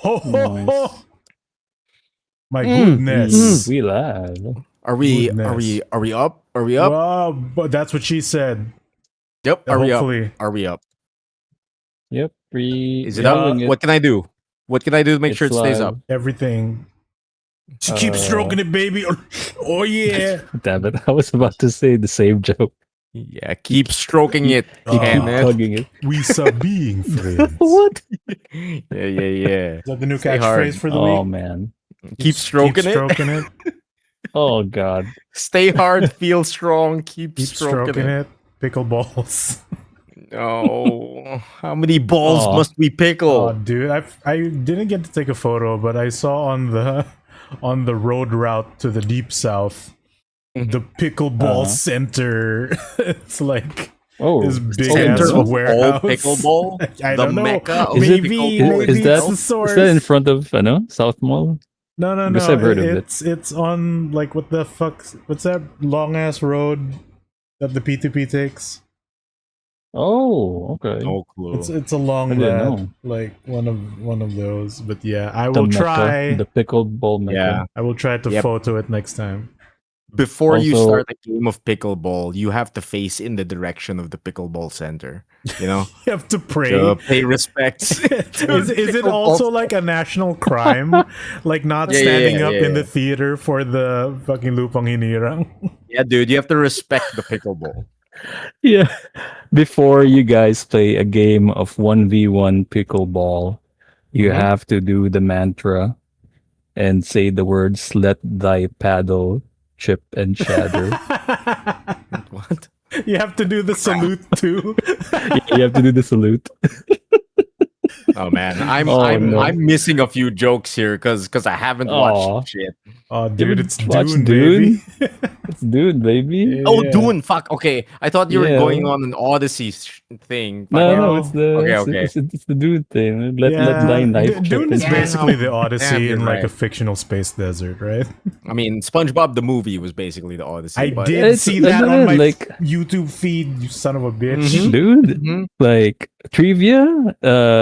Nice. My goodness. We live. Are we Goodness. are we up? Are we up? Wow, but that's what she said. Yep. Are we up? Hopefully. Are we up? Yep. Is it up? What can I do? What can I do to make sure it stays up? Everything. Just keep stroking it, baby. Oh yeah. Damn it. I was about to say the same joke. Yeah, keep stroking it. Keep Kenneth. tugging it. We saw being friends. What? Yeah. Is that the new Stay hard. catchphrase for the Oh, week? man. Keep stroking it. Oh, God. Stay hard, feel strong, keep Keep stroking it. Pickleballs. Oh, how many balls Aw. must we pickle? Oh, dude, I didn't get to take a photo, but I saw on the road route to the deep south the pickleball center. It's like this big Center ass of warehouse. all pickleball? I The don't know. mecca of Maybe pickleball Is that, it's the is source. that in front of South Mall? No. Guess I've heard of it. It's on like what the fuck? What's that long ass road that the P2P takes? Oh, okay. No clue. It's a long I didn't route, know. like one of those. But yeah, I The will Mecca, try. the pickleball Mecca. Yeah. I will try to Yep. photo it next time. Before you Also- start a game of pickleball, you have to face in the direction of the pickleball center. You know, You have to pray. to pay respects. Is it also like a national crime? Like not Yeah, standing yeah, up yeah. in the theater for the fucking lupang hinirang? Yeah, dude, you have to respect the pickleball. Yeah. Before you guys play a game of 1v1 pickleball, you Mhm. have to do the mantra and say the words, let thy paddle chip and shatter. What? You have to do the salute too. You have to do the salute. Oh man, I'm Oh, no. I'm missing a few jokes here because I haven't Aw. watched shit. Oh, dude, haven't it's watched Dune, Dune? baby. It's dude, baby. Oh, Yeah. Dune. Fuck. Okay, I thought you were Yeah. going on an Odyssey thing. No, Fucking- no, it's the Okay. It's the dude thing. Let Yeah, thy knife chip Dune is and basically the Damn, Odyssey you're in like right. a fictional space desert, right? I mean, SpongeBob the movie was basically the Odyssey. I but- did It's- see I that know on that, my like- YouTube feed, you son of a bitch. Mhm. dude. Mhm. Like trivia,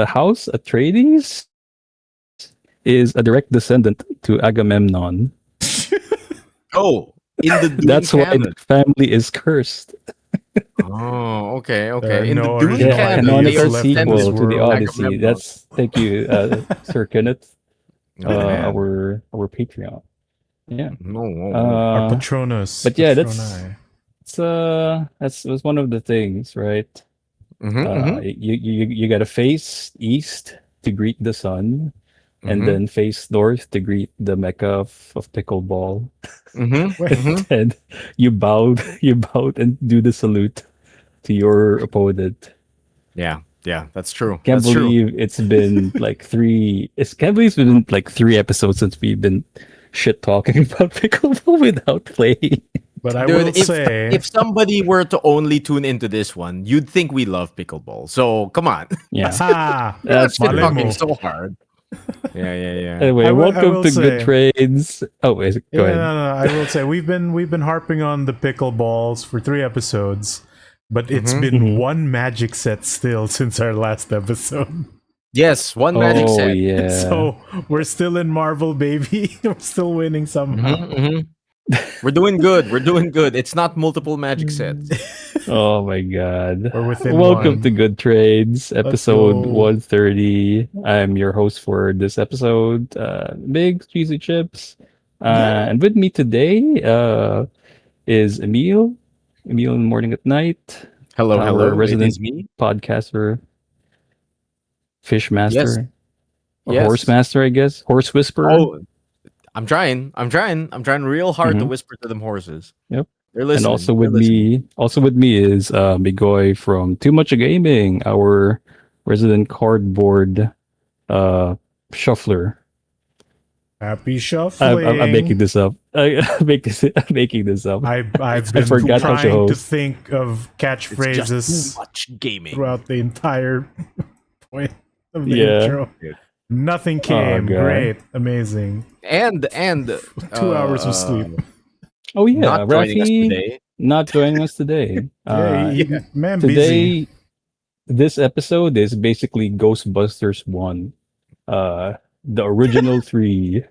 House Atreides is a direct descendant to Agamemnon. Oh, in the Dune That's why canon. the family is cursed. Oh, okay. are In no the Dune original Yeah, ideas canon, canonical they are left in sequel this to the world. Odyssey. Agamemnon. That's thank you, Sir Kenneth, Oh, man. our Patreon. Yeah, No. Our uh, Patronus. but yeah, that's- Patroni. it's was one of the things, right? You gotta face east to greet the sun, and then face north to greet the mecca of pickleball. And you bowed and do the salute to your opponent. Yeah, that's true. Can't That's true. believe it's been like can't believe it's been like 3 episodes since we've been shit talking about pickleball without playing. But I Dude, will say, if somebody were to only tune into this one, you'd think we love pickleball. So come on, Yeah. ah, That's shit true. Malemo. talking so hard. Yeah. Anyway, I will welcome to say- Good Trades. Oh, wait, go ahead. No, I will say we've been harping on the pickleballs for 3 episodes, but it's been one magic set still since our last episode. Yes, one magic Oh, set. yeah. So we're still in Marvel, baby. We're still winning somehow. We're doing good. We're doing good. It's not multiple magic sets. Oh my god. We're within Welcome one. to Good Trades, episode go. 130. I'm your host for this episode, Migs, Cheesy Chips. And with me today is Emile in the Morning at Night, Hello, Our hello. resident- It is me. podcaster, Fish Master, or Yes. Horse Master, I guess. Horse Whisperer. Oh, I'm trying real hard to Mhm. whisper to them horses. Yep. They're listening. And also with They're listening. me is Migoy from Too Much Gaming, our resident cardboard shuffler. Happy shuffling. I'm making this up. I'm making this up. I've I been forgot how to trying to host. think of It's just catchphrases too much gaming. throughout the entire point of the Yeah. intro. Dude. Nothing came. God. Great. Amazing. And 2 hours of sleep. Oh yeah, Not joining us Rafi today. not joining us today. Man, busy. Today, this episode is basically Ghostbusters 1. the original 3.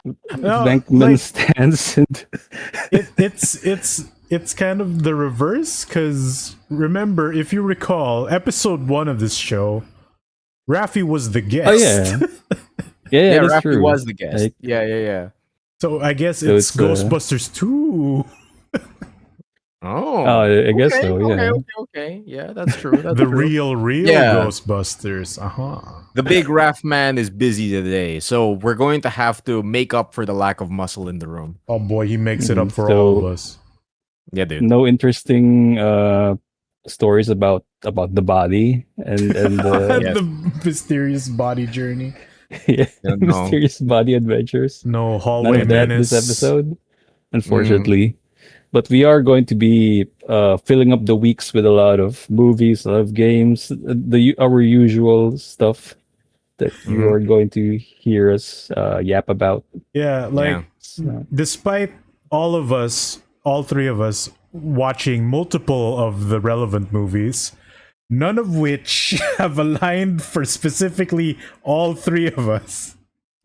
No, Venkman like, stands and it's kind of the reverse, because remember, if you recall, episode 1 of this show, Raffi was the guest. oh yeah, yeah, that's Raffi true. was the guest. Like, Yeah. So I guess So it's it's, Ghostbusters 2. Oh, I guess so. Yeah. Okay. Yeah, that's true. That's The true. real Yeah. Ghostbusters. The big Raph man is busy today, so we're going to have to make up for the lack of muscle in the room. Oh boy, he makes it up for So- all of us. Yeah, dude. No interesting stories about the body and Yes. The mysterious body journey. yeah, No. mysterious body adventures. No None hallway of that menace. this episode, unfortunately. But we are going to be filling up the weeks with a lot of movies, a lot of games, our usual stuff that you are going to hear us yap about. Yeah, like Yeah. So, despite all of us, all three of us, watching multiple of the relevant movies, none of which have aligned for specifically all three of us.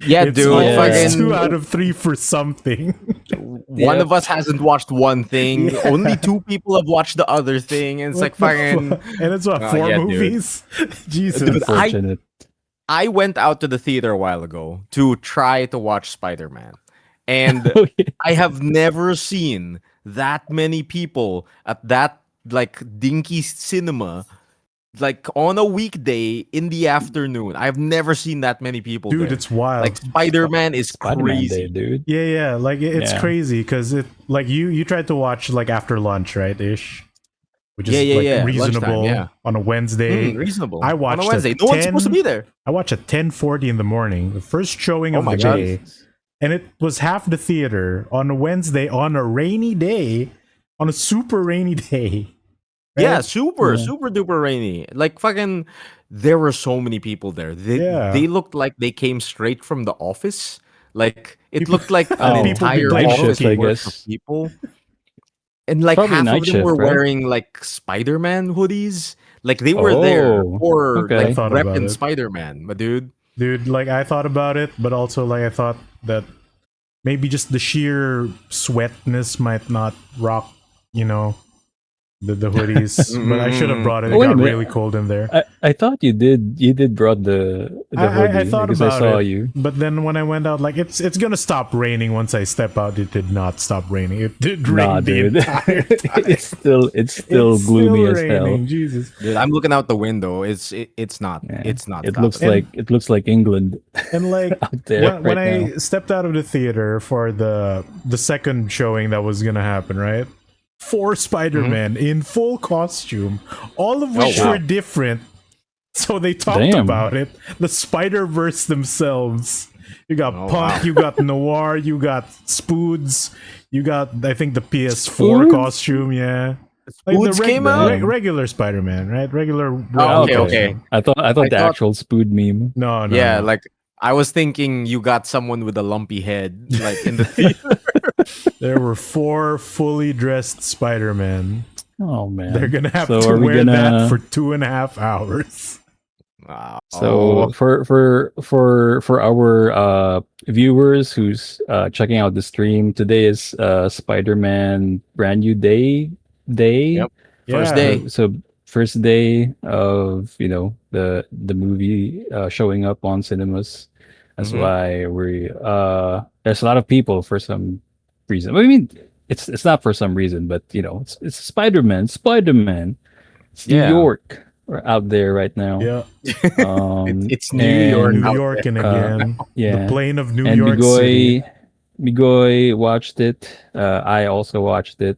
Yeah, It's dude. always always Fucking 2 out of 3 for something. one Yeah. of us hasn't watched one thing. Yeah. Only 2 people have watched the other thing, and it's like What the fucking. fuck? And it's what, Oh, 4 yeah, dude. movies? Jesus. Dude, unfortunate. I went out to the theater a while ago to try to watch Spider-Man, and Oh, yeah. I have never seen that many people at that like dinky cinema, like on a weekday in the afternoon. I've never seen that many people. Dude, there. it's wild. Like Spider-Man is Spider-Man crazy. Day, dude. Yeah, like it's Yeah. crazy because it like you tried to watch like after lunch, right, ish, which is Yeah, like yeah. reasonable Lunchtime, yeah. on a Wednesday. Reasonable. I on watched a at Wednesday. No one's supposed to 10 be there. I watched at 10:40 in the morning, the first showing Oh of my the God. day, and it was half the theater on a Wednesday on a rainy day, on a super rainy day. Right? Yeah, super Yeah. duper rainy. Like fucking, there were so many people there. Yeah. They looked like they came straight from the office. Like it People- looked like an Oh, entire night office shift, I worth of guess. people. And like Probably half night of them shift, were right? wearing like Spider-Man hoodies. Like they were there Oh, for okay. like I thought about repping it. Spider-Man, my dude. Dude, like I thought about it, but also like I thought that maybe just the sheer sweatness might not rock, the hoodies. But I should have brought it. It Wait a got minute. really cold in there. I thought you did brought the hoodie I thought because about I saw it, you. but then when I went out, like it's gonna stop raining once I step out. It did not stop raining. It did rain Nah, the dude. entire time. it's still It's gloomy still as hell. raining, Jesus. Dude, I'm looking out the window. It's not. Yeah. It's not. It stopping. looks like England And like out there when right I now. stepped out of the theater for the second showing that was gonna happen, right? 4 Spider-Men in full costume, all of which wow. were different. So they talked Damn. about it. The Spider-Verse themselves. You got Oh, Punk, wow. you got Noir, you got Spoods, you got I think the PS4 Spoods? costume, yeah. Like Spoods came out? regular Spider-Man, right? Regular. Oh, okay, costume. okay. I thought I the thought- actual Spood meme. No, no. Yeah, no. like I was thinking you got someone with a lumpy head, like in the theater. There were 4 fully dressed Spider-Man. Oh man. They're gonna have So to are we wear that gonna- for 2.5 hours. Wow. So for our viewers who's checking out the stream, today is Spider-Man brand new day. Yep. First day. So first day of the movie showing up on cinemas. That's Mhm. why there's a lot of people for some reason. I mean, it's not for some reason, but it's Spider-Man. It's Yeah. New York. We're out there right now. Yeah, It's New and- York. New out York and there. again. Yeah. The plane of New And York City. Migoy watched it. I also watched it.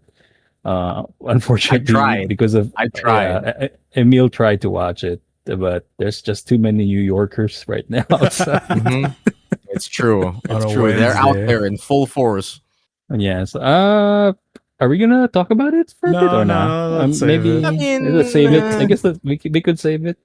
Unfortunately, tried. because of I tried. Emile tried to watch it, but there's just too many New Yorkers right now outside. Mhm. It's true. On It's a true. They're out Wednesday. there in full force. Yes. Are we gonna talk about it for a bit No, or no, not? let's save Maybe it. I mean, let's save it. I guess that we could save it.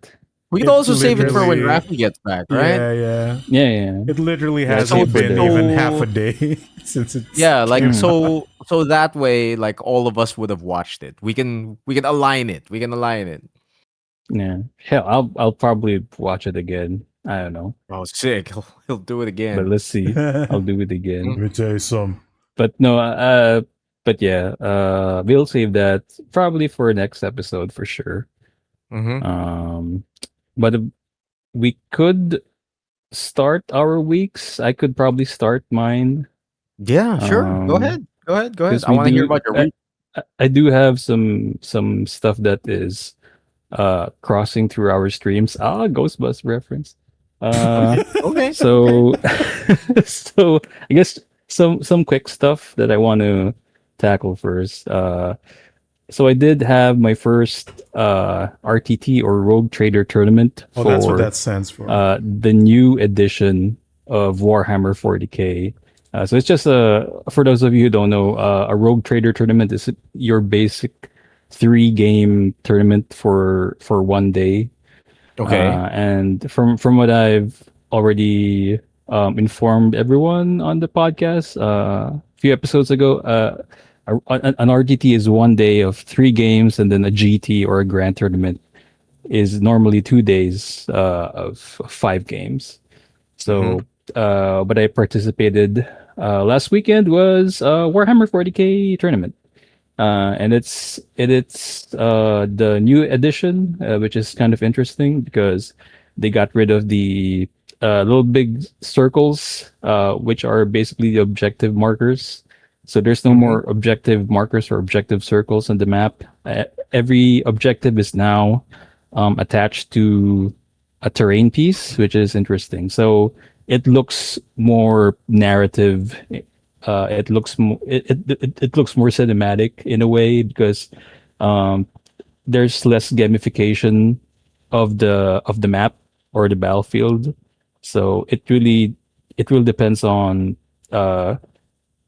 We could It's also save it for when literally- Rafi gets back, right? Yeah. Yeah. It literally Yeah, hasn't so- been so- even half a day since it's. Yeah, like Hmm. so that way, like all of us would have watched it. We can align it. We can align it. Yeah. Hell, I'll probably watch it again. I don't know. Oh, sick! He'll do it again. But let's see. I'll do it again. Let me tell you some. But no, but yeah, we'll save that probably for next episode for sure. But we could start our weeks. I could probably start mine. Yeah, sure. Go ahead. I want to hear about your week. I do have some stuff that is crossing through our streams. Ghostbusters reference. Okay. So so I guess some quick stuff that I want to tackle first. So I did have my first RTT or Rogue Trader tournament Oh, for that's what that stands for. the new edition of Warhammer 40K. So it's just for those of you who don't know, a Rogue Trader tournament is your basic 3-game tournament for one day. Okay. And from what I've already informed everyone on the podcast a few episodes ago, an RTT is one day of 3 games, and then a GT or a Grand Tournament is normally 2 days of 5 games. So, but I participated last weekend was Warhammer 40K tournament. And it's the new edition, which is kind of interesting because they got rid of the little big circles, which are basically the objective markers. So there's no more objective markers or objective circles on the map. Every objective is now attached to a terrain piece, which is interesting. So it looks more narrative. It looks it looks more cinematic in a way because there's less gamification of the map or the battlefield. So it really depends on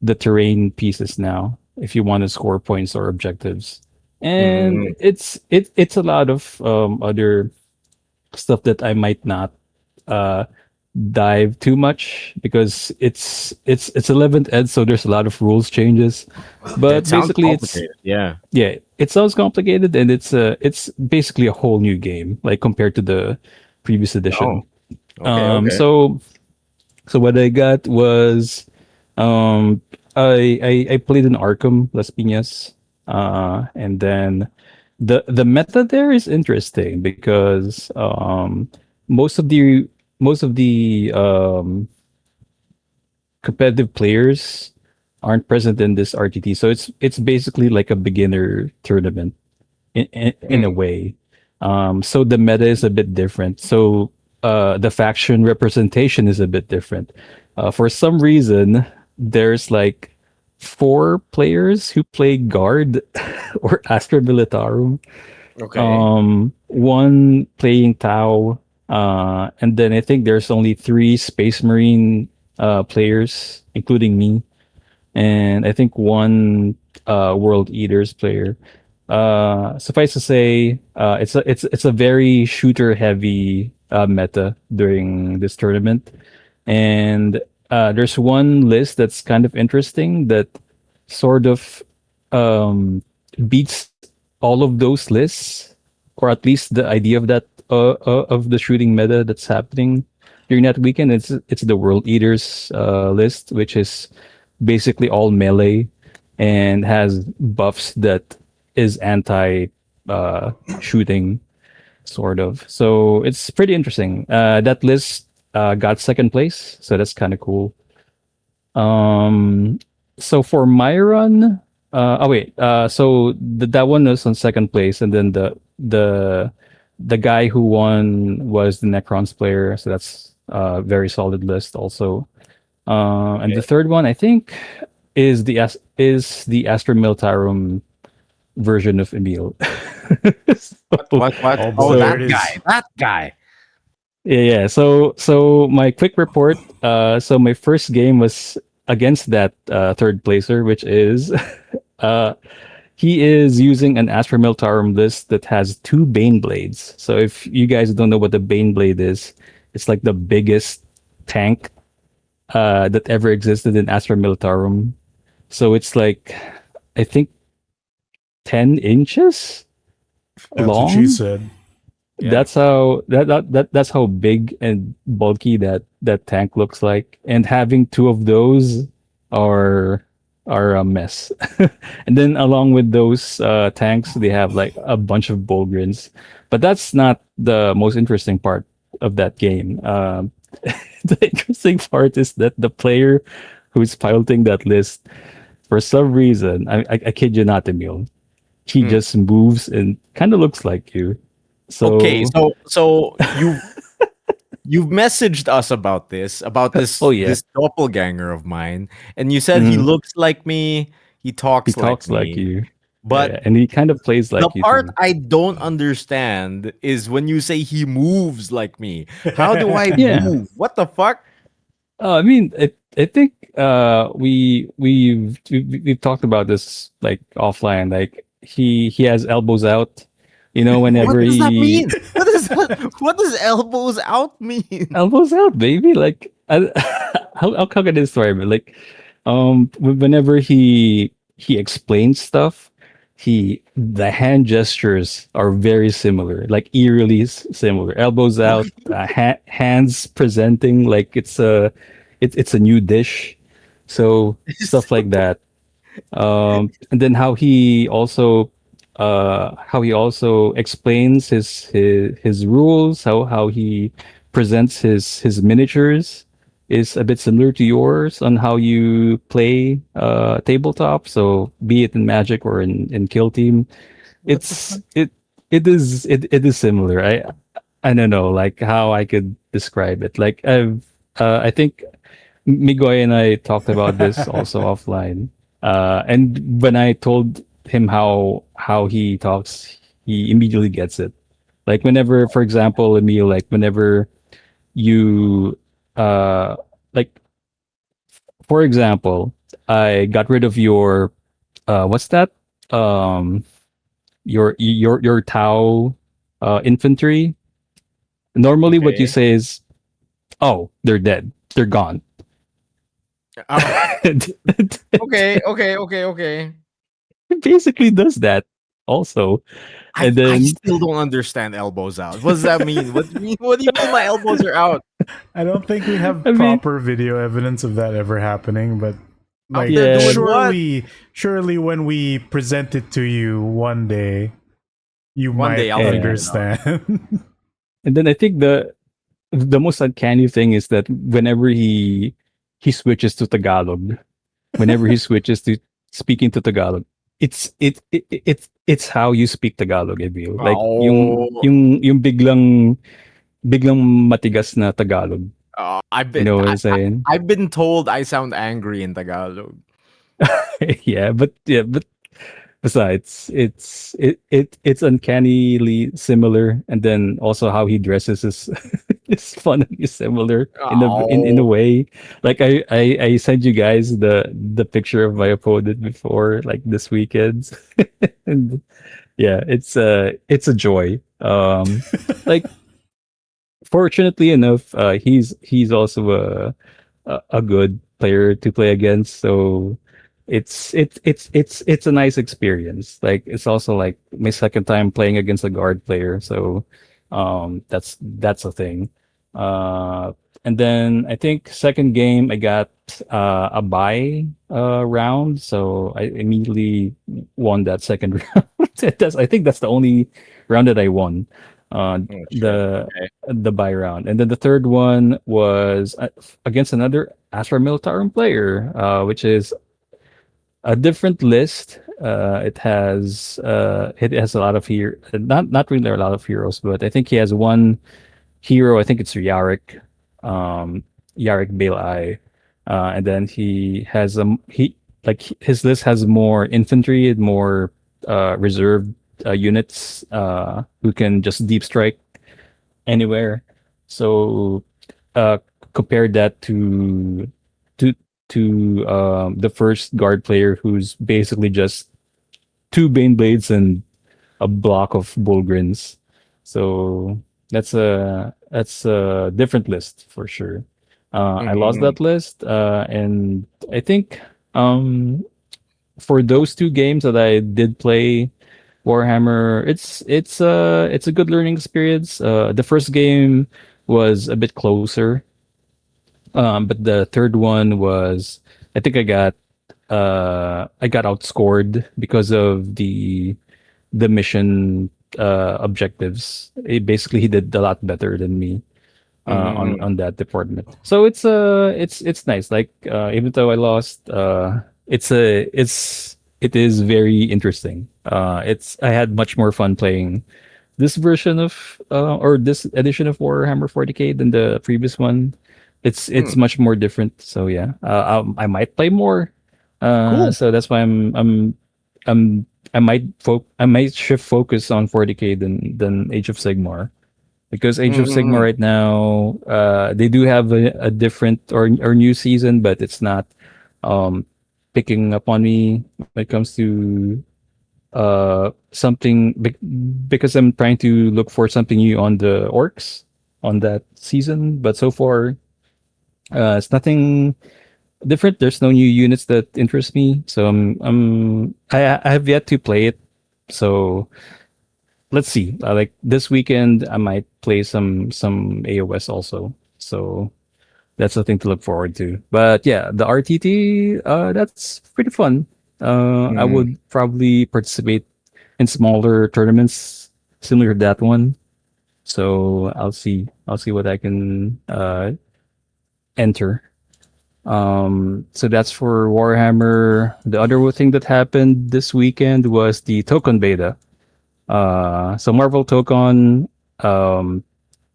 the terrain pieces now if you want to score points or objectives. And it's a lot of other stuff that I might not dive too much because it's 11th ed, so there's a lot of rules changes. But basically it's it sounds complicated, and it's basically a whole new game like compared to the previous edition. So what I got was I played in Arkham Las Piñas, and then the meta there is interesting because most of the competitive players aren't present in this RTT, so it's basically like a beginner tournament in a way. So the meta is a bit different. So the faction representation is a bit different. For some reason, there's like 4 players who play Guard or Astra Militarum. One playing Tau. And then I think there's only 3 Space Marine players, including me, and I think 1 World Eaters player. Suffice to say, it's a very shooter heavy meta during this tournament, and there's one list that's kind of interesting that sort of beats all of those lists, or at least the idea of that. Of the shooting meta that's happening during that weekend, it's the World Eaters list, which is basically all melee and has buffs that is anti shooting sort of. So it's pretty interesting. That list got second place, so that's kind of cool. So for my run, so that one was on second place, and then the guy who won was the Necrons player, so that's a very solid list also. And the third one, I think, is the Astra Militarum version of Emile. What? Oh, that guy. Yeah. So my quick report. So my first game was against that third placer, which is he is using an Astra Militarum list that has 2 Bane Blades. So if you guys don't know what the Bane Blade is, it's like the biggest tank that ever existed in Astra Militarum. So it's like, I think, 10 inches That's long. what she said. Yeah. That's how big and bulky that tank looks like. And having two of those are are a mess. And then along with those tanks, they have like a bunch of Bolgrins. But that's not the most interesting part of that game. The interesting part is that the player who's piloting that list, for some reason, I kid you not, Emile, he just moves and kind of looks like you. So Okay, so you've messaged us about this oh yeah, this doppelganger of mine, and you said he Mhm. looks like me, he He talks like talks like me, you. but Yeah, and he kind of plays the like you part too. I don't understand is when you say he moves like me. How do I Yeah. move? What the fuck? I mean, I think we've talked about this like offline. Like he has elbows out. You know, What whenever does that he mean? What does elbows out mean? elbows out, baby. Like how can I describe it? Like whenever he explains stuff, the hand gestures are very similar, like eerily similar. Elbows out, hands presenting like it's a new dish. So stuff like that. And then how he also explains his rules, how he presents his miniatures is a bit similar to yours on how you play tabletop. So be it in Magic or in Kill Team, What the it's fuck? it is similar. I don't know like how I could describe it. Like I think Migoy and I talked about this also offline. And when I told him how he talks, he immediately gets it. Like whenever, for example, Emile, like whenever you like for example, I got rid of your what's that? Um your Tau infantry. Normally what you Okay. say is, oh, they're dead. They're gone. Uh, okay. It basically does that also. And I then still don't understand elbows out. What does that mean? What do you mean my elbows are out? I don't think we have I mean, proper video evidence of that ever happening, but Out like there yeah, doing what? surely when we present it to you one day, you One day might I'll figure yeah. it out. understand. And then I think the most uncanny thing is that whenever he switches to Tagalog, whenever he switches to speaking to Tagalog, it's how you speak Tagalog, I feel. Like Oh, yung biglang matigas na Tagalog. You know what I'm saying? I've been told I sound angry in Tagalog. But besides, it's uncannily similar, and then also how he dresses is is funnily similar in a Oh, way. Like I sent you guys the picture of my opponent before, like this weekend, and yeah, it's a joy. Like fortunately enough, he's also a good player to play against. So it's a nice experience. Like it's also like my second time playing against a guard player. So that's a thing. Uh, and then I think second game I got a buy round, so I immediately won that second round. I think that's the only round that I won. oh shit. The Okay. the buy round. And then the third one was against another Astra Militarum player, which is a different list. It has a lot of here, not really a lot of heroes, but I think he has one hero. I think it's Yarrick, um, Yarrick Bale Eye, and then he has his list has more infantry and more reserved units who can just deep strike anywhere. So uh, compare that to the first guard player who's basically just two Bane Blades and a block of Bullgrins. So that's a different list for sure. I lost Mhm. that list, and I think for those two games that I did play Warhammer. It's a good learning experience. The first game was a bit closer, but the third one was, I think I got outscored because of the mission objectives. Basically, he did a lot better than me on that department. So it's nice. Like even though I lost, it is very interesting. I had much more fun playing this version of or this edition of Warhammer 40K than the previous one. It's much more different. So yeah, I might play more. Cool. So that's why I'm I might shift focus on 40K than Age of Sigmar, because Age of Sigmar right now, they do have a different or new season, but it's not um picking up on me when it comes to something, because I'm trying to look for something new on the orcs on that season. But so far, it's nothing different. There's no new units that interest me, so I have yet to play it. So let's see. Like this weekend, I might play some AOS also. So that's the thing to look forward to. But yeah, the RTT, that's pretty fun. I would probably participate in smaller tournaments similar to that one. So I'll see. I'll see what I can enter. So that's for Warhammer. The other thing that happened this weekend was the Tokon beta. So Marvel Tokon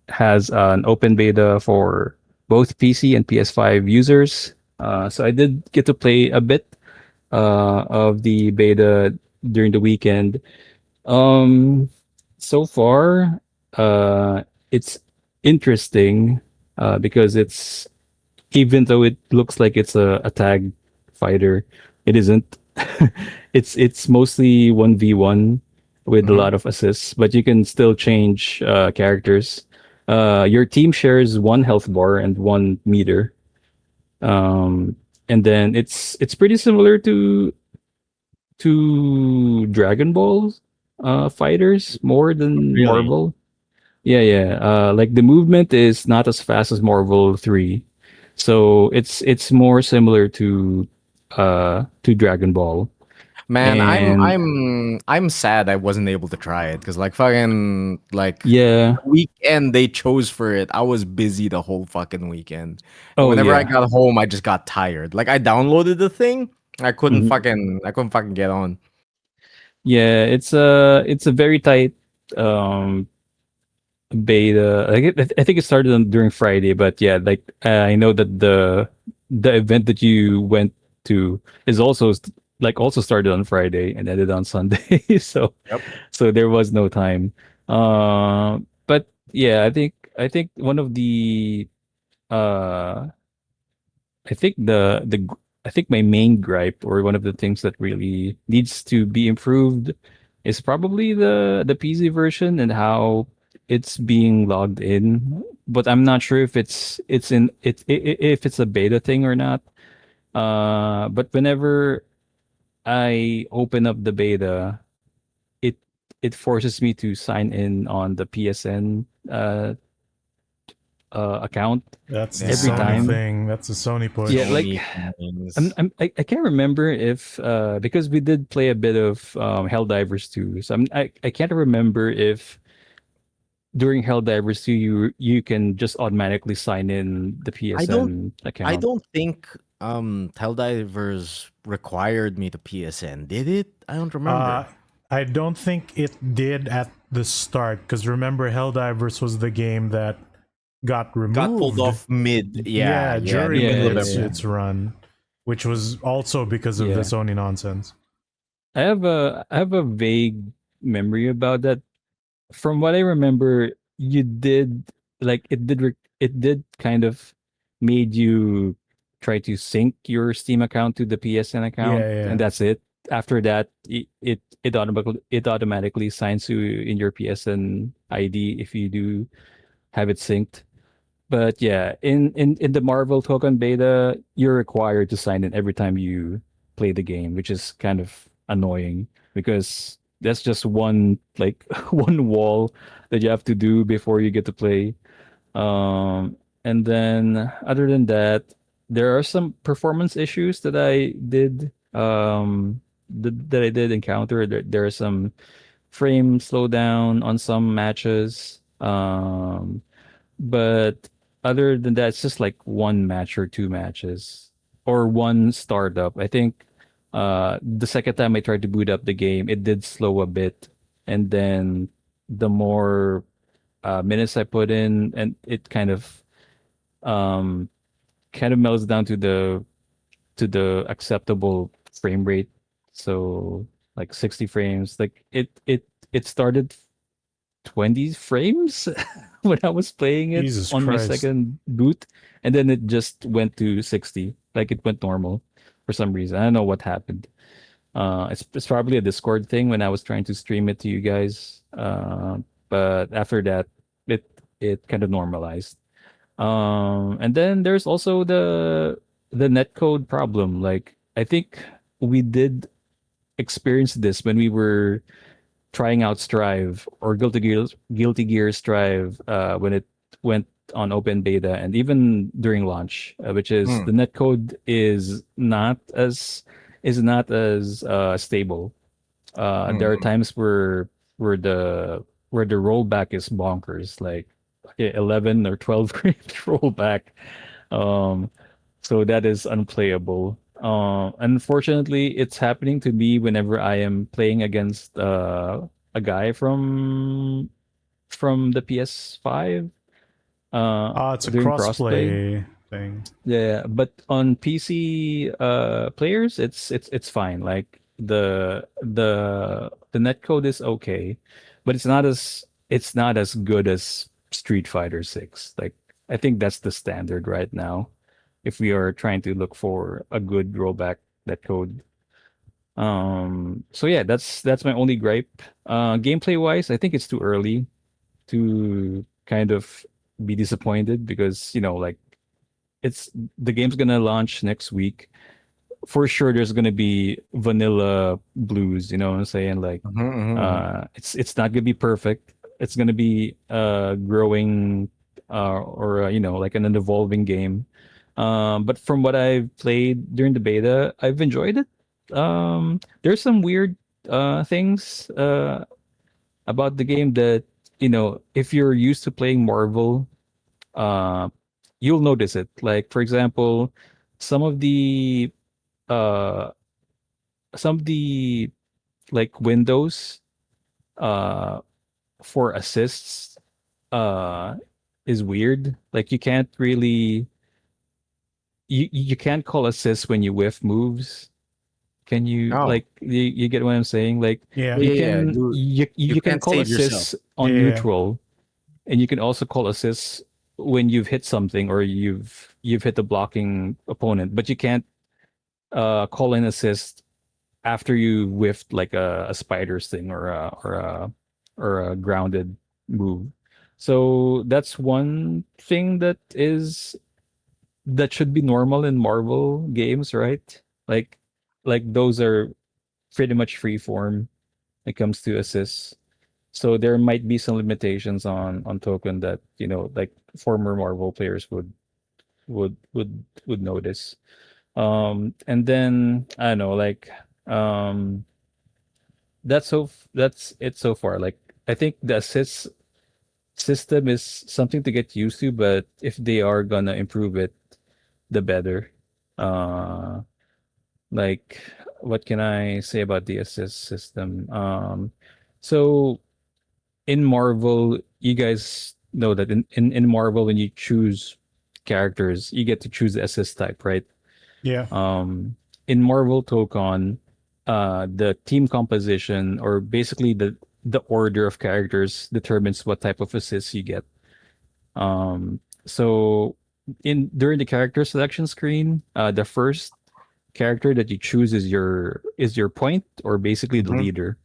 has an open beta for both PC and PS5 users. So I did get to play a bit of the beta during the weekend. So far, it's interesting because it's, even though it looks like it's a tag fighter, it isn't. It's mostly 1v1 with a lot of assists, but you can still change characters. Your team shares one health bar and 1 meter. And then it's pretty similar to Dragon Ball fighters more than Really? Marvel. Yeah, yeah. Like the movement is not as fast as Marvel 3. So it's more similar to Dragon Ball. Man, And I'm sad I wasn't able to try it because like fucking like yeah. weekend they chose for it. I was busy the whole fucking weekend. And Oh whenever I yeah. got home, I just got tired. Like I downloaded the thing, Mhm. I couldn't fucking get on. Yeah, it's a very tight um beta. Like I think it started during Friday, but yeah, like I know that the event that you went to is also like also started on Friday and ended on Sunday. So Yep. so there was no time. But yeah, I think one of the uh I think I think my main gripe, or one of the things that really needs to be improved, is probably the PC version and how it's being logged in. But I'm not sure if if it's a beta thing or not. But whenever I open up the beta, it it forces me to sign in on the PSN account That's the every Sony Yeah. time. thing. That's the Sony Yeah, push. like Sony things. I can't remember if because we did play a bit of Helldivers 2. So I can't remember if during Helldivers 2 you can just automatically sign in the I don't PSN I account. don't think Helldivers required me to PSN. Did it? I don't Uh, remember. I don't think it did at the start, because remember, Helldivers was the game that got Got pulled removed. off mid. Yeah, Yeah, yeah, in the during middle Yeah, of yeah, its run, which was also because of the yeah. Sony nonsense. I have a vague memory about that. From what I remember, you did like it did kind of made you try to sync your Steam account to the PSN account, Yeah, and yeah. that's it. After that, it automatically signs you in your PSN ID if you do have it synced. But yeah, in the Marvel Token beta, you're required to sign in every time you play the game, which is kind of annoying because that's just one like one wall that you have to do before you get to play. And then other than that, there are some performance issues that I did that I did encounter. There are some frame slowdown on some matches. But other than that, it's just like one match or two matches or one startup. I think the second time I tried to boot up the game, it did slow a bit, and then the more minutes I put in, and it um, kind of melts down to the acceptable frame rate. So like 60 frames. Like it started 20 frames when I was playing it Jesus on my Christ. second boot, and then it just went to 60. Like it went normal for some reason. I don't know what happened. It's probably a Discord thing when I was trying to stream it to you guys. But after that, it it kind of normalized. And then there's also the netcode problem. Like I think we did experience this when we were trying out Strive or Guilty Gear Strive when it went on open beta and even during launch, which is the netcode is not as stable. There are times where the rollback is bonkers, like okay, 11 or 12 frames rollback. Um, so that is unplayable. Unfortunately, it's happening to me whenever I am playing against a guy from the PS5 It's a doing crossplay. crossplay thing. Yeah, but on PC players, it's fine. Like the netcode is okay, but it's not as good as Street Fighter 6. Like I think that's the standard right now. If we are trying to look for a good rollback netcode. So yeah, that's my only gripe. Gameplay wise, I think it's too early to kind of be disappointed because, you know, like it's the game's gonna launch next week. For sure there's gonna be vanilla blues, you know what I'm saying? Like it's not gonna be perfect. It's gonna be growing or you know, like an evolving game. But from what I've played during the beta, I've enjoyed it. There's some weird things about the game that, you know, if you're used to playing Marvel, uh, you'll notice it. Like for example, some of the uh, some of the like windows uh, for assists uh, is weird. Like you can't call assists when you whiff moves. Can you Oh, like you get what I'm saying? Like Yeah. you yeah. can You you can can't call save yourself. assists on Yeah. neutral, and you can also call assists when you've hit something or you've hit the blocking opponent, but you can't call in assist after you whiffed like a spider sting or a grounded move. So that's one thing that should be normal in Marvel games, right? Like those are pretty much free form when it comes to assists. So there might be some limitations on token that, you know, like former Marvel players would notice. And then I don't know, like um that's it so far. Like I think the assist system is something to get used to, but if they are gonna improve it, the better. Uh like what can I say about the assist system? So in Marvel, you guys know that in Marvel when you choose characters, you get to choose the assist type, right? Yeah. In Marvel Tokon, the team composition or basically the order of characters determines what type of assists you get. So in during the character selection screen, the first character that you choose is your point or basically the leader.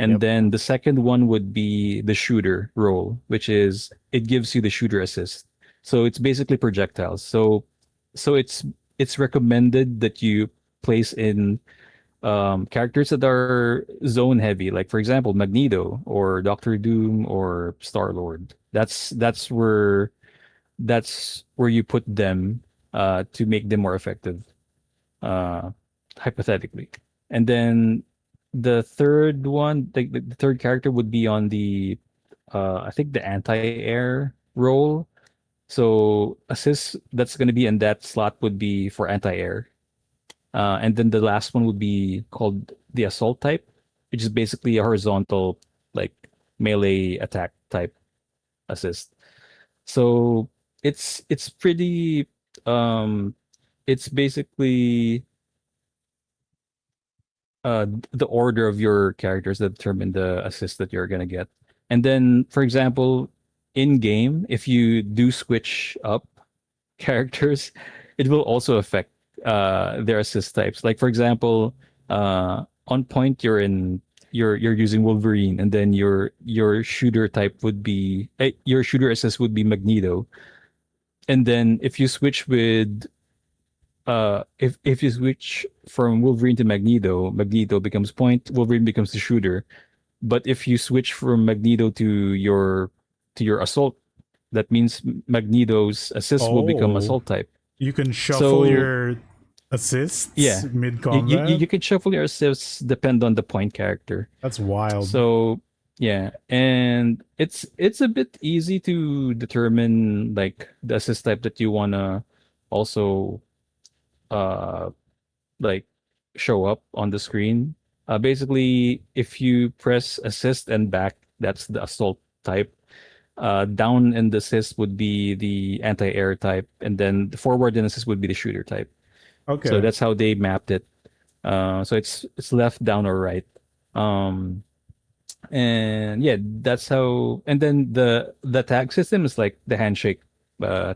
And Yep. then the second one would be the shooter role, which is it gives you the shooter assist. So it's basically projectiles. So it's recommended that you place in characters that are zone heavy, like for example Magneto or Doctor Doom or Star Lord. That's where you put them to make them more effective, uh, hypothetically. And then the third one, the third character would be on the I think the anti-air role. So assist that's going to be in that slot would be for anti-air. And then the last one would be called the assault type, which is basically a horizontal, like melee attack type assist. So it's pretty it's basically the order of your characters that determine the assist that you're gonna get. And then, for example, in game, if you do switch up characters, it will also affect their assist types. Like for example, on point you're using Wolverine, and then your shooter type would be your shooter assist would be Magneto. And then if you switch with if you switch from Wolverine to Magneto, Magneto becomes point, Wolverine becomes the shooter. But if you switch from Magneto to your assault, that means Magneto's assist will become Oh, assault type. you can shuffle So your assists yeah, mid you combat. you can shuffle your assists depend on the point character. That's wild. So yeah, and it's a bit easy to determine like the assist type that you wanna also uh like show up on the screen. Basically, if you press assist and back, that's the assault type. Down and assist would be the anti-air type, and then the forward and assist would be the shooter type. So Okay. that's how they mapped it. So it's left, down, or right. Um, and yeah, that's how. And then the tag system is like the handshake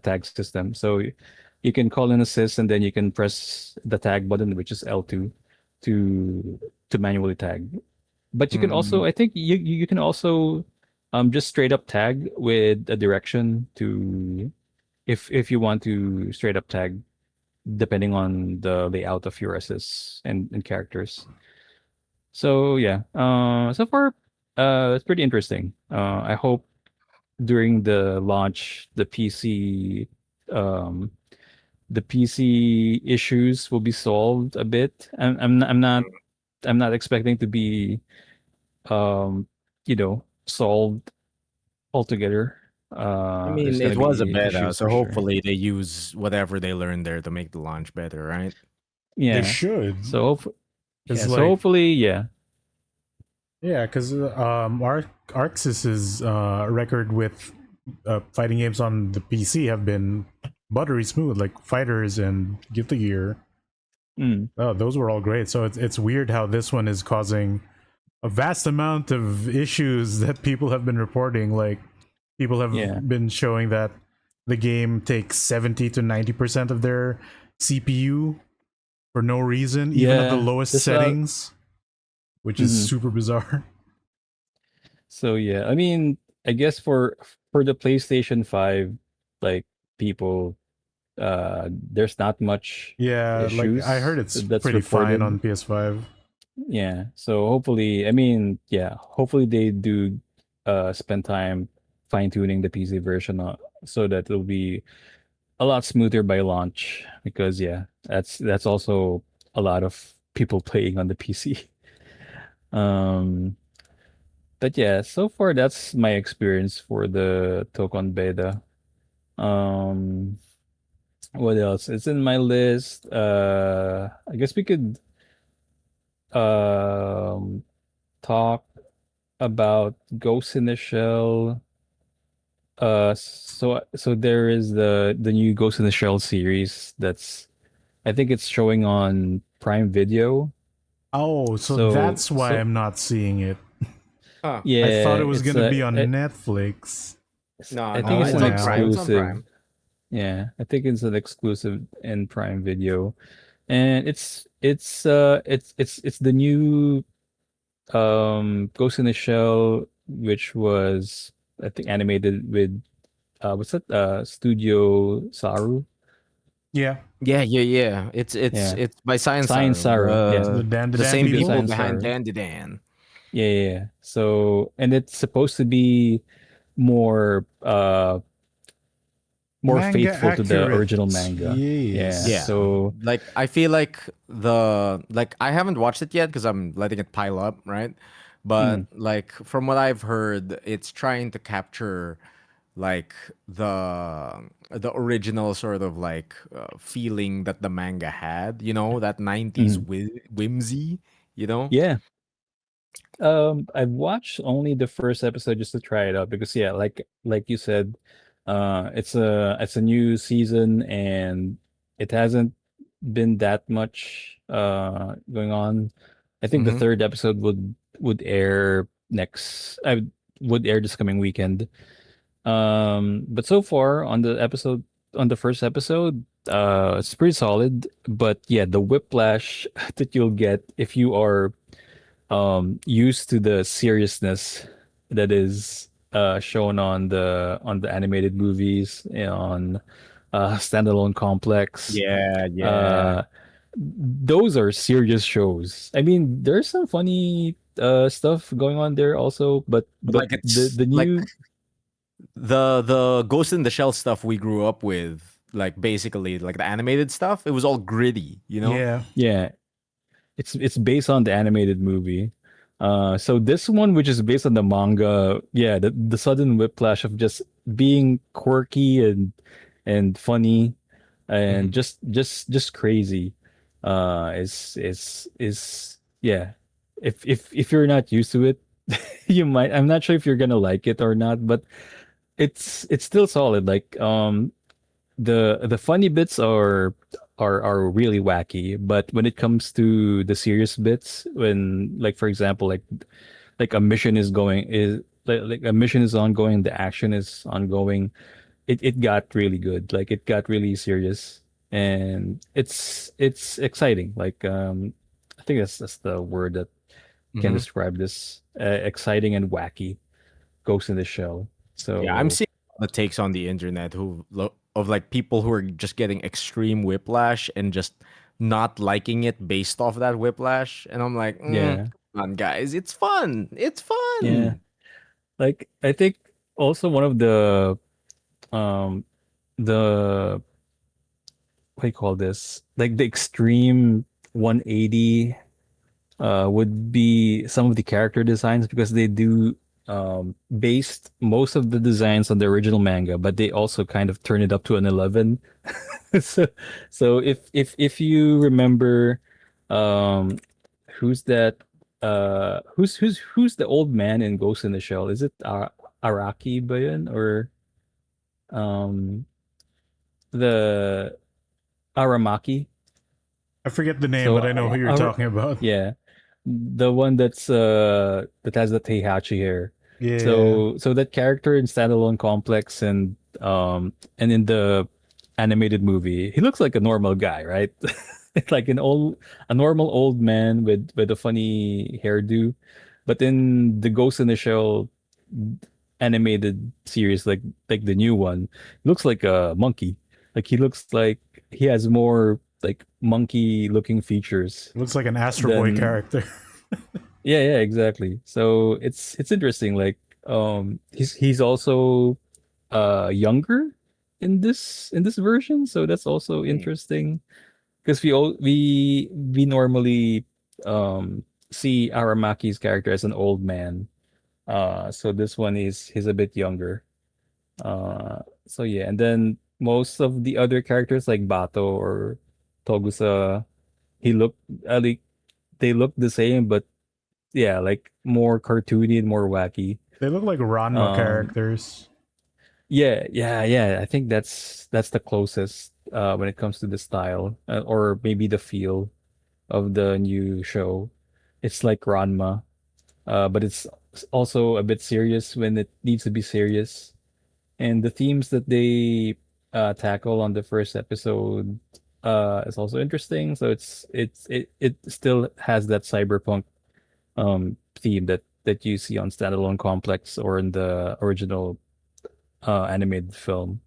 tag system. So you can call an assist, and then you can press the tag button, which is L2, to manually tag. But you can also, Mm. I think you can also just straight up tag with a direction to if you want to straight up tag depending on the layout of your assists and characters. So yeah, so far it's pretty interesting. I hope during the launch um the PC issues will be solved a bit. I'm not expecting to be um solved altogether. I mean, There's gonna it was a be beta, issues so for sure. hopefully they use whatever they learned there to make the launch better, right? They Yeah. should. So It's yeah. So like, hopefully, yeah. yeah, because Arxis's record with fighting games on the PC have been buttery smooth, like Fighters and Guilty Gear. Mm, Oh, those were all great. So it's weird how this one is causing a vast amount of issues that people have been reporting. Like people yeah. have been showing that the game takes 70 to 90% of their CPU for no reason, even at the Yeah. lowest There's a lot. settings, which is Mhm. super bizarre. So yeah. I mean, I guess for the PlayStation 5, like people, there's not much Yeah, like I heard issues it's that's pretty fine reported. on PS5. Yeah. So hopefully, I mean, yeah, hopefully they do spend time fine tuning the PC version so that it'll be a lot smoother by launch because yeah, that's also a lot of people playing on the PC. Um, but yeah, so far that's my experience for the Tokon beta. Um, what else? It's in my list. I guess we could um talk about Ghost in the Shell. So there is the new Ghost in the Shell series that's I think it's showing on Prime Video. Oh, so So that's why so I'm not seeing it. Huh. I yeah, thought it was it's gonna be on a Netflix. No, I no, think Oh it's it's an on Prime. well. It's on exclusive. Prime. Yeah, I think it's an exclusive in Prime Video, and it's the new Ghost in the Shell, which was I think animated with what's that Studio Saru. Yeah. Yeah. It's Yeah. it's by Science Science Saru, yeah. The Dan the same Studio people Science behind Saru. Dandy Dan. Yeah. So, and it's supposed to be more more Manga faithful to the accurate. original manga. Yeah. Yes. Yeah. So, Like I feel like I haven't watched it yet because I'm letting it pile up, right? But mm, like from what I've heard, it's trying to capture like the original sort of like feeling that the manga had, that 90s mm, whimsy, you know? yeah. I've watched only the first episode just to try it out because yeah, like you said, it's a new season and it hasn't been that much going on. I think the Mm-hmm. third episode would air would air this coming weekend. But so far on the first episode, it's pretty solid. But yeah, the whiplash that you'll get if you are used to the seriousness that is shown on the animated movies on standalone complex. Yeah. Uh, those are serious shows. I mean, there's some funny stuff going on there also, But but like it's the like new the Ghost in the Shell stuff we grew up with, like basically like the animated stuff, it was all gritty, you know? Yeah. yeah, it's based on the animated movie. So this one, which is based on the manga, yeah, the sudden whiplash of just being quirky and funny and Mhm. just crazy, is yeah. If you're not used to it, you might. I'm not sure if you're gonna like it or not, but it's still solid. Like the funny bits are really wacky, but when it comes to the serious bits, when like for example like a mission is going is like a mission is ongoing, the action is ongoing, it got really good. Like it got really serious and it's exciting. Like I think that's the word that can Mhm. describe this. Exciting and wacky Ghost in the Shell. Yeah, I'm So seeing the takes on the internet of like people who are just getting extreme whiplash and just not liking it based off that whiplash, and I'm like, yeah. come on, guys, it's fun. It's Yeah. fun. Like I think also one of um the what do you call this? Like the extreme 180 would be some of the character designs because they do based most of the designs on the original manga, but they also kind of turn it up to an 11. so so if you remember um who's that who's the old man in Ghost in the Shell? Is it Araki Bayan or um the Aramaki? I forget the name, So but I know who you're talking about. yeah, the one that has the Teihachi hair. Yeah. So that character in Standalone Complex and in the animated movie, he looks like a normal guy, right? Like a normal old man with a funny hairdo. But in the Ghost in the Shell animated series, like the new one, he looks like a monkey. Like he looks like he has more like monkey looking features Looks like an Astro Boy than character. yeah, exactly. So it's interesting. Like he's also younger in this version, so that's also interesting because we normally see Aramaki's character as an old man. So this one is he's a bit younger. So yeah, and then most of the other characters like Bato or Togusa, he look like they look the same, but yeah, like more cartoony and more wacky. They look like Ranma Um, characters. yeah. I think that's the closest when it comes to the style or maybe the feel of the new show. It's like Ranma, but it's also a bit serious when it needs to be serious. And the themes that they tackle on the first episode is also interesting. So it still has that cyberpunk theme that you see on Standalone Complex or in the original animated film.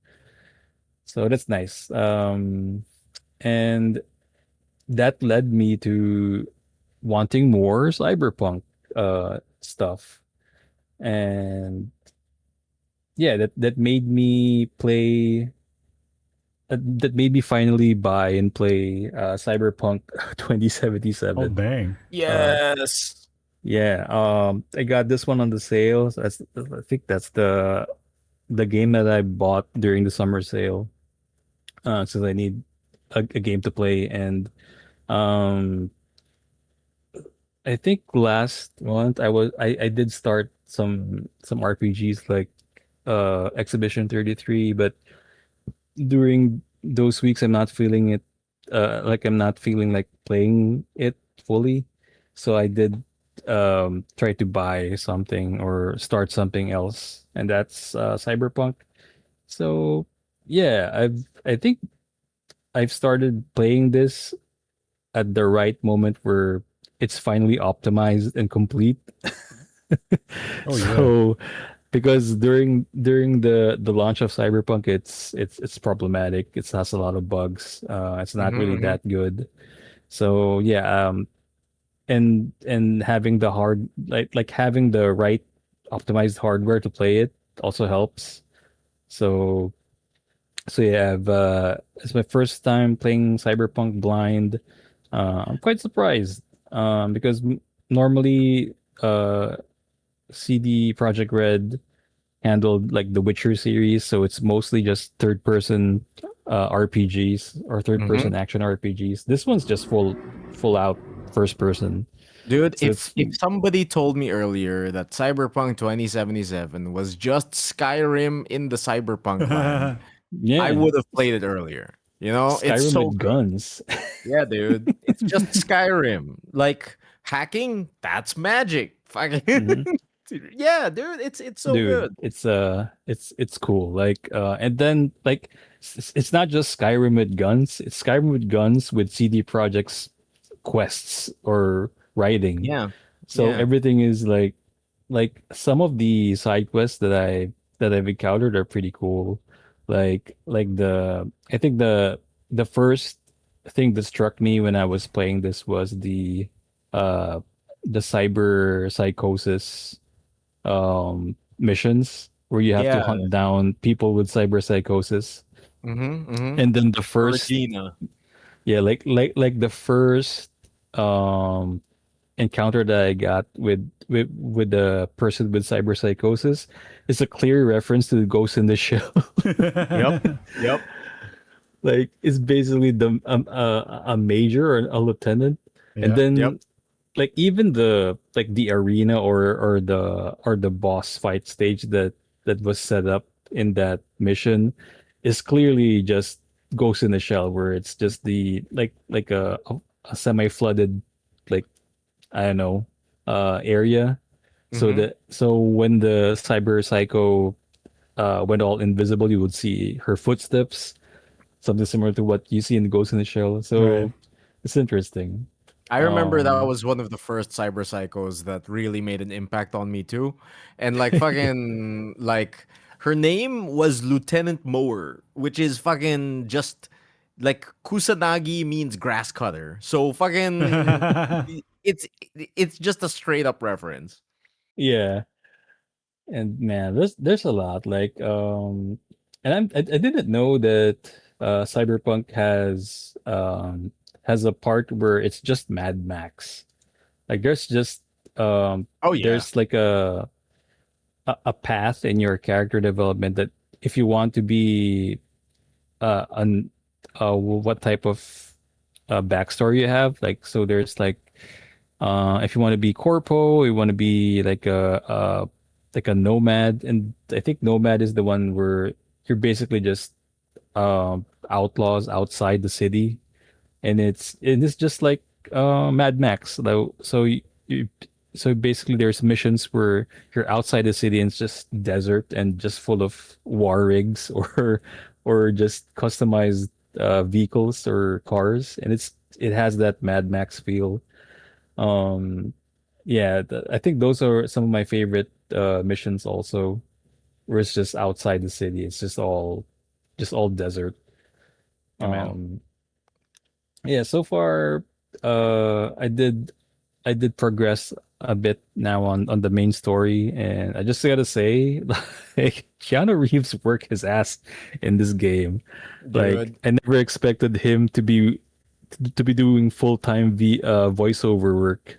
So that's nice. and that led me to wanting more cyberpunk stuff, and yeah, that made me play. That made me finally buy and play Cyberpunk Oh 2077. dang. Yes. Yeah, I got this one on the sale. So I think that's the game that I bought during the summer sale. Since I need a game to play, and um, I think last month I did start some RPGs like Exhibition 33, but during those weeks I'm not feeling it, like I'm not feeling like playing it fully. So I did try to buy something or start something else, and that's Cyberpunk. So yeah, I think I've started playing this at the right moment where it's finally optimized and complete. Oh yeah. So because during the launch of Cyberpunk, it's problematic. It has a lot of bugs. It's not really Mm-hmm. that good. So yeah, and having the hard like having the right optimized hardware to play it also helps. So yeah, it's my first time playing Cyberpunk blind. I'm quite surprised because normally CD Project Red handled like the Witcher series, so it's mostly just third person RPGs or third Mm-hmm. person action RPGs. This one's just full out first person. Dude, So if it's if somebody told me earlier that Cyberpunk 2077 was just Skyrim in the Cyberpunk land, I yeah, would have played it earlier. You know, it's Skyrim so with good. guns. Yeah, dude. It's just Skyrim. Like hacking, that's magic. Fucking Mhm. yeah, dude. It's so Dude, good. it's cool. Like and then like it's not just Skyrim with guns. It's Skyrim with guns with CD Projekt's quests or writing. Yeah. So Yeah. everything is like some of the side quests that I've encountered are pretty cool. Like the I think the first thing that struck me when I was playing this was uh the cyber psychosis missions where you have to Yeah. hunt down people with cyber psychosis. Mm-hmm. Mm-hmm. And then the first Regina. yeah, like the first um encounter that I got with the person with cyber psychosis is a clear reference to the Ghost in the Shell. Yep. Yep. Like it's basically the a major or a lieutenant, and Yeah. Yep. then like even the like the arena or the boss fight stage that was set up in that mission is clearly just Ghost in the Shell, where it's just the like a semi flooded like I don't know area. So Mm-hmm. that so when the cyber psycho went all invisible, you would see her footsteps, something similar to what you see in Ghost in the Shell. Right. So it's interesting. I remember that Um, was one of the first cyber psychos that really made an impact on me too. And like fucking like her name was Lieutenant Mower, which is fucking just like Kusanagi means grass cutter. So fucking it's it's just a straight up reference. yeah, and man, there's a lot and I didn't know that Cyberpunk has a part where it's just Mad Max. Like there's just Oh yeah. there's like a path in your character development that if you want to be an what type of backstory you have, like so there's like if you want to be corpo, you want to be like a nomad, and I think nomad is the one where you're basically just outlaws outside the city, and it's just like Mad Max. You so basically there's missions where you're outside the city and it's just desert and just full of war rigs or just customized vehicles or cars, and it has that Mad Max feel. Um, yeah, I think those are some of my favorite missions also, where it's just outside the city. It's just all desert. Yeah, man. Um, yeah, so far, I did progress a bit now on the main story, and I just gotta say, like Keanu Reeves worked his ass in this game. Like Dude. I never expected him to be doing full time voiceover work.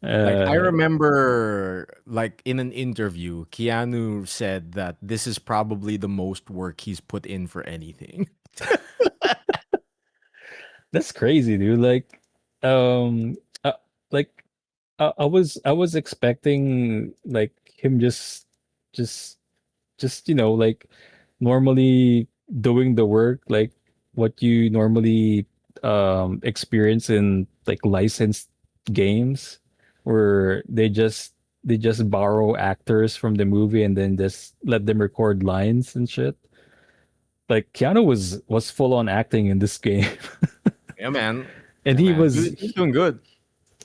Like I Uh, remember like in an interview, Keanu said that this is probably the most work he's put in for anything. that's crazy, dude. Um, uh, like I was expecting like him just like normally doing the work like what you normally experience in like licensed games where they just borrow actors from the movie and then just let them record lines and shit. Like Keanu was full on acting in this game. Yeah, man. And Yeah, man. He's doing good.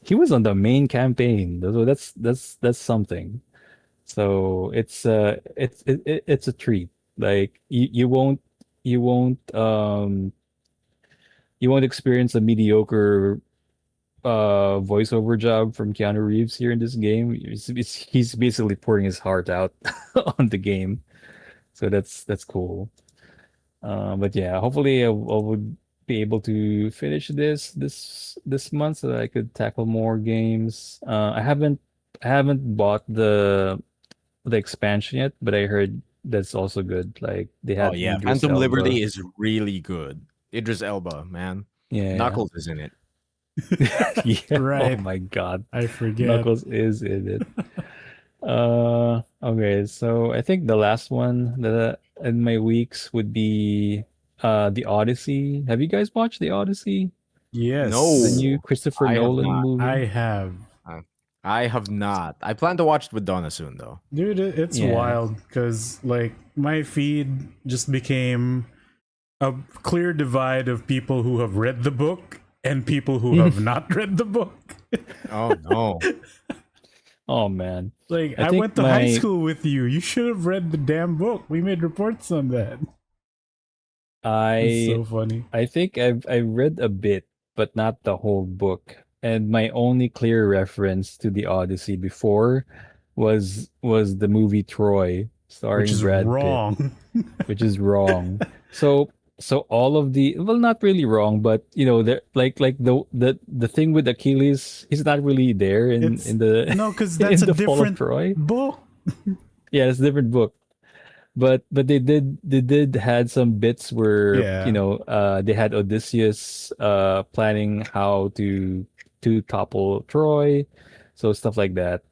he was on the main campaign. So that's something. So it's a treat. Like you won't you won't experience a mediocre voiceover job from Keanu Reeves here in this game. He's basically pouring his heart out on the game. So that's cool. But yeah, hopefully I would be able to finish this month so that I could tackle more games. I haven't bought the expansion yet, but I heard that's also good. Like they Oh had yeah, Idris Phantom Elba. Liberty is really good. Idris Elba, man. Yeah. Knuckles is in it. Yeah. Oh Right. my God. I forget. Knuckles is in it. Okay, so I think the last one that in my weeks would be the Odyssey. Have you guys watched the Odyssey? The Yes, new No, Christopher I have Nolan not. I movie? have. Uh, I have not. I plan to watch it with Donna soon, though. Dude, it's Yeah. wild because like my feed just became a clear divide of people who have read the book and people who have not read the book. Oh no. Oh man. Like I I think went to high my school with you. You should have read the damn book. We made reports on that. It's I so funny. I think I read a bit, but not the whole book. And my only clear reference to the Odyssey before was the movie Troy, Which starring is Brad Pitt, wrong. which is wrong. So all of the, well, not really wrong, but the like the thing with Achilles, he's not really there It's in the no, because that's in a the Fall of different Troy. book. Yeah, it's a different book. But they did had some bits where Yeah. they had Odysseus planning how to topple Troy, so stuff like that.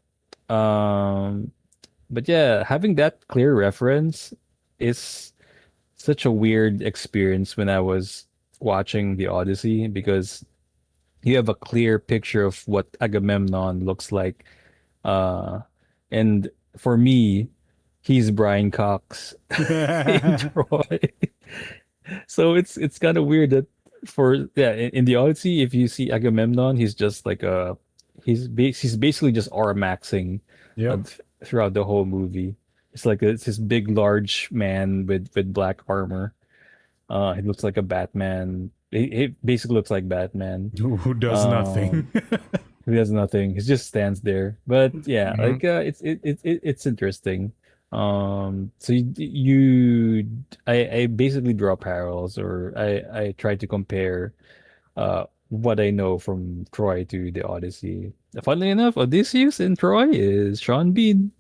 Um, but yeah, having that clear reference is such a weird experience when I was watching the Odyssey because you have a clear picture of what Agamemnon looks like. Uh, and for me, he's Brian Cox in Troy. So it's kind of weird that in the Odyssey, if you see Agamemnon, he's just like he's basically just R-maxing Yep. throughout the whole movie. It's this big, large man with black armor. He looks like a Batman. He basically looks like Batman. Who does Um, nothing. he does nothing. He just stands there. But yeah, Mhm. it's interesting. So I basically draw parallels, or I try to compare what I know from Troy to the Odyssey. Funnily enough, Odysseus in Troy is Sean Bean.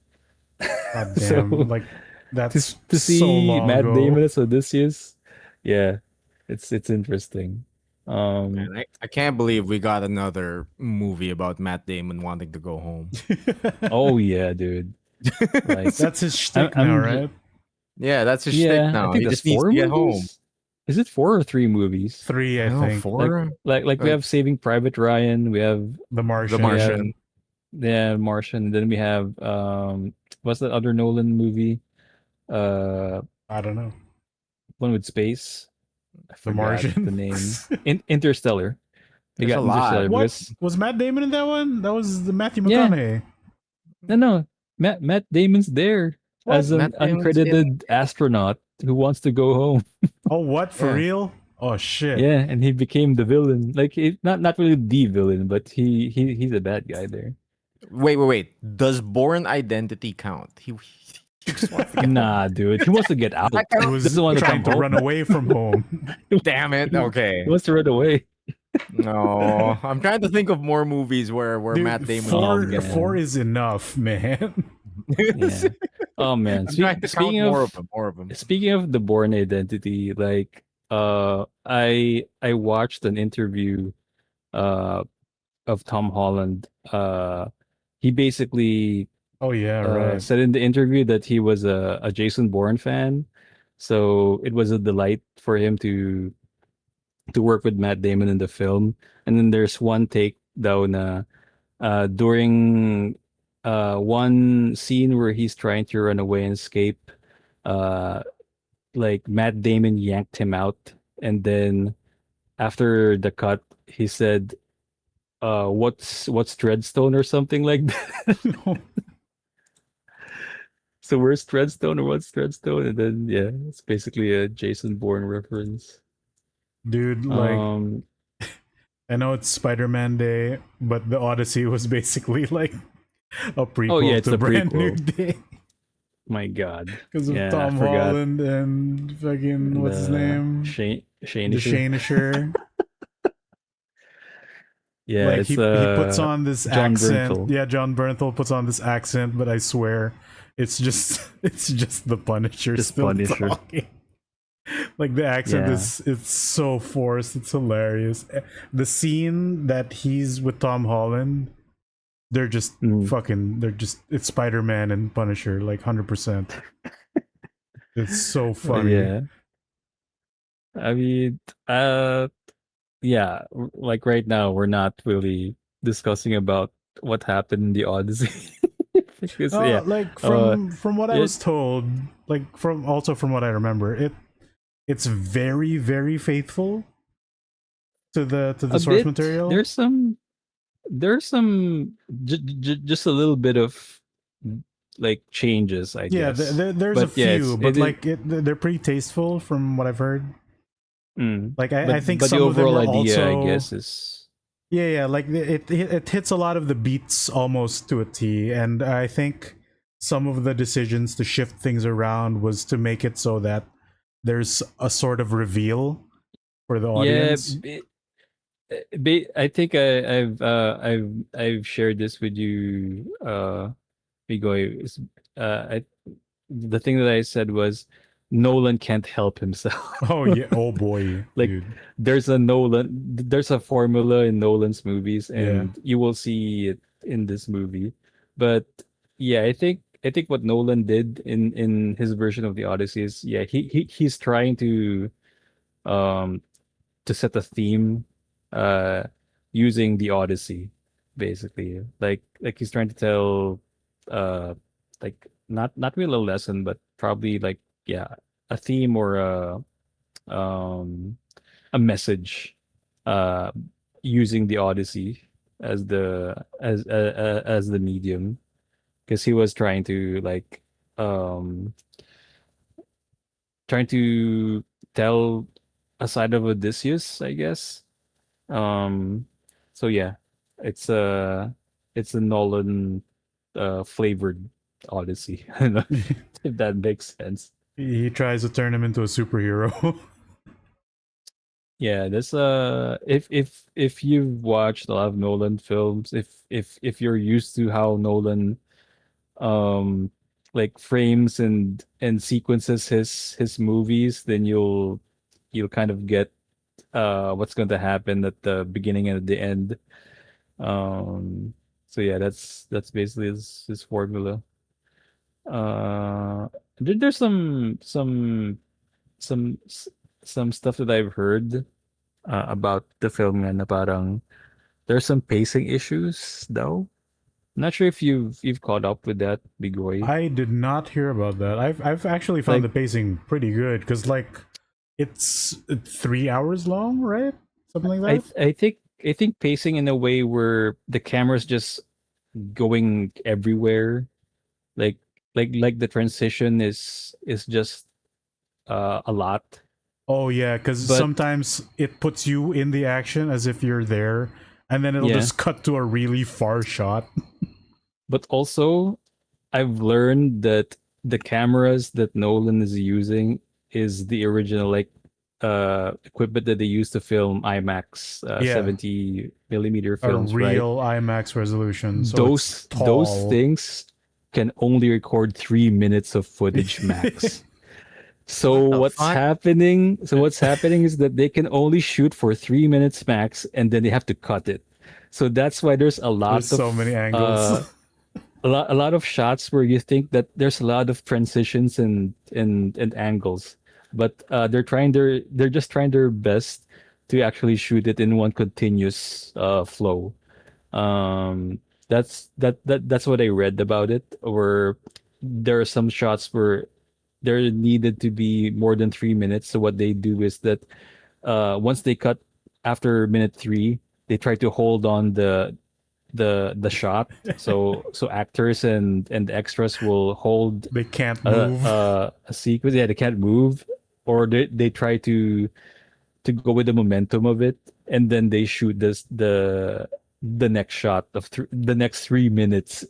God damn. So Like that's to so see long Matt ago. Damon as Odysseus, yeah, it's interesting. Um, Man, I can't believe we got another movie about Matt Damon wanting to go home. oh yeah, dude. Like That's his shtick now, I'm just, right? Yeah, that's his shtick yeah, I now. think He that's just needs four to get home. movies. Is it four or three movies? Three, I Oh, think. four? Like we Like have Saving Private Ryan, The The we Martian. have Martian. Martian, and then we have what's that other Nolan movie? Uh, I don't know. one with space. I The forgot the Martian. name. Interstellar. We There's a got lot. Interstellar What because was Matt Damon in that one? That was the Matthew yeah, McConaughey. no, Matt Damon's there What? as an Matt Damon's in. uncredited astronaut who wants to go home. Oh, what for Yeah. real? Oh shit. Yeah, and he became the villain. Like not really the villain, but he's a bad guy there. Wait. Does Born Identity count? He just wants to get Nah, dude, he wants to get out. That He counts. was Doesn't want to trying come to home. run away from home. Damn it. He Okay. wants to run away. No, I'm trying to think of more movies where Dude, Matt Damon four, needs to get four is enough, man. Yeah. Oh man. I'm trying to count more of them. More of them. Speaking of the Born Identity, like I watched an interview of Tom Holland. He basically Oh yeah, right. said in the interview that he was a Jason Bourne fan. So it was a delight for him to work with Matt Damon in the film. And then there's one take down during one scene where he's trying to run away and escape. Like Matt Damon yanked him out, and then after the cut, he said, what's Dreadstone or something like that. So where's Dreadstone or what's Dreadstone? And then yeah, it's basically a Jason Bourne reference. Dude, like I know it's Spider-Man Day, but the Odyssey was basically like a prequel it's to a Brand New prequel. Day. My God. Because of Yeah, I Tom forgot. Holland and fucking what's his name? Shane The Shanisher. Yeah, Like it's he puts on this John accent. Bernthal. Yeah, John Bernthal puts on this accent, but I swear it's just the Punisher Just still Punisher. talking. Like the accent Yeah. it's so forced. It's hilarious. The scene that he's with Tom Holland, they're just it's Spider-Man and Punisher like 100%. It's so funny. Yeah. I mean, yeah, like right now we're not really discussing about what happened in the Odyssey. Because, yeah, Like from what I it- was told, like from what I remember, it's very very faithful to the a source bit, material. there's some just a little bit of like changes, I Yeah, guess. there's a But yeah, few, but like they're pretty tasteful from what I've heard. Like I think but some the of them overall are idea, also, I guess, is yeah, like it hits a lot of the beats almost to a T, and I think some of the decisions to shift things around was to make it so that there's a sort of reveal for the audience. I think I've shared this with you, Migoy. The thing that I said was Nolan can't help himself. Oh yeah, oh boy, Like dude. there's a formula in Nolan's movies, and you will see it in this movie. But yeah, I think what Nolan did in his version of the Odyssey is, yeah, he's trying um to set a theme uh using the Odyssey, basically. Like he's trying to tell like not really a lesson, but probably like, yeah, a theme or um a message uh using the Odyssey as the medium, because he was um trying to tell a side of Odysseus, I guess. So yeah, it's a Nolan flavored Odyssey. I don't know if that makes sense. He tries to turn him into a superhero. Yeah, that's if you've watched a lot of Nolan films, if you're used to how Nolan like frames and sequences his movies, then you'll kind of get what's going to happen at the beginning and at the end. So yeah, that's basically his formula. Uh, there's some s- some stuff that I've heard about the film, and parang there's some pacing issues though. Not sure if you've caught up with that, Bigoy. I did not hear about that. I've actually found the Like pacing pretty good because like it's 3 hours long, right? Something like that. I think pacing in a way where the camera's just going everywhere, like like the transition is just a lot. Oh yeah, because But sometimes it puts you in the action as if you're there, and then it'll yeah, just cut to a really far shot. but also I've learned that the cameras that Nolan is using is the original like equipment that they used to film IMAX Yeah, 70 millimeter a films, right? real IMAX resolution, so it's Those tall. things can only record 3 minutes of footage max. So What the what's fuck? happening? So what's happening is that they can only shoot for 3 minutes max, and then they have to cut it. So that's why there's a There's lot so many of angles. a lot of shots where you think that there's a lot of transitions and angles, but they're just trying their best to actually shoot it in one continuous flow. Um, that's what I read about it. Where there are some shots where there needed to be more than 3 minutes. So what they do is that once they cut after minute three, they try to hold on the shot. So actors and extras will hold They can't move. a sequence. Yeah, they can't move, or they try to go with the momentum of it, and then they shoot the next shot of the next 3 minutes.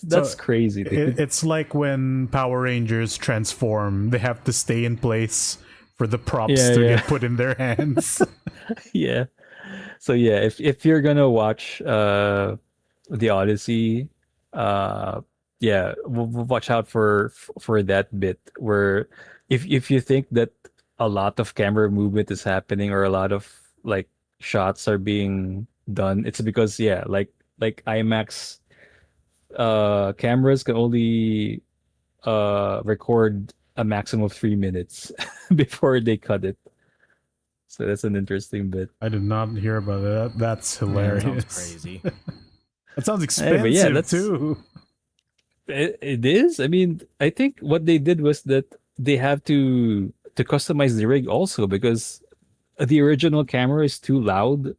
That's So crazy, dude. it's like when Power Rangers transform; they have to stay in place for the props Yeah, to yeah, get put in their hands. yeah. So yeah, if you're gonna watch the Odyssey, yeah, watch out for that bit where if you think that a lot of camera movement is happening or a lot of like shots are being done, it's because yeah, like IMAX cameras can only record a maximum of 3 minutes before they cut it. So that's an interesting bit. I did not hear about that. That's Yeah. Sounds hilarious. crazy. That sounds Hey, but yeah, expensive too. it is. I mean, I think what they did was that they have to customize the rig also because the original camera is too loud.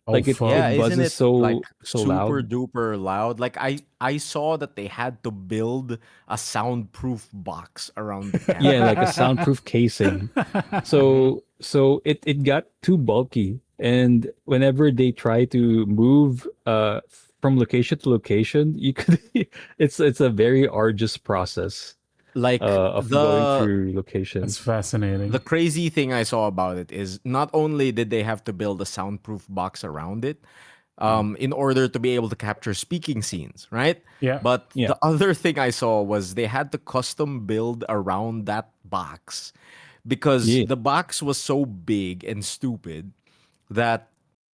Oh Like it fuck! Yeah, it isn't buzzes it like so super loud. duper loud? Like I saw that they had to build a soundproof box around the Yeah, camera. like a soundproof casing. Hmm. So it got too bulky, and whenever they try to move from location to location, you could it's a very arduous process Like of going through That's locations. the fascinating. crazy thing I saw about it is not only did they have to build a soundproof box around it, in order to be able to capture speaking scenes, right? Yeah. But Yeah. the other thing I saw was they had to custom build around that box because Yeah. the box was so big and stupid that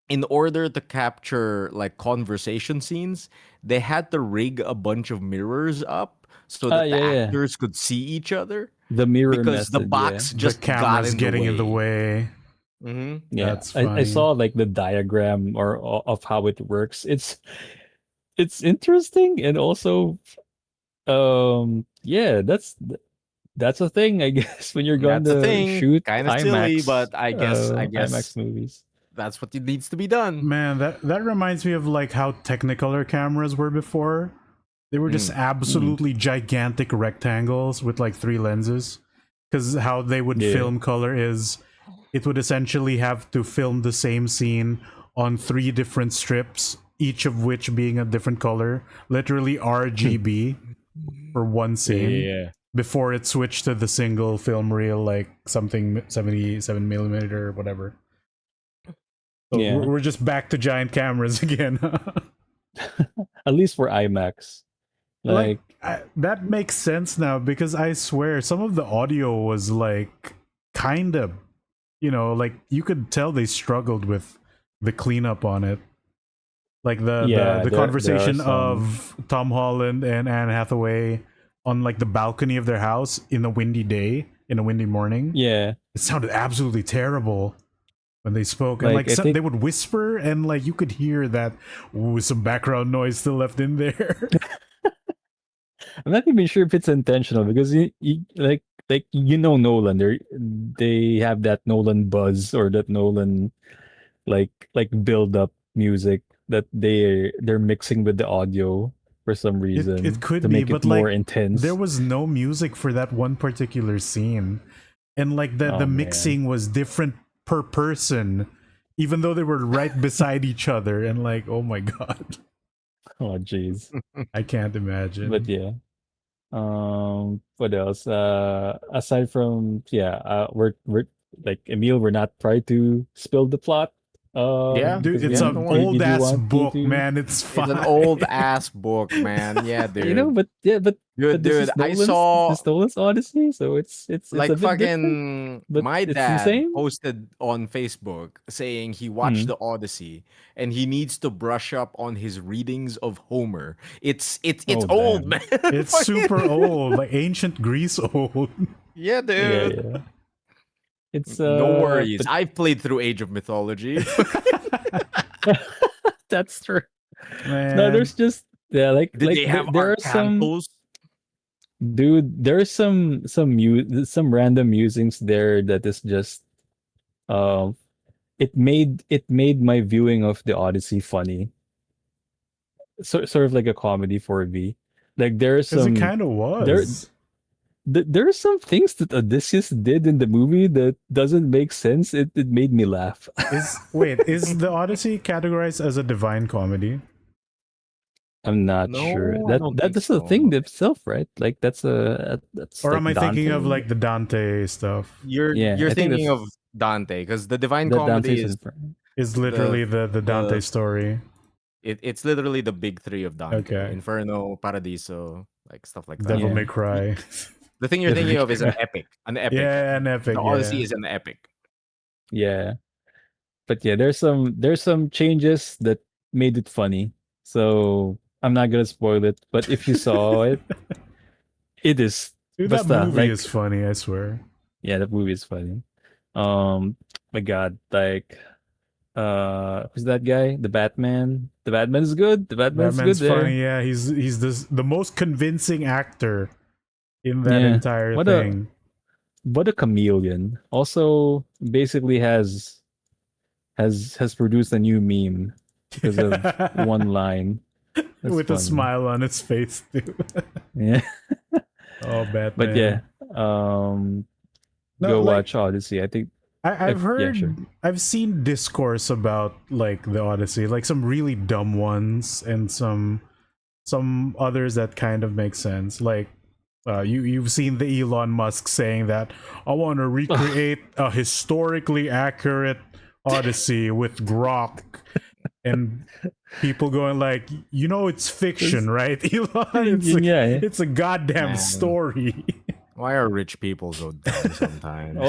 in order to capture like conversation scenes, they had to rig a bunch of mirrors up so that the Yeah, yeah. actors could see each other The mirror because the method, yeah. box The just got camera's in the getting in the way. way. Hmm. Yeah. That's I funny. saw like the diagram or of how it works. It's interesting and also yeah, that's a thing I guess when you're going That's the to thing. shoot Kind of silly, but I IMAX guess movies. that's what it needs to be done. Man, that reminds me of like how Technicolor cameras were before. They were just Mm. Mm, absolutely gigantic rectangles with like three lenses. Because how they would yeah. film color is it would essentially have to film the same scene on three different strips, each of which being a different color, literally RGB for one scene, Yeah. before it switched to the single film reel, like something 77 millimeter or whatever. So Yeah. we're just back to giant cameras again. At least for IMAX. Like Like that makes sense now because I swear some of the audio was like kind of, like you could tell they struggled with the cleanup on it. Like the the yeah, the there are conversation some. of Tom Holland and Anne Hathaway on like the balcony of their house in a windy day, in a windy morning. Yeah. It sounded absolutely terrible when they spoke, and Like like I they think would whisper, and like you could hear that some background noise still left in there. I'm not even sure if it's intentional because you like Nolan, they have that Nolan buzz or that Nolan like build up music that they're mixing with the audio for some It reason could to be, make it but more like there intense. was no music for that one particular scene. and like the mixing was different per person, even though they were right beside each other, and like, oh my god. Oh jeez. I can't imagine. But yeah. What else? Aside from we're like Emile, we're not trying to spill the plot. Dude, it's an old ass book, man. It's fine. It's an old ass book, man. Yeah, dude. You know, but dude, I saw this Nolan's Odyssey, so it's like a bit fucking but my it's dad insane. posted on Facebook saying he watched the Odyssey and he needs to brush up on his readings of Homer. It's old, man. It's super old, like ancient Greece old. Yeah, dude. Yeah. It's no worries. I've played through Age of Mythology. That's true. Man. No, there's just like Did they have there are some dude. There's some random musings there that is just it made my viewing of the Odyssey funny. Sort of like a comedy for me. Like there's some. It kind of was. There are some things that Odysseus did in the movie that doesn't make sense. It made me laugh. Is the Odyssey categorized as a divine comedy? I'm not sure. That's the thing itself, right? Like that's Or like am I thinking of like the Dante stuff? You're thinking of Dante because the divine comedy is literally the Dante story. It's literally the big three of Dante: Okay. Inferno, Paradiso, like stuff like that. Devil May Cry. The thing you're thinking of is an epic. Yeah, an epic. The Odyssey is an epic. Yeah, but yeah, there's some changes that made it funny. So I'm not gonna spoil it. But if you saw it, it is. Dude, that movie is funny. I swear. Yeah, that movie is funny. My God, like, who's that guy? The Batman. The Batman is good. The Batman's good funny. there. Yeah, he's the most convincing actor in that entire thing. What a chameleon. Also, basically has produced a new meme because of one line. That's with funny. A smile on its face too. Yeah. Oh, Batman. But yeah, go watch Odyssey. I think I've heard, I've seen discourse about like the Odyssey, like some really dumb ones and some others that kind of make sense. Like you've seen the Elon Musk saying that I want to recreate a historically accurate Odyssey with Grok, and people going like, it's fiction, right, Elon? It's a goddamn story. Why are rich people so dumb sometimes?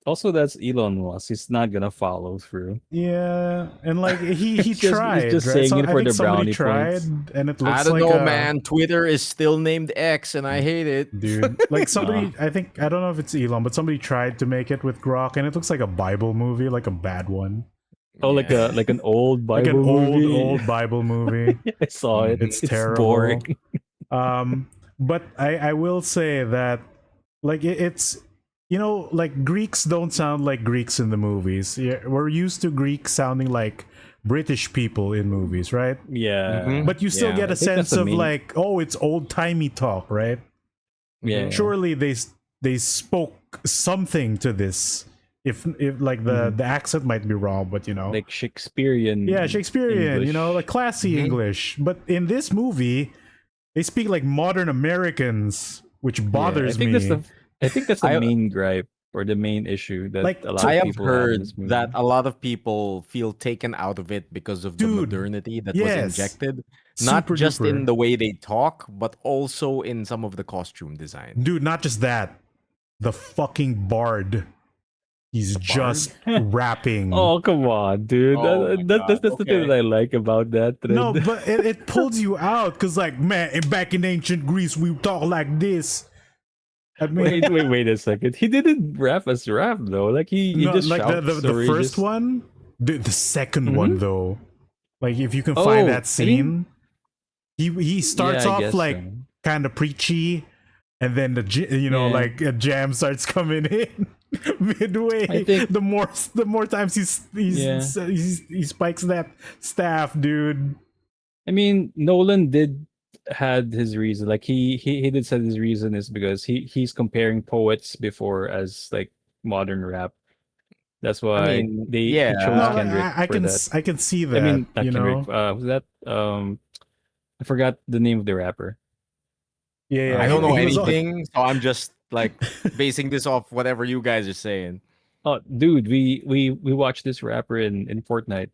Also, that's Elon Musk. He's not gonna follow through. Yeah, and like he tried. He's just right? saying So it for the somebody brownie tried, points. and it looks I don't like know, man. Twitter is still named X, and I hate it, dude. Like somebody, I don't know if it's Elon, but somebody tried to make it with Grok, and it looks like a Bible movie, like a bad one. Oh, like an old Bible like an movie. old Bible movie. I saw it. It's terrible. Boring. But I will say that like it's. Like Greeks don't sound like Greeks in the movies. Yeah, we're used to Greeks sounding like British people in movies, right? Yeah. Mm-hmm. But you still get a sense of like, it's old-timey talk, right? Yeah. Surely they spoke something to this. If like the accent might be wrong, but like Shakespearean. Yeah, Shakespearean, English. Like classy English. But in this movie, they speak like modern Americans, which bothers me. I think that's the main gripe or the main issue that like, a lot of people have in this heard movie. that a lot of people feel taken out of it because of the modernity that was injected. Not Super just duper. in the way they talk, but also in some of the costume design. Dude, not just that. The fucking bard. He's just rapping. Oh, come on, dude. That's the thing that I like about that trend. No, but it pulls you out because, like, man, back in ancient Greece, we talk like this. I mean, wait a second. He didn't rap as rap though. Like he just like shouts, the first one, the second one though. Like if you can find that scene, he starts off like kind of preachy, and then like a jam starts coming in midway. I think the more times he spikes that staff, dude. I mean, Nolan did had his reason. Like he did say his reason is because he's comparing poets before as like modern rap. That's I why mean, he chose No, yeah. Kendrick I for can that. I can see that. I mean, not you Kendrick. know. Was that I forgot the name of the rapper. Yeah, I yeah. don't know He was all, anything, so I'm just like basing this off whatever you guys are saying. Oh, dude, we watched this rapper in Fortnite.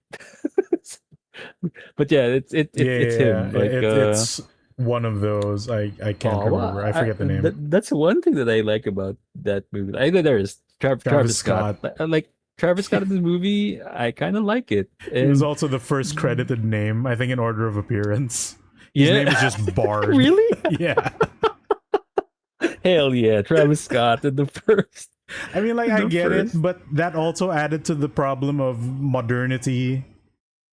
But yeah, it's yeah. him. Like It's one of those. I can't oh, remember. I forget the name. that's one thing that I like about that movie. Either there is Travis Travis Scott. Scott. Like Travis Scott in this movie, I kind of like it. He was And also the first credited name, I think, in order of appearance. His yeah, name is just Bard. really? Yeah. Hell yeah, Travis Scott in the first. I mean, like, I The get first. it, but that also added to the problem of modernity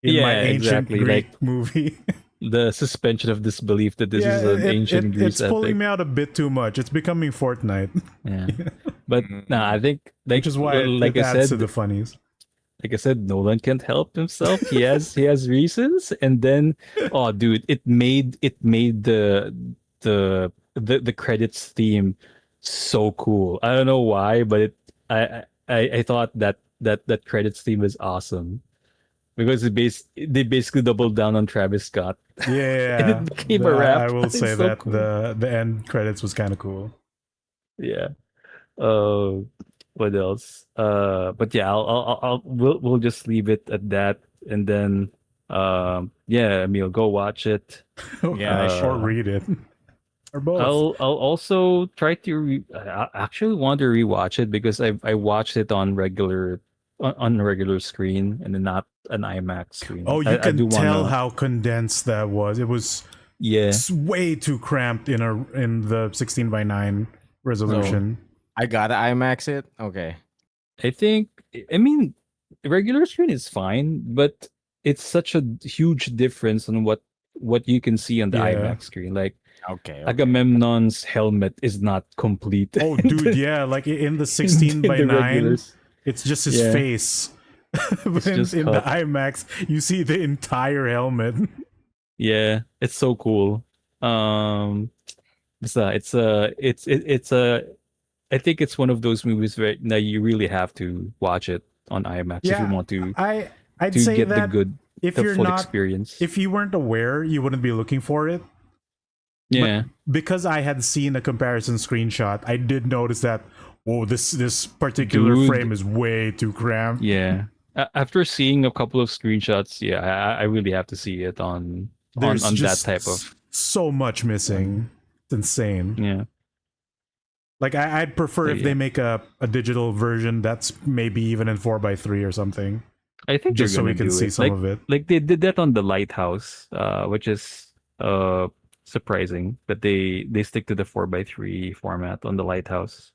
in my Yeah, ancient exactly. Greek Like movie. the suspension of disbelief that this Yeah, is an ancient it's Greece epic. pulling me out a bit too much. It's becoming Fortnite, Yeah, but nah, I think like which is why like it I adds said, to the funnies. like I said, Nolan can't help himself. He has reasons, and then oh, dude, it made the credits theme so cool. I don't know why, but I thought that credits theme was awesome because they basically doubled down on Travis Scott, and Yeah, it became a I rap. will It's say so that cool. the end credits was kind of cool. Yeah. Uh, what else? But yeah, we'll just leave it at that, and then yeah, Emile, go watch it. Yeah, I Or Uh, read it, or both. I'll also try to I actually want to rewatch it because I watched it on on regular screen and then not an IMAX screen. Oh, you I do can tell wanna how condensed that was. It was yeah. way too cramped in the 16:9 so resolution. I gotta IMAX it. Okay. I think I mean regular screen is fine, but it's such a huge difference on what you can see on the Yeah. IMAX screen. Like Okay. Agamemnon's helmet is not complete. Oh, in dude, the, yeah. Like in the in the 16:9, regulars. it's just his Yeah, face. But it's just in the cut. IMAX, you see the entire helmet. Yeah, it's so cool. It's a I think it's one of those movies where that you really have to watch it on IMAX if you Yeah, want I'd to say get that if the you're full not experience. if you weren't aware, you wouldn't be looking for it. But Yeah. because I had seen a comparison screenshot, I did notice that whoa, this particular Dude, frame is way too cramped. yeah. After seeing a couple of screenshots, yeah, I really have to see it There's on that just type of so much missing. It's insane. yeah. Like I'd prefer So if they yeah, make a digital version that's maybe even in 4:3 or something, I think they're just so we gonna can do see it. some of it. Like they did that on the Lighthouse, which is surprising that they stick to the 4:3 format on the Lighthouse.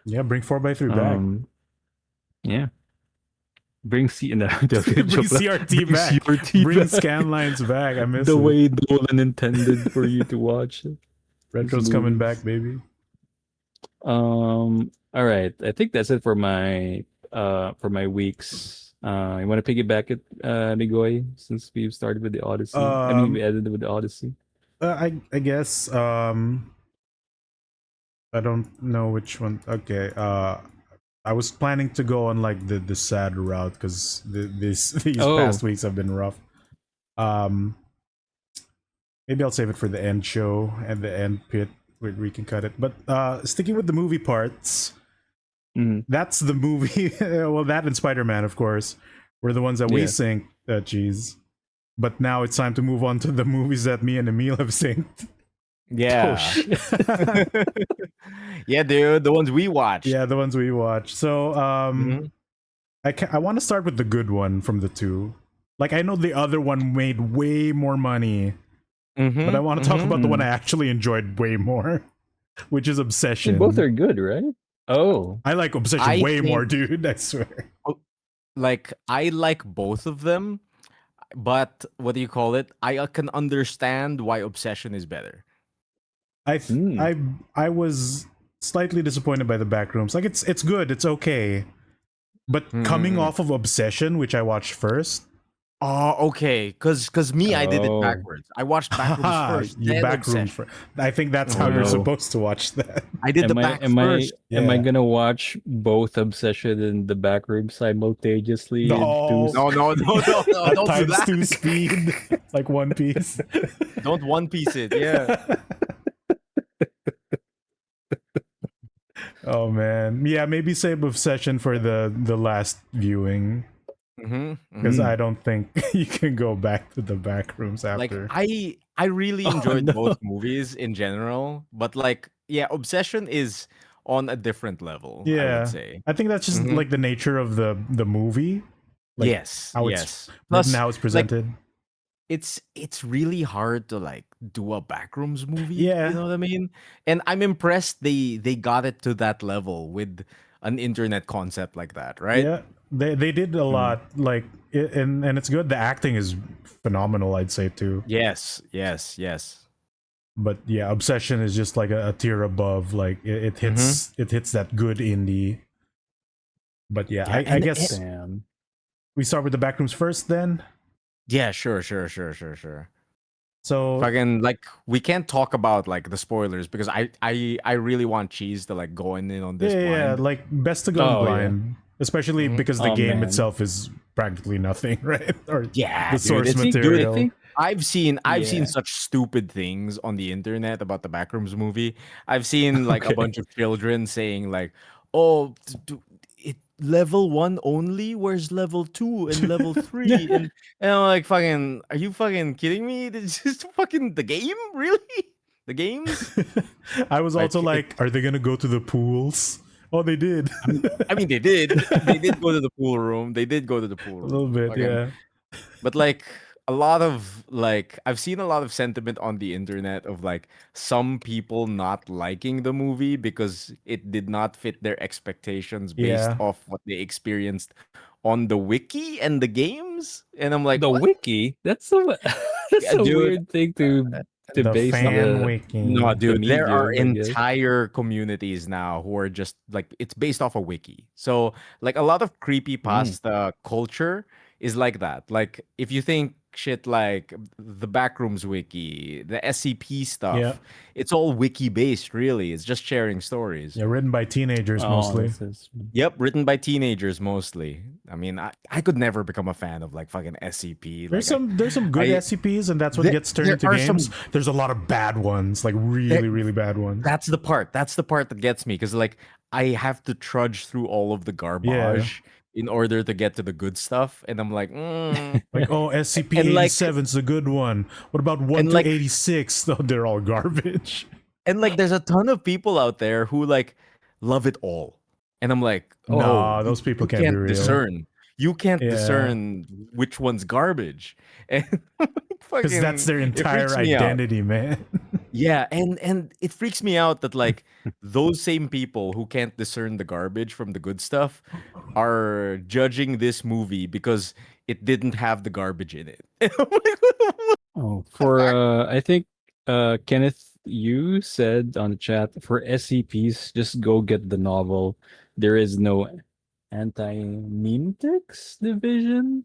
Yeah, bring 4:3 back. Yeah. Bring C no, Bring joke lang. CRT Bring back. CRT Bring back. scan lines back. I miss The it. way Nolan intended for you to watch it. Retro's These coming movies. back, baby. All right. I think that's it for my weeks. You want to piggyback it, Migoy, since we've started with the Odyssey. I mean, we Um, ended with the Odyssey. I guess I don't know which one. Okay. I was planning to go on like the sad route because these Oh, past weeks have been rough. Um, maybe I'll save it for the end show and the end pit where we can cut it. But sticking with the movie parts, mm, that's the movie. Well, that and Spider-Man, of course, were the ones that we yeah. synced. Jeez. But now it's time to move on to the movies that me and Emile have synced. Oh Yeah. shit. Yeah, dude, the ones we watched. Yeah, the ones we watch. So Mhm. I want to start with the good one from the two. Like I know the other one made way more money, but I want to talk about the one I Mm. actually enjoyed way more, which is They Obsession. both are good, right? Oh, I like Obsession I way more, think dude. I swear. like I like both of them, but what do you call it? I can understand why Obsession is better. I th- mm, I I was slightly disappointed by the Backrooms. Like it's good, it's okay, but coming Mm. off of Obsession, which I watched first, Oh, okay. Cause me, I did it Oh. backwards. I watched Backrooms first, You then Backrooms Obsession. I think that's Oh, how you're no. supposed to watch that. I did the back first. Am I Yeah. gonna watch both Obsession and the Backroom simultaneously in No. No, At don't do times that. 2 speed, like One Piece. Don't One Piece it. Yeah. Oh man, yeah, maybe save Obsession for the last viewing because I don't think you can go back to the Backrooms Like after. I really Oh, enjoyed no. both movies in general, but like yeah, Obsession is on a different level, I would Yeah, say. I think that's just Mhm. like the nature of the movie, like Yes, how it's yes. written, Plus, how it's like presented. it's really hard to like do a Backrooms movie. Yeah. You know what I mean? And I'm impressed they got it to that level with an internet concept like that, right? Yeah, they did a lot, like and it's good. The acting is phenomenal, I'd say too. Yes, yes, yes. But yeah, Obsession is just like a tier above. Like it hits it hits that good indie. But yeah, Yeah, I guess Damn. we start with the Backrooms first then. Yeah, sure. So Fucking like we can't talk about like the spoilers because I really want Cheese to like go in on this yeah, blind. like best to go in Oh, yeah. blind, especially because the Oh, game man. itself is practically nothing, right? Or Yeah, the dude, source it's- material. I think I've seen Yeah. such stupid things on the internet about the Backrooms movie. I've seen like a Okay. bunch of children saying like, "Oh, it level 1 only. Where's level 2 and level 3?" And I'm like, "Fucking, are you fucking kidding me? This is fucking the game, really? The games?" I was also Like, like, are they gonna go to the pools? Oh, they did. I mean, they did. They did go to the pool room. They did go to the pool A room. little bit, Fucking- yeah. But like a lot of like I've seen a lot of sentiment on the internet of like some people not liking the movie because it did not fit their expectations based Yeah. off what they experienced on the wiki and the games. And I'm like, The what? wiki. That's a that's Yeah, a dude. weird thing to The base fan the wiki. No, dude, there are medium, I guess. entire communities now who are just like it's based off a wiki. So like a lot of creepy pasta culture is like that. Like if you think shit like the Backrooms wiki, the SCP stuff, Yeah. it's all wiki based really. It's just sharing stories. Yeah, written by teenagers Oh, mostly. this is Yep, written by teenagers mostly. I mean, I could never become a fan of like fucking SCP. There's Like, some good I- SCPs, and that's what there- gets turned there into are some- games. There's a lot of bad ones, like really bad ones. That's the part. That's the part that gets me because like I have to trudge through all of the garbage in order to get to the good stuff, and I'm like, Like, oh, SCP And, like- 87's a good one. What about 1 And, to like- 86? No, they're all garbage. and like there's a ton of people out there who like love it all, and I'm like, oh, Nah, those people you can't be real. discern. You can't Yeah. discern which one's garbage, and Because that's their it freaks entire me out. identity, man. Yeah, and it freaks me out that like those same people who can't discern the garbage from the good stuff are judging this movie because it didn't have the garbage in it. Oh, for I think Kenneth, you said on the chat for SCPs, just go get the novel. There is no anti-memetics division.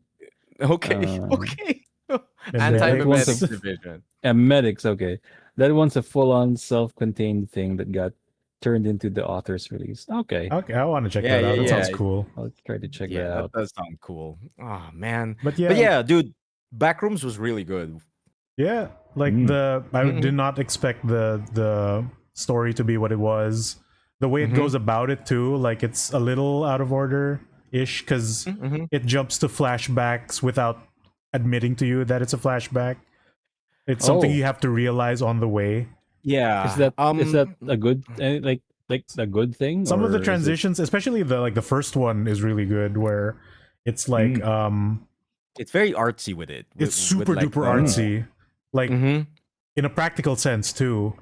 Okay, okay. And Anti-memetic then- division. Medics, okay. That one's a full-on self-contained thing that got turned into the author's release. Okay, Okay, I want to check Yeah, that out. yeah, That sounds yeah. cool. I'll try to check Yeah, that that out. does sound cool. Oh man. But But yeah, dude, Backrooms was really good. Yeah, like I did not expect the story to be what it was. The way it goes about it too, like it's a little out of order ish because it jumps to flashbacks without admitting to you that it's a flashback. It's something Oh. you have to realize on the way. Yeah. Is that a good like a good thing? Some of or the is it- transitions, especially the first one, is really good. Where it's like it's very artsy with it. it's super duper artsy, like in a practical sense too.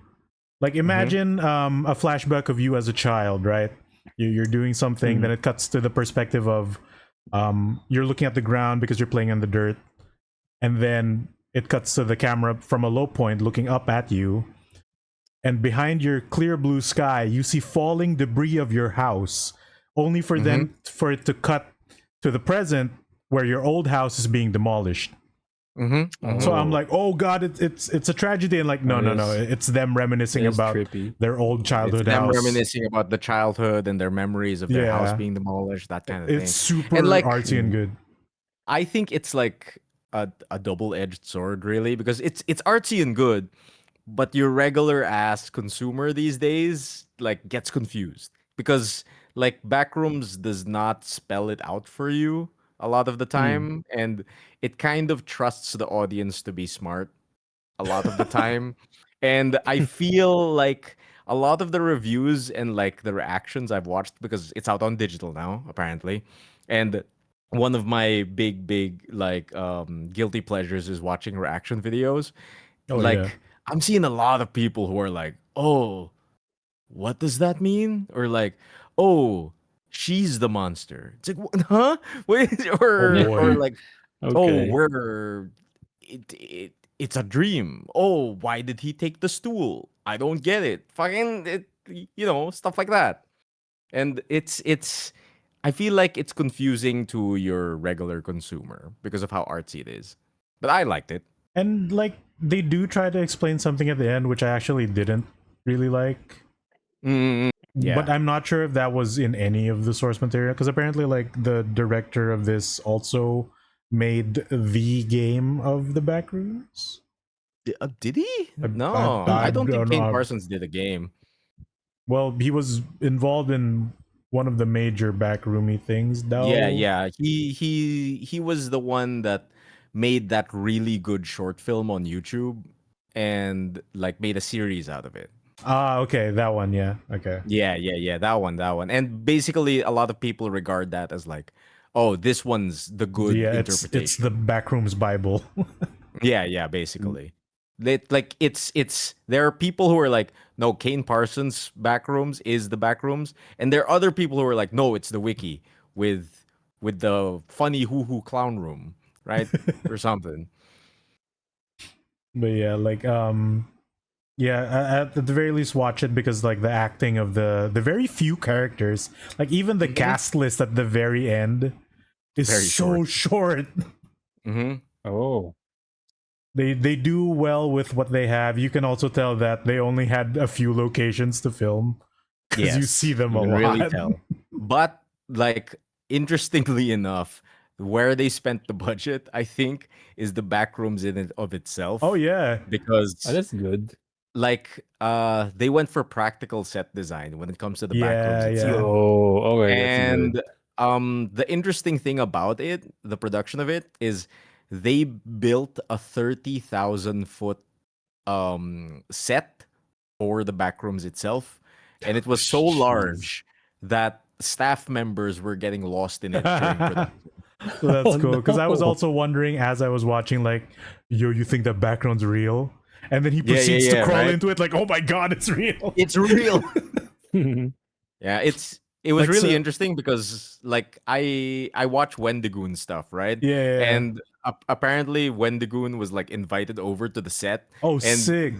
Like imagine a flashback of you as a child, right? You're doing something, then it cuts to the perspective of you're looking at the ground because you're playing in the dirt, and then it cuts to the camera from a low point looking up at you, and behind your clear blue sky you see falling debris of your house, only for them for it to cut to the present where your old house is being demolished. So I'm like, oh god, it's a tragedy, and like, no, it's them reminiscing about their old childhood them house. reminiscing about the childhood and their memories of their house being demolished, that kind of thing. It's super and like, artsy and good. I think it's like a double-edged sword, really, because it's artsy and good, but your regular ass consumer these days like gets confused because like Backrooms does not spell it out for you a lot of the time, and it kind of trusts the audience to be smart a lot of the time. And I feel like a lot of the reviews and like the reactions I've watched, because it's out on digital now apparently, and one of my big like guilty pleasures is watching reaction videos. I'm seeing a lot of people who are like, oh, what does that mean? Or like, oh, she's the monster. It's like, huh? Wait, or like, it's a dream. Oh, why did he take the stool? I don't get it. Fucking it, stuff like that. And it's I feel like it's confusing to your regular consumer because of how artsy it is. But I liked it. And like they do try to explain something at the end, which I actually didn't really like. Yeah. But I'm not sure if that was in any of the source material, because apparently like the director of this also made the game of the Backrooms. Did he? No, I don't think Kane Parsons did a game. Well, he was involved in one of the major backroomy things, though. Yeah. He was the one that made that really good short film on YouTube and like made a series out of it. Okay, that one, yeah. Okay. Yeah, that one. And basically a lot of people regard that as like, oh, this one's the good interpretation. It's the Backrooms Bible. Yeah, basically. There are people who are like, no, Kane Parsons Backrooms is the Backrooms, and there are other people who are like, no, it's the wiki with the funny hoo clown room, right? Or something. But yeah, like at the very least watch it, because like the acting of the very few characters, like even the cast list at the very end is very so short. Oh. They do well with what they have. You can also tell that they only had a few locations to film, because you see them a lot. Really tell. But like, interestingly enough, where they spent the budget, I think, is the Backrooms in it of itself. Oh yeah, because that's good. Like they went for practical set design when it comes to the Backrooms itself. Oh, okay. And the interesting thing about it, the production of it, is they built a 30,000 foot set for the Backrooms itself, and it was so large that staff members were getting lost in it during production. So that's cool, because I was also wondering as I was watching, like, yo, you think that background's real? And then he proceeds to crawl into it like, oh my god, it's real. It's real. Yeah, it was really interesting because like I watch Wendigoon stuff, right? Yeah. And apparently Wendigoon was like invited over to the set. Oh, and sick.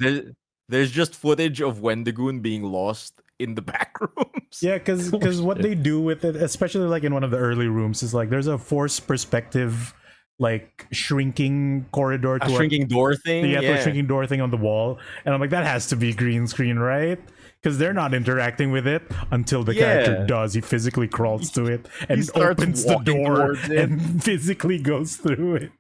There's just footage of Wendigoon being lost in the back rooms. Yeah, because what they do with it, especially like in one of the early rooms, is like there's a forced perspective, like shrinking corridor to a shrinking door thing. Yeah, a shrinking door thing on the wall, and I'm like, that has to be green screen, right? Because they're not interacting with it until the character does. He physically crawls to it and opens the door and physically goes through it,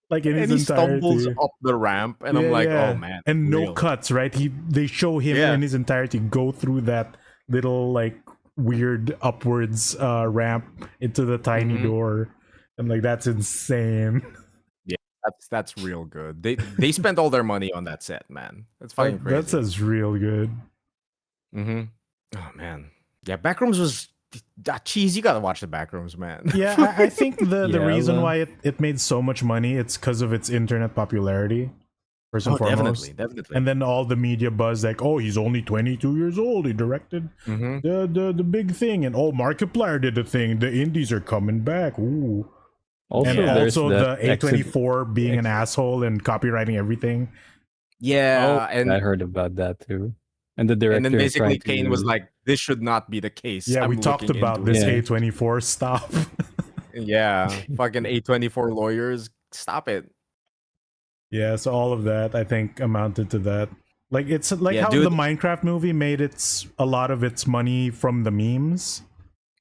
like in his entirety. And he stumbles up the ramp, and I'm like, oh man! And no cuts, right? They show him in his entirety go through that little like weird upwards ramp into the tiny door. And like, that's insane. Yeah, that's real good. They spent all their money on that set, man. That's fucking crazy. That's real good. Oh man, yeah. Backrooms was cheese. You gotta watch the Backrooms, man. Yeah, I think the reason why it made so much money, it's because of its internet popularity. First and foremost, definitely. And then all the media buzz, like, oh, he's only 22 years old. He directed the big thing, and oh, Markiplier did the thing. The indies are coming back. Ooh. Also, and also the A24 being an asshole and copywriting everything. Yeah, and I heard about that too. And the director, and then basically Kane was like, "This should not be the case." Yeah, we talked about this A24 stuff. Yeah, fucking A24 lawyers, stop it. Yeah, so all of that I think amounted to that. Like it's like Yeah, how dude. the Minecraft movie made a lot of its money from the memes.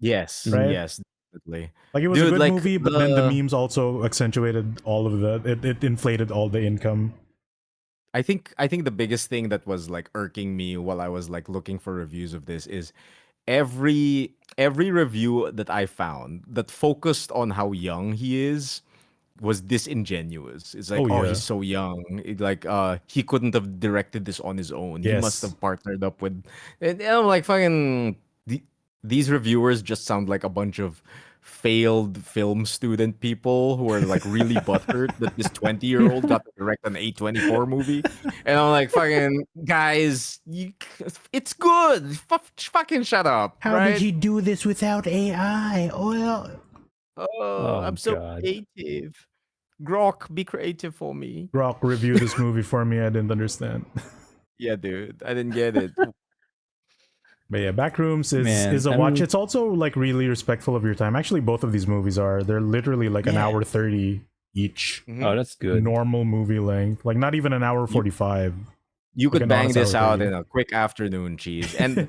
Yes, Right? yes, definitely. Like it was a Dude, good like movie, but then the memes also accentuated all of it inflated all the income. I think the biggest thing that was like irking me while I was like looking for reviews of this is every review that I found that focused on how young he is was disingenuous. It's like, Oh oh, yeah. he's so young. He couldn't have directed this on his own. He must Yes. have partnered up with. And I'm like, fucking. These reviewers just sound like a bunch of failed film student people who are like really butthurt that this 20-year-old got to direct an A24 movie. And I'm like, fucking guys, it's good. Fucking shut up. How right? did he do this without AI? Well, Oh, I'm so God. creative. Grok, be creative for me. Rock reviewed this movie for me. I didn't understand. Yeah, dude, I didn't get it. But yeah, Backrooms Man, is a watch. It's also like really respectful of your time. Actually, both of these movies are. They're literally like an hour 30 each. Oh, that's good. Normal movie length. Like not even an hour 45. You Like could an bang honest this hour out 30. in a quick afternoon, Cheese. And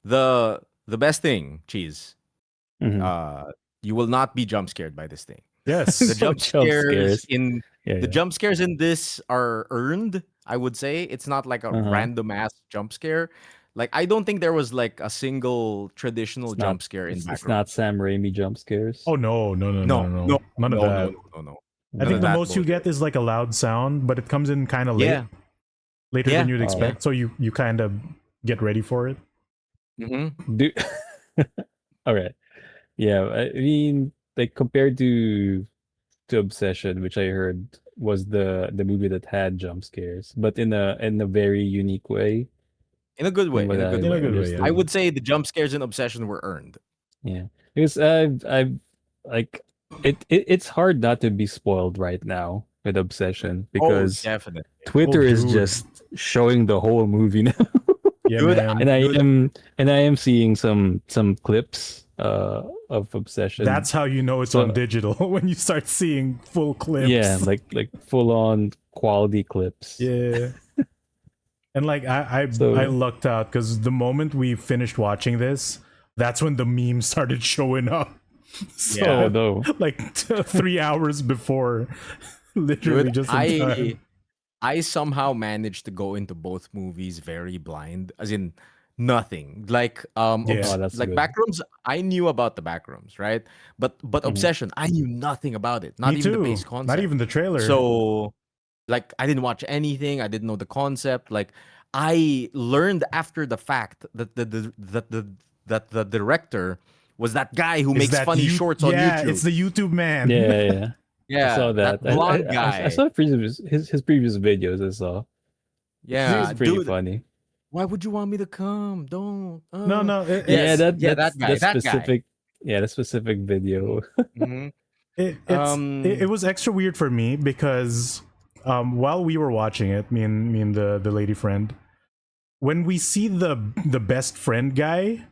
the best thing, Cheese, you will not be jump scared by this thing. Yes. The jump scares the jump scares in this are earned, I would say. It's not like a random ass jump scare. Like I don't think there was like a single traditional jump scare in It's not Sam Raimi jump scares. Oh no. None of that. No. I think the most you get is like a loud sound, but it comes in kind of late. Yeah. Later than you'd expect. Yeah. So you kind of get ready for it. Mm-hmm. All right. Yeah, I mean, like compared to Obsession, which I heard was the movie that had jump scares, but in a very unique way. In a good way. In a good way. Yeah. I would say the jump scares in Obsession were earned. Yeah, because I've like it's hard not to be spoiled right now with Obsession because definitely. Twitter is just showing the whole movie now. Yeah, man. And I am seeing some clips of Obsession. That's how you know it's on digital when you start seeing full clips. Yeah, like full on quality clips. Yeah. And like I lucked out because the moment we finished watching this, that's when the memes started showing up. So, no. Like 3 hours before, literally just in time. I somehow managed to go into both movies very blind, as in nothing. Like like good. Backrooms, I knew about the Backrooms, right? But Obsession, I knew nothing about it. Not even the base concept. Not even the trailer. So like I didn't watch anything. I didn't know the concept. Like I learned after the fact that the director was that guy who makes funny shorts on YouTube. Yeah, it's the YouTube man. Yeah. Yeah, I saw that. blonde guy. I saw his previous videos. I saw. Yeah, it's pretty funny. Why would you want me to come? Don't. No. That guy. Specific. Yeah, the specific video. It was extra weird for me because while we were watching it, me and the lady friend, when we see the best friend guy,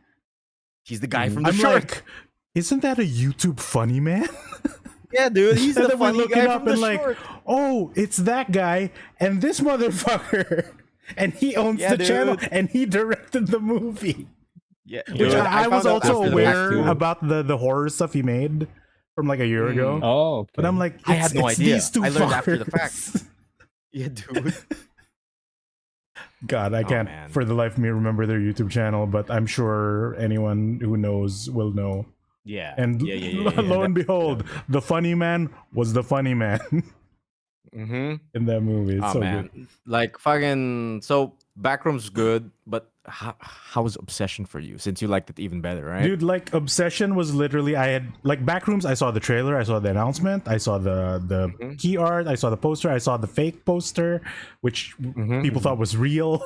he's the guy from the I'm short. like, isn't that a YouTube funny man? Yeah, dude, he's the funny guy from the like, short. Oh, it's that guy and this motherfucker, and he owns the channel and he directed the movie. Yeah, which I was also aware about the horror stuff he made from like a year ago. Oh, okay. But I'm like, I had no idea. These two I learned after the fuckers. fact. Yeah, dude. God, I can't for the life of me remember their YouTube channel, but I'm sure anyone who knows will know. Yeah. And lo and behold, the funny man was the funny man in that movie. It's so good. Like fucking. So Backrooms good, but how was Obsession for you? Since you liked it even better, right? Dude, like Obsession was literally I had like Backrooms. I saw the trailer, I saw the announcement, I saw the key art, I saw the poster, I saw the fake poster, which people thought was real.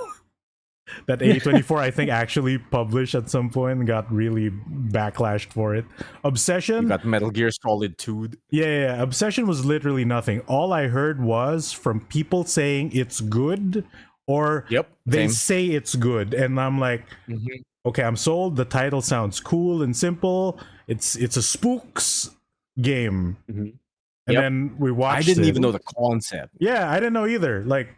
That A24 I think actually published at some point and got really backlashed for it. Obsession, you got Metal Gear Solid 2. Yeah. Obsession was literally nothing. All I heard was from people saying it's good, or they say it's good, and I'm like, okay, I'm sold. The title sounds cool and simple. it's a spooks game. Mhm. And Yep. then we watched I didn't it. even know the concept. Yeah, I didn't know either. Like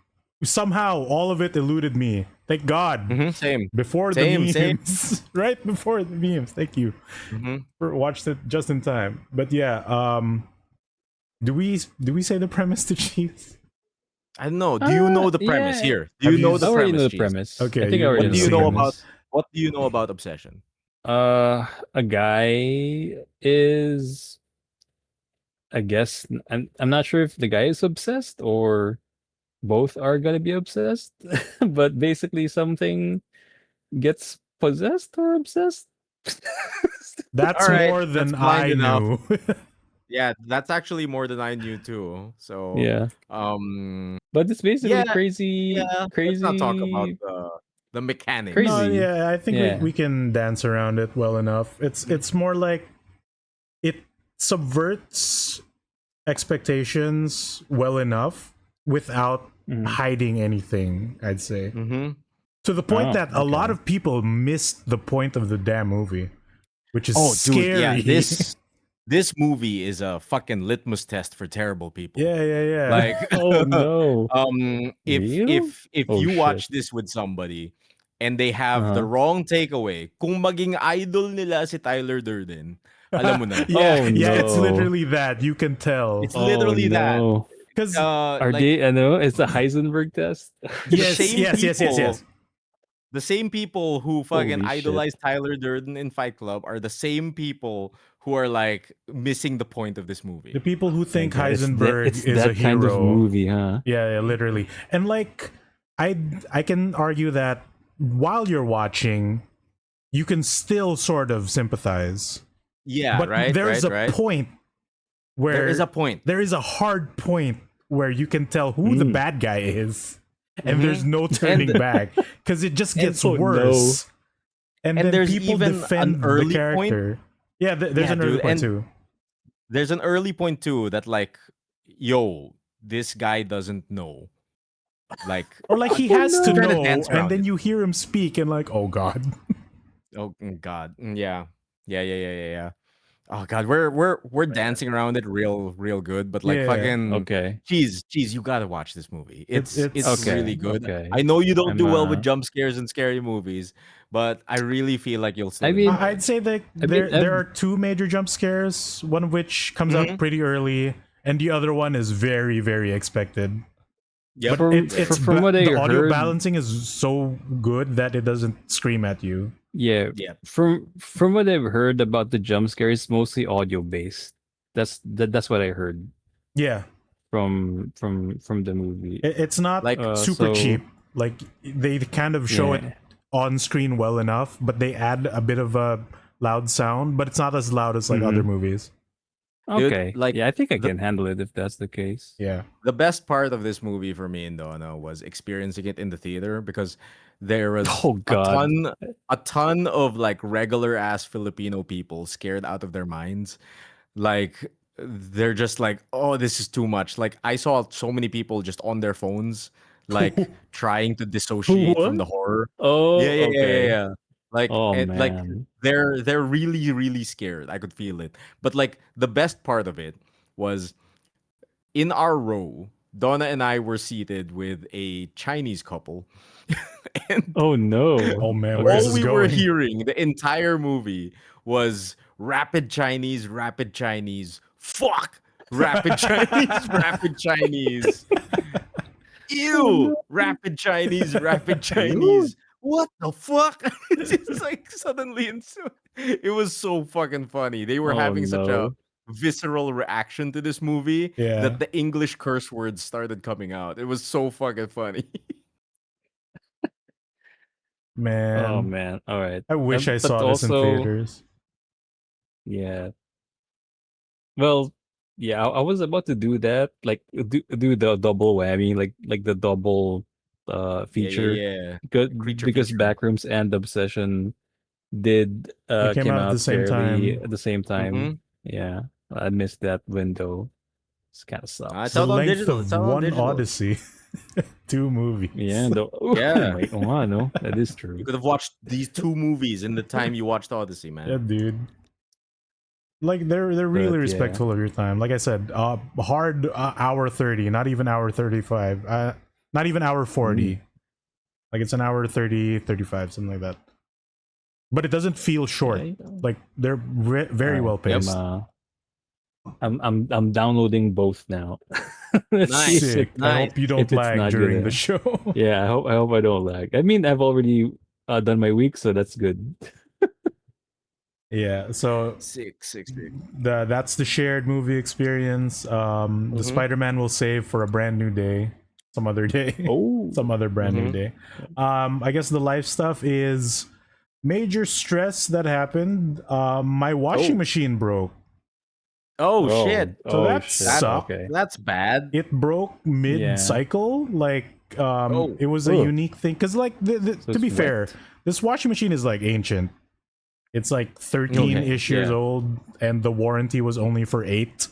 somehow all of it eluded me. Thank God. Same. Before Same, the same. memes. Right before the memes. Thank you. For watched it just in time. But yeah, do we say the premise to Cheese? I don't know. Do you know the premise yeah. here? Do you know the I already premise? know the Cheese? premise. Okay, I think I already What do know you the know premise. about what do you know about Obsession? A guy is, I guess, I'm not sure if the guy is obsessed or both are gonna be obsessed, but basically something gets possessed or obsessed. That's All right, more than that's blind I enough. knew. Yeah, that's actually more than I knew too. So Yeah, um, but it's basically yeah, crazy, Let's not talk about crazy, the mechanics. No, crazy. yeah, I think Yeah. we can dance around it well enough. It's more like it subverts expectations well enough without hiding anything, I'd say. To the point that a lot of people missed the point of the damn movie, which is scary. Dude, yeah, this movie is a fucking litmus test for terrible people. Yeah. Like, Oh no! if Oh, you shit. watch this with somebody and they have the wrong takeaway, kung maging idol nila si Tyler Durden, alam mo na. yeah, Oh, it's no. literally that. You can tell. It's literally that. Because Are like, they? I know it's a Heisenberg test. yes. The same people who fucking Holy idolize Tyler Durden in Fight Club are the same people who are like missing the point of this movie. The people who think God, Heisenberg it's is that a hero. kind of movie, huh? Yeah, literally. And like I can argue that while you're watching, you can still sort of sympathize. Yeah, but right. there's a point where there is a point. There is a hard point where you can tell who the bad guy is. And there's no turning back because it just gets worse. And then there's people even defend an early the character. point. Yeah, there's an early point too. There's an early point too that like, yo, this guy doesn't know. Like, or like he has to know, and then it. you hear him speak, and like, oh god, oh god, yeah. Oh god, we're dancing around it real good, but like fucking Cheese, you gotta watch this movie. It's really good. Okay. I know you don't do well with jump scares and scary movies, but I really feel like you'll. I mean, I'd say that there are two major jump scares. One of which comes out pretty early, and the other one is very, very expected. Yeah, but from what the audio balancing is so good that it doesn't scream at you. Yeah. From what I've heard about the jump scare, it's mostly audio based. That's what I heard. Yeah. From the movie. It's not like super cheap. Like they kind of show it on screen well enough, but they add a bit of a loud sound, but it's not as loud as like other movies. Okay. Dude, like, I think I can handle it if that's the case. Yeah. The best part of this movie for me and Donna was experiencing it in the theater because there was a ton of like regular ass Filipino people scared out of their minds. Like they're just like, oh, this is too much. Like I saw so many people just on their phones, like trying to dissociate from the horror. Oh, yeah. Like, like man. they're really, really scared. I could feel it. But like the best part of it was in our row, Donna and I were seated with a Chinese couple. And oh no. Oh man, all we were hearing the entire movie was rapid Chinese, fuck, rapid Chinese, rapid Chinese. Ew, rapid Chinese. What the fuck? It's like suddenly it was so fucking funny. They were having such a visceral reaction to this movie that the English curse words started coming out. It was so fucking funny. Man. Oh man. All right. I wish I saw this in theaters. Yeah. Well, yeah, I was about to do that, like do the double whammy, like the double feature. Yeah. Because Backrooms and Obsession did came out at the same time. At the same time. Yeah. I missed that window. It's kind of sucks. It's the all on length digital. of one Odyssey. 2 movies. Yeah. Wait, no, that is true. You could have watched these 2 movies in the time you watched Odyssey, man. Yeah, dude. like they're really respectful of your time. Like I said, hard hour 30, not even hour 35, not even hour 40. Like it's an hour 30, 35, something like that. But it doesn't feel short. Like they're very well paced. I'm downloading both now. Nice. Sick. Nice. I hope you don't lag during the show. Yeah, I hope I don't lag. I mean, I've already done my week, so that's good. Yeah, so sick. That's the shared movie experience. The Spider-Man will save for a brand new day, some other day. Some other brand new day. I guess the life stuff is major stress that happened. My washing machine broke. Oh shit! So that sucked. Okay. That's bad. It broke mid-cycle. Like it was a unique thing because, like, to be fair, this washing machine is like ancient. It's like 13-ish years old, and the warranty was only for 8.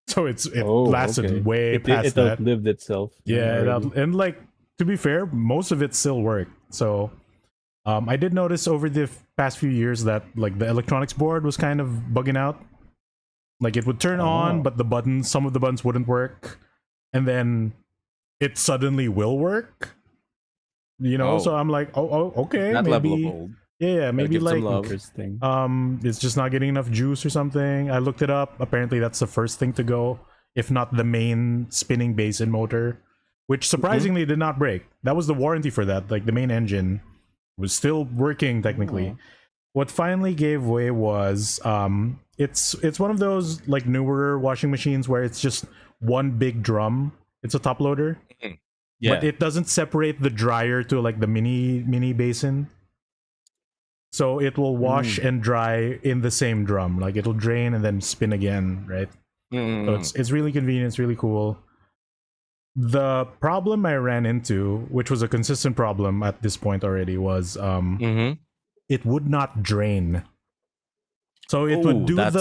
So it lasted way past that. It outlived itself. Yeah, and like, to be fair, most of it still worked. So I did notice over the past few years that like the electronics board was kind of bugging out. Like it would turn on, but some of the buttons wouldn't work, and then it suddenly will work. You know, so I'm like, okay, that maybe, level of old. Yeah, maybe like interesting. It's just not getting enough juice or something. I looked it up. Apparently, that's the first thing to go, if not the main spinning basin motor, which surprisingly did not break. That was the warranty for that. Like the main engine was still working technically. What finally gave way was it's one of those like newer washing machines where it's just one big drum. It's a top loader. Yeah. But it doesn't separate the dryer to like the mini basin. So it will wash and dry in the same drum. Like it'll drain and then spin again, right? So it's really convenient, it's really cool. The problem I ran into, which was a consistent problem at this point already, was it would not drain. So it would do that's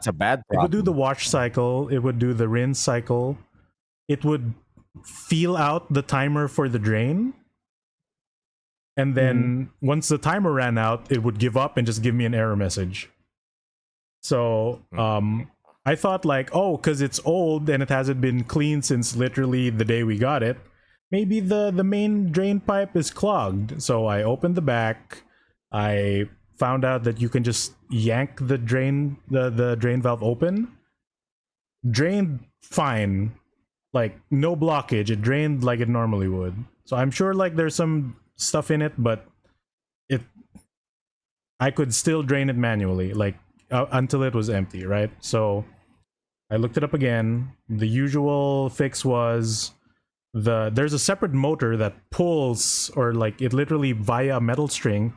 a bad problem. It would do the wash cycle, it would do the rinse cycle, it would feel out the timer for the drain, and then once the timer ran out, it would give up and just give me an error message. So I thought like, because it's old and it hasn't been cleaned since literally the day we got it, maybe the main drain pipe is clogged. So I opened the back, I found out that you can just yank the drain valve open. Drained fine, like no blockage. It drained like it normally would. So I'm sure like there's some stuff in it, but I could still drain it manually, like until it was empty, right? So I looked it up again. The usual fix was there's a separate motor that pulls, or like it literally via a metal string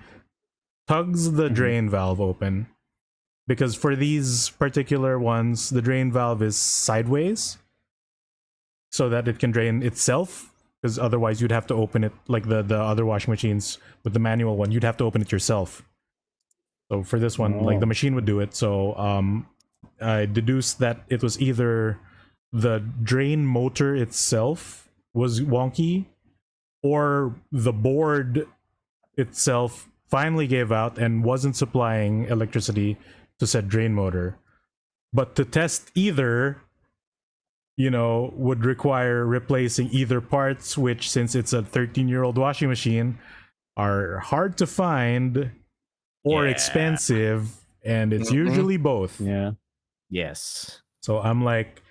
tugs the drain valve open, because for these particular ones the drain valve is sideways so that it can drain itself, because otherwise you'd have to open it like the other washing machines with the manual one, you'd have to open it yourself. So for this one, like the machine would do it. So I deduced that it was either the drain motor itself was wonky, or the board itself finally gave out and wasn't supplying electricity to said drain motor. But to test either, would require replacing either parts, which, since it's a 13-year-old washing machine, are hard to find or expensive, and it's usually both. Yeah. Yes. So I'm like,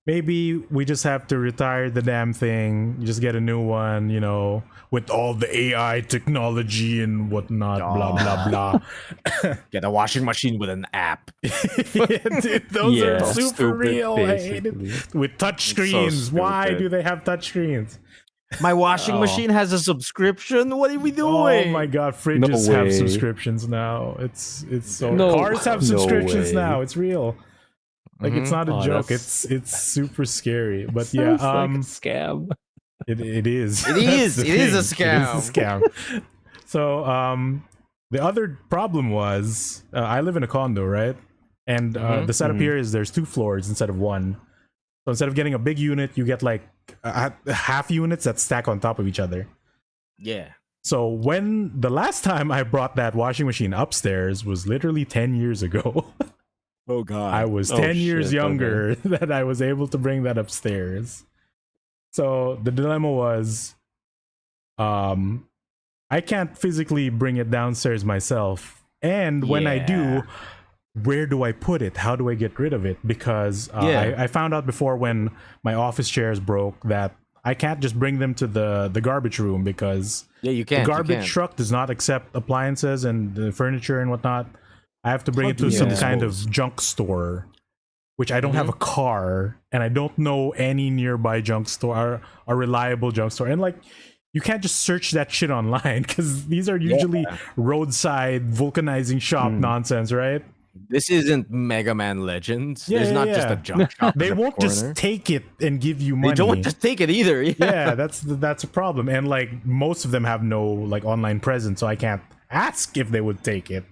maybe we just have to retire the damn thing, just get a new one, with all the AI technology and whatnot, blah, blah, blah. Get a washing machine with an app. Dude, those are super real. Basically. I hate it. With touch screens. So why do they have touch screens? My washing machine has a subscription? What are we doing? Oh my god, fridges have subscriptions now. It's so... Cars have subscriptions now. It's real. Like it's not a joke. It's super scary. But yeah, like a scam. It is. It is. It is a scam. It is a scam. So the other problem was I live in a condo, right? And the setup here is there's 2 floors instead of 1. So instead of getting a big unit, you get like half units that stack on top of each other. Yeah. So when the last time I brought that washing machine upstairs was literally 10 years ago. Oh God. I was 10 years younger that I was able to bring that upstairs. So the dilemma was, I can't physically bring it downstairs myself. And when I do, where do I put it? How do I get rid of it? Because I found out before when my office chairs broke that I can't just bring them to the garbage room because you can't. The garbage truck does not accept appliances and the furniture and whatnot. I have to bring it to some kind of junk store, which I don't have a car, and I don't know any nearby junk store, or reliable junk store. And like, you can't just search that shit online because these are usually roadside vulcanizing shop nonsense, right? This isn't Mega Man Legends. There's not just a junk shop. They won't just take it and give you money. They don't just take it either. Yeah, that's a problem. And like, most of them have no like online presence, so I can't ask if they would take it.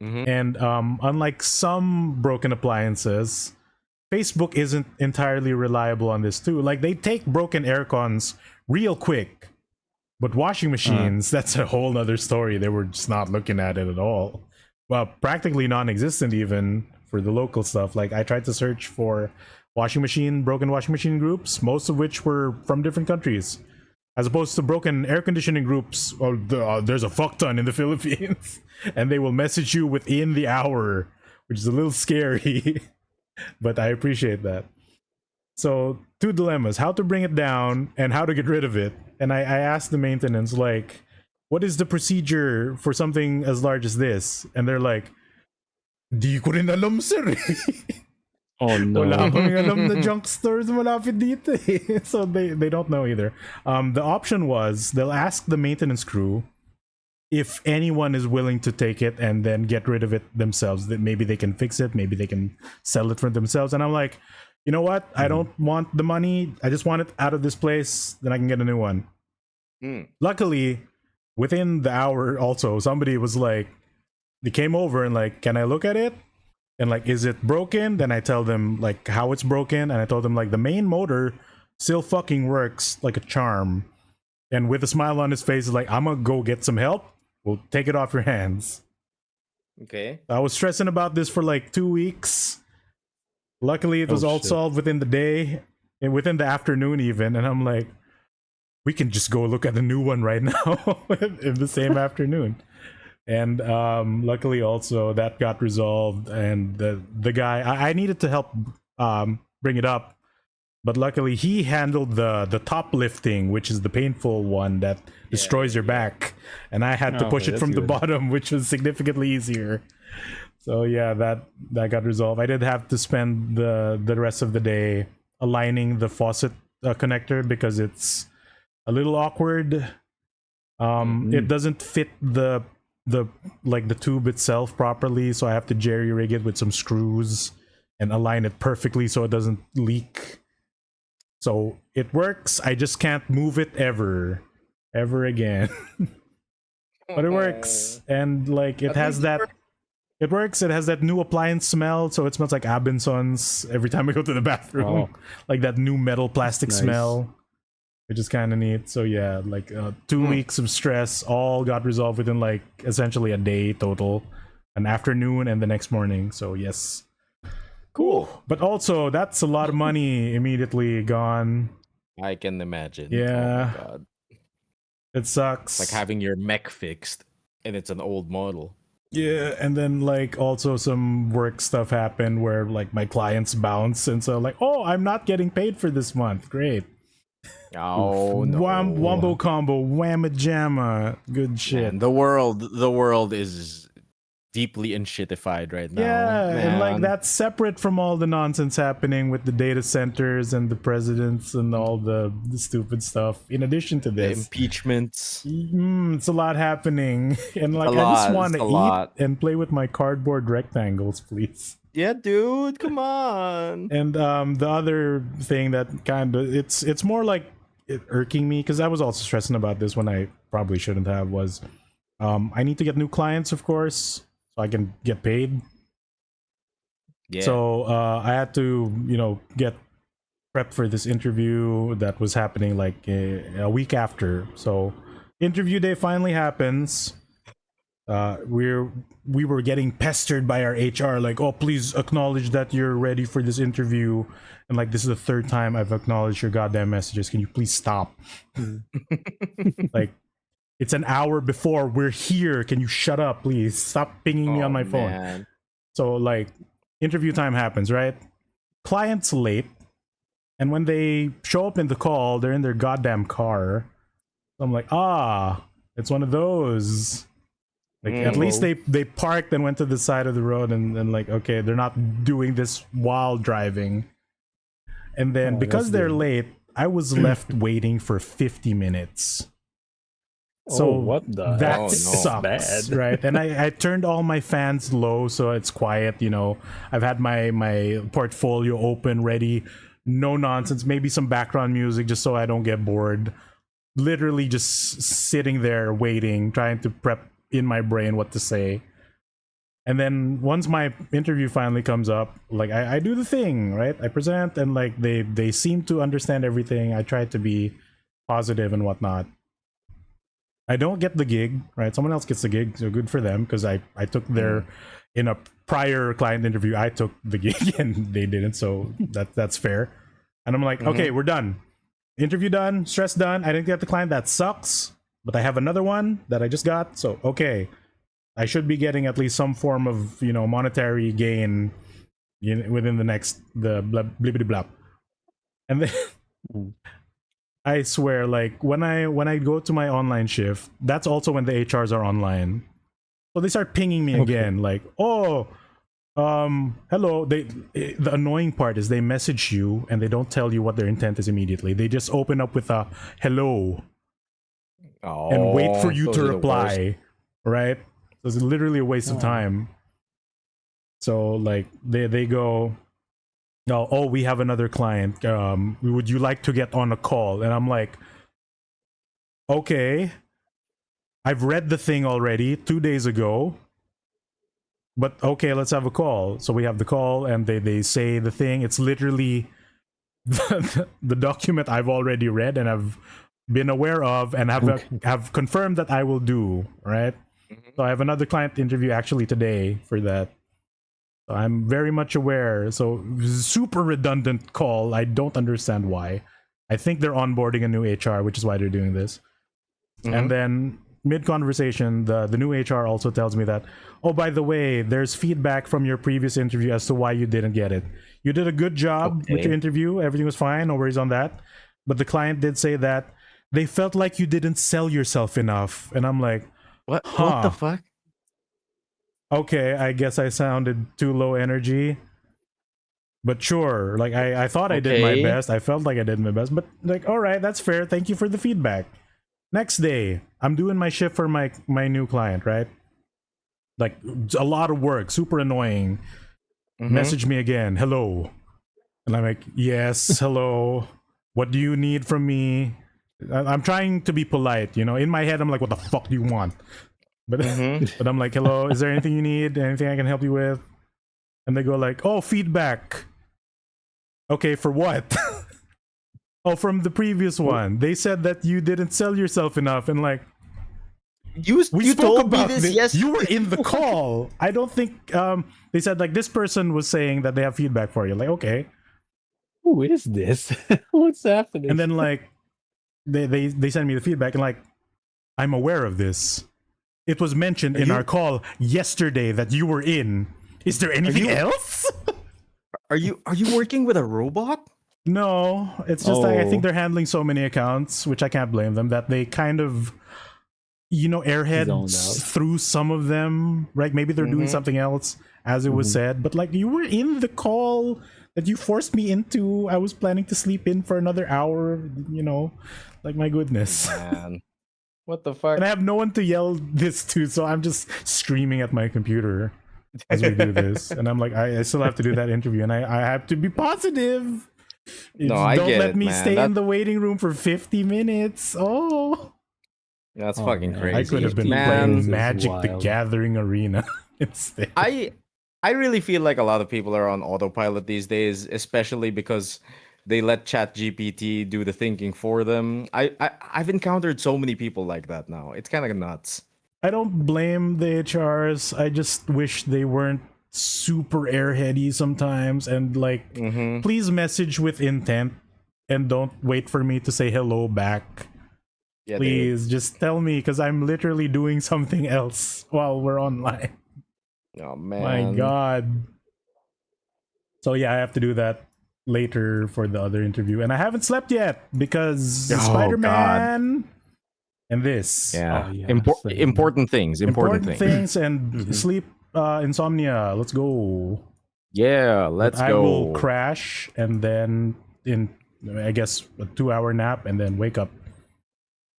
And unlike some broken appliances, Facebook isn't entirely reliable on this too. Like, they take broken air cons real quick, but washing machines, that's a whole nother story. They were just not looking at it at all. Well, practically non-existent even for the local stuff. Like, I tried to search for broken washing machine groups, most of which were from different countries. As opposed to broken air conditioning groups, there's a fuck ton in the Philippines. And they will message you within the hour, which is a little scary. But I appreciate that. So, 2 dilemmas. How to bring it down and how to get rid of it. And I asked the maintenance, like, what is the procedure for something as large as this? And they're like, di ko rin alam, sir. Oh no. Wala kaming alam na junk stores malapit dito eh. So they don't know either. The option was they'll ask the maintenance crew if anyone is willing to take it and then get rid of it themselves. That maybe they can fix it, maybe they can sell it for themselves. And I'm like, you know what? I don't want the money. I just want it out of this place. Then I can get a new one. Luckily, within the hour also, somebody was like, they came over and like, can I look at it? And like, is it broken? Then I tell them like how it's broken. And I told them like the main motor still fucking works like a charm. And with a smile on his face, like, I'm gonna go get some help. We'll take it off your hands. Okay. I was stressing about this for like 2 weeks. Luckily, it was all solved within the day and within the afternoon even. And I'm like, we can just go look at the new one right now in the same afternoon. And luckily also that got resolved, and the guy I needed to help bring it up, but luckily he handled the top lifting, which is the painful one that destroys your back, and I had to push it from the bottom, which was significantly easier. So yeah, that got resolved. I did have to spend the rest of the day aligning the faucet connector because it's a little awkward. It doesn't fit the tube itself properly, so I have to jerry rig it with some screws and align it perfectly so it doesn't leak. So it works, I just can't move it ever again. But it works, and like it has that new appliance smell, so it smells like Abendson's every time I go to the bathroom. Like that new metal plastic smell, which is kind of neat. So yeah, like 2 weeks of stress all got resolved within like essentially a day total, an afternoon and the next morning. So yes, cool. But also that's a lot of money immediately gone. I can imagine. Yeah. Oh my God. It sucks. It's like having your mech fixed and it's an old model. Yeah, and then like also some work stuff happened where like my clients bounce, and so like, oh, I'm not getting paid for this month. Great. Oh no. Wombo combo, whamma jamma. Good shit. Man, the world is deeply unshitified right now. Yeah, man. And like that's separate from all the nonsense happening with the data centers and the presidents and all the stupid stuff. In addition to this, the impeachments. It's a lot happening, and like I just want to eat and play with my cardboard rectangles, please. Yeah, dude, come on. And the other thing that kind of it's more like it irking me, because I was also stressing about this when I probably shouldn't have, was I need to get new clients, of course, so I can get paid. Yeah. So I had to, get prepped for this interview that was happening like a week after. So interview day finally happens. we were getting pestered by our HR, like, oh, please acknowledge that you're ready for this interview, and like, this is the third time I've acknowledged your goddamn messages. Can you please stop? Like, it's an hour before we're here. Can you shut up, please? Stop pinging me on my phone. Man. So like, interview time happens, right? Client's late, and when they show up in the call, they're in their goddamn car. So I'm like, it's one of those. Like, at least they parked and went to the side of the road, and like, okay, they're not doing this while driving. And then because they're late, I was left waiting for 50 minutes. So what the that sucks, bad. right? And I turned all my fans low, so it's quiet. You know, I've had my portfolio open, ready, no nonsense. Maybe some background music just so I don't get bored. Literally just sitting there waiting, trying to prep in my brain what to say. And then once my interview finally comes up, like I do the thing, right? I present, and like they seem to understand everything. I try to be positive and whatnot. I don't get the gig, right? Someone else gets the gig, so good for them, because I took their in a prior client interview, I took the gig and they didn't, so that's fair. And I'm like, okay, we're done. Interview done, stress done. I didn't get the client, that sucks. But I have another one that I just got, so okay. I should be getting at least some form of, you know, monetary gain within the next blibbity blap. And then I swear, like when I go to my online shift, that's also when the HRs are online. So they start pinging me again, like, oh, hello. The annoying part is they message you and they don't tell you what their intent is immediately. They just open up with a hello and wait for you to reply, right? So it's literally a waste of time. So like they go, oh, we have another client. Would you like to get on a call? And I'm like, okay, I've read the thing already 2 days ago. But okay, let's have a call. So we have the call, and they say the thing. It's literally the document I've already read and I've been aware of and have confirmed that I will do, right? So I have another client interview actually today for that. So I'm very much aware. So super redundant call. I don't understand why. I think they're onboarding a new HR, which is why they're doing this. And then mid-conversation, the new HR also tells me that, oh, by the way, there's feedback from your previous interview as to why you didn't get it. You did a good job with your interview. Everything was fine. No worries on that. But the client did say that they felt like you didn't sell yourself enough. And I'm like, what the fuck? Okay, I guess I sounded too low energy. But sure, like I thought I did my best. I felt like I did my best. But like, all right, that's fair. Thank you for the feedback. Next day, I'm doing my shift for my new client, right? Like a lot of work, super annoying. Message me again, hello. And I'm like, yes, hello. What do you need from me? I'm trying to be polite, you know. In my head, I'm like, what the fuck do you want? But but I'm like, hello, is there anything you need? Anything I can help you with? And they go like, oh, feedback. Okay, for what? Oh, from the previous one. They said that you didn't sell yourself enough, and like, you spoke told about me this yesterday. You were in the call. I don't think they said like this person was saying that they have feedback for you. Like, okay. Who is this? What's happening? And then like they send me the feedback, and like, I'm aware of this. It was mentioned in our call yesterday that you were in. Is there anything else? Are you working with a robot? No, it's just like I think they're handling so many accounts, which I can't blame them, that they kind of, you know, airheads through some of them, right? Maybe they're doing something else, as it was said. But like, you were in the call that you forced me into. I was planning to sleep in for another hour, you know, like, my goodness. Man. What the fuck? And I have no one to yell this to, so I'm just screaming at my computer as we do this. And I'm like, I still have to do that interview, and I have to be positive. No, I don't get let it, me man. stay in the waiting room for 50 minutes. Oh, that's fucking crazy. I could have been playing Magic the Gathering Arena instead. I really feel like a lot of people are on autopilot these days, especially because they let ChatGPT do the thinking for them. I've encountered so many people like that now. It's kind of nuts. I don't blame the HRs. I just wish they weren't super airheady sometimes, and like, please message with intent and don't wait for me to say hello back. Yeah, please just tell me, because I'm literally doing something else while we're online. Oh man. My god. So yeah, I have to do that later for the other interview, and I haven't slept yet because Spider-Man and this. Yeah. Oh, yeah, important things. Important things. And sleep, insomnia. Let's go. Yeah, let's go. I will crash and then in, I guess, a 2-hour nap and then wake up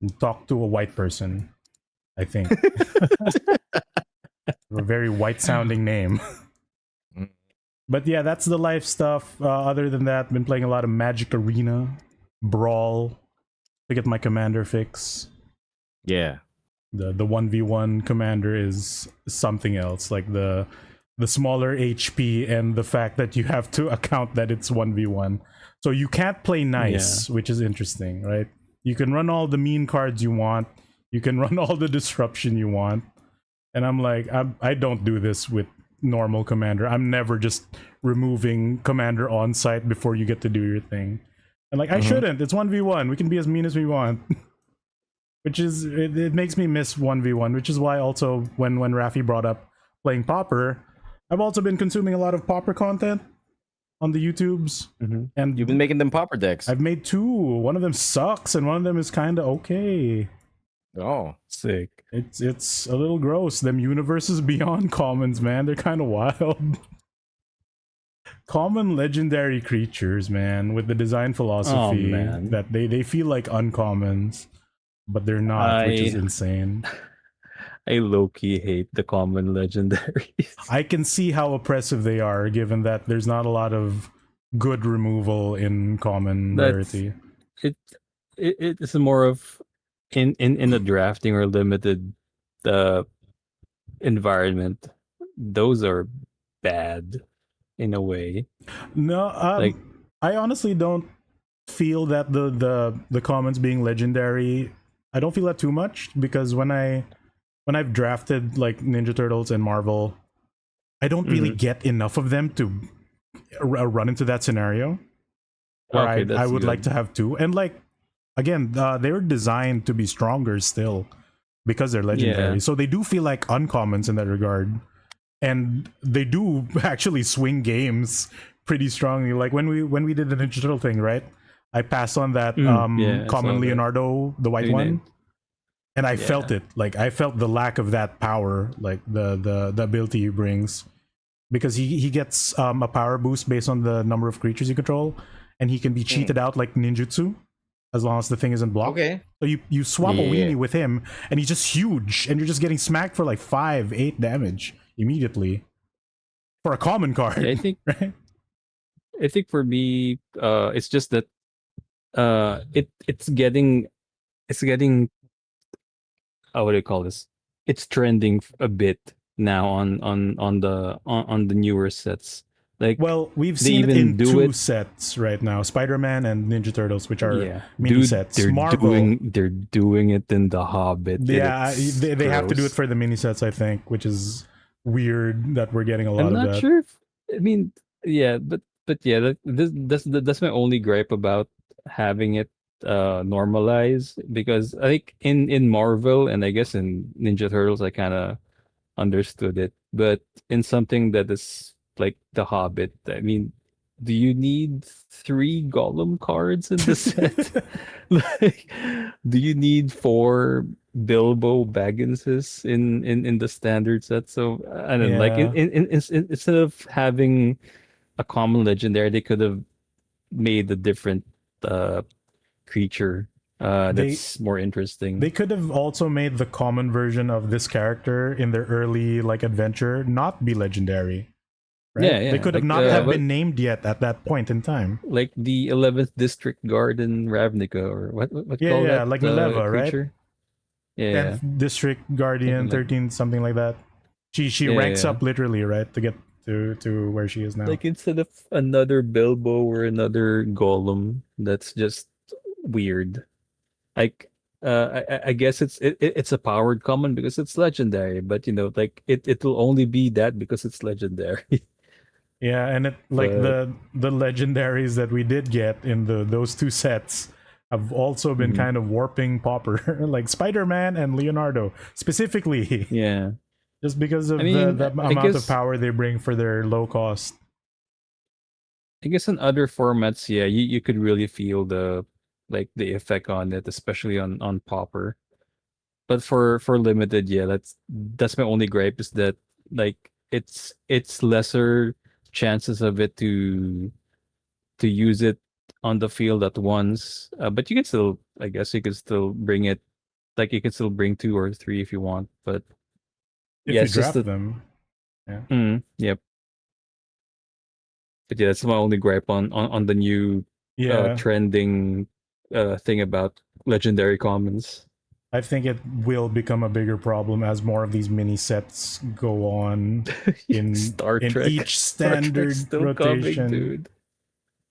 and talk to a white person. I think. A very white sounding name. But yeah, that's the life stuff. Other than that, been playing a lot of Magic Arena, Brawl, to get my commander fix. Yeah. The 1v1 commander is something else. Like the smaller HP and the fact that you have to account that it's 1v1. So you can't play nice, which is interesting, right? You can run all the mean cards you want. You can run all the disruption you want. And I'm like, I don't do this with normal commander. I'm never just removing commander on site before you get to do your thing. And like, I shouldn't. It's 1v1. We can be as mean as we want. Which is, it makes me miss 1v1, which is why also when Rafi brought up playing Pauper, I've also been consuming a lot of Pauper content on the YouTubes. And you've been making them Pauper decks. I've made 2. One of them sucks and one of them is kind of okay. Oh, sick. It's a little gross. Them universes beyond commons, man. They're kind of wild. Common legendary creatures, man, with the design philosophy that they feel like uncommons, but they're not, which is insane. I low-key hate the common legendaries. I can see how oppressive they are, given that there's not a lot of good removal in common rarity. It's more of in the drafting or limited environment. Those are bad in a way. No, like I honestly don't feel that the commons being legendary. I don't feel that too much, because when I've drafted like Ninja Turtles and Marvel, I don't really get enough of them to run into that scenario where I would like to have 2. And like, again, they're designed to be stronger still because they're legendary. So they do feel like uncommons in that regard. And they do actually swing games pretty strongly. Like when we did the Ninja Turtle thing, right? I passed on that common Leonardo, the white one. And I felt it. Like, I felt the lack of that power, like the ability he brings. Because he gets a power boost based on the number of creatures you control. And he can be cheated out like ninjutsu, as long as the thing isn't blocked. Okay. So you swap a weenie with him, and he's just huge. And you're just getting smacked for like 5-8 damage immediately. For a common card. Yeah, I think, right? I think for me, it's just that it's getting what do you call this? It's trending a bit now on the newer sets. Like, well, we've seen it in 2 sets right now: Spider-Man and Ninja Turtles, which are mini sets. They're Marvel, doing it in the Hobbit. Yeah, they have to do it for the mini sets, I think, which is weird that we're getting a lot of that. I'm not sure if, I mean, yeah, but yeah, that's my only gripe about having it normalized, because I think in Marvel and I guess in Ninja Turtles I kind of understood it, but in something that is like the Hobbit, I mean, do you need 3 Gollum cards in the set? Like, do you need 4 Bilbo Bagginses in the standard set? So I don't know, like instead of having a common legendary, they could have made a different creature that's more interesting. They could have also made the common version of this character in their early like adventure not be legendary. Right? Yeah, They could have not have been named yet at that point in time. Like the 11th District Guard in Ravnica, or what call that? Like Mileva, creature? Right? 10th District Guardian, 13th, something like that. She ranks up literally, right, to get to where she is now. Like, instead of another Bilbo or another Gollum, that's just weird. Like, I guess it's a powered common because it's legendary, but like it will only be that because it's legendary. Yeah, and it like But the legendaries that we did get in those two sets have also been kind of warping Pauper, like Spider-Man and Leonardo specifically, yeah, just because of I mean, the I amount of guess power they bring for their low cost. I guess in other formats, yeah, you could really feel the effect on it, especially on Popper. But for limited, yeah, that's my only gripe is that like it's lesser chances of it to use it on the field at once. But you can still, I guess, you can still bring it. Like you can still bring 2 or 3 if you want. But If yeah, you it's just draft that. them. Yeah. Yep. But yeah, that's my only gripe on the new Yeah. trending thing about legendary commons. I think it will become a bigger problem as more of these mini sets go on in Star in Trek. each Star Trek's standard still rotation. coming, dude.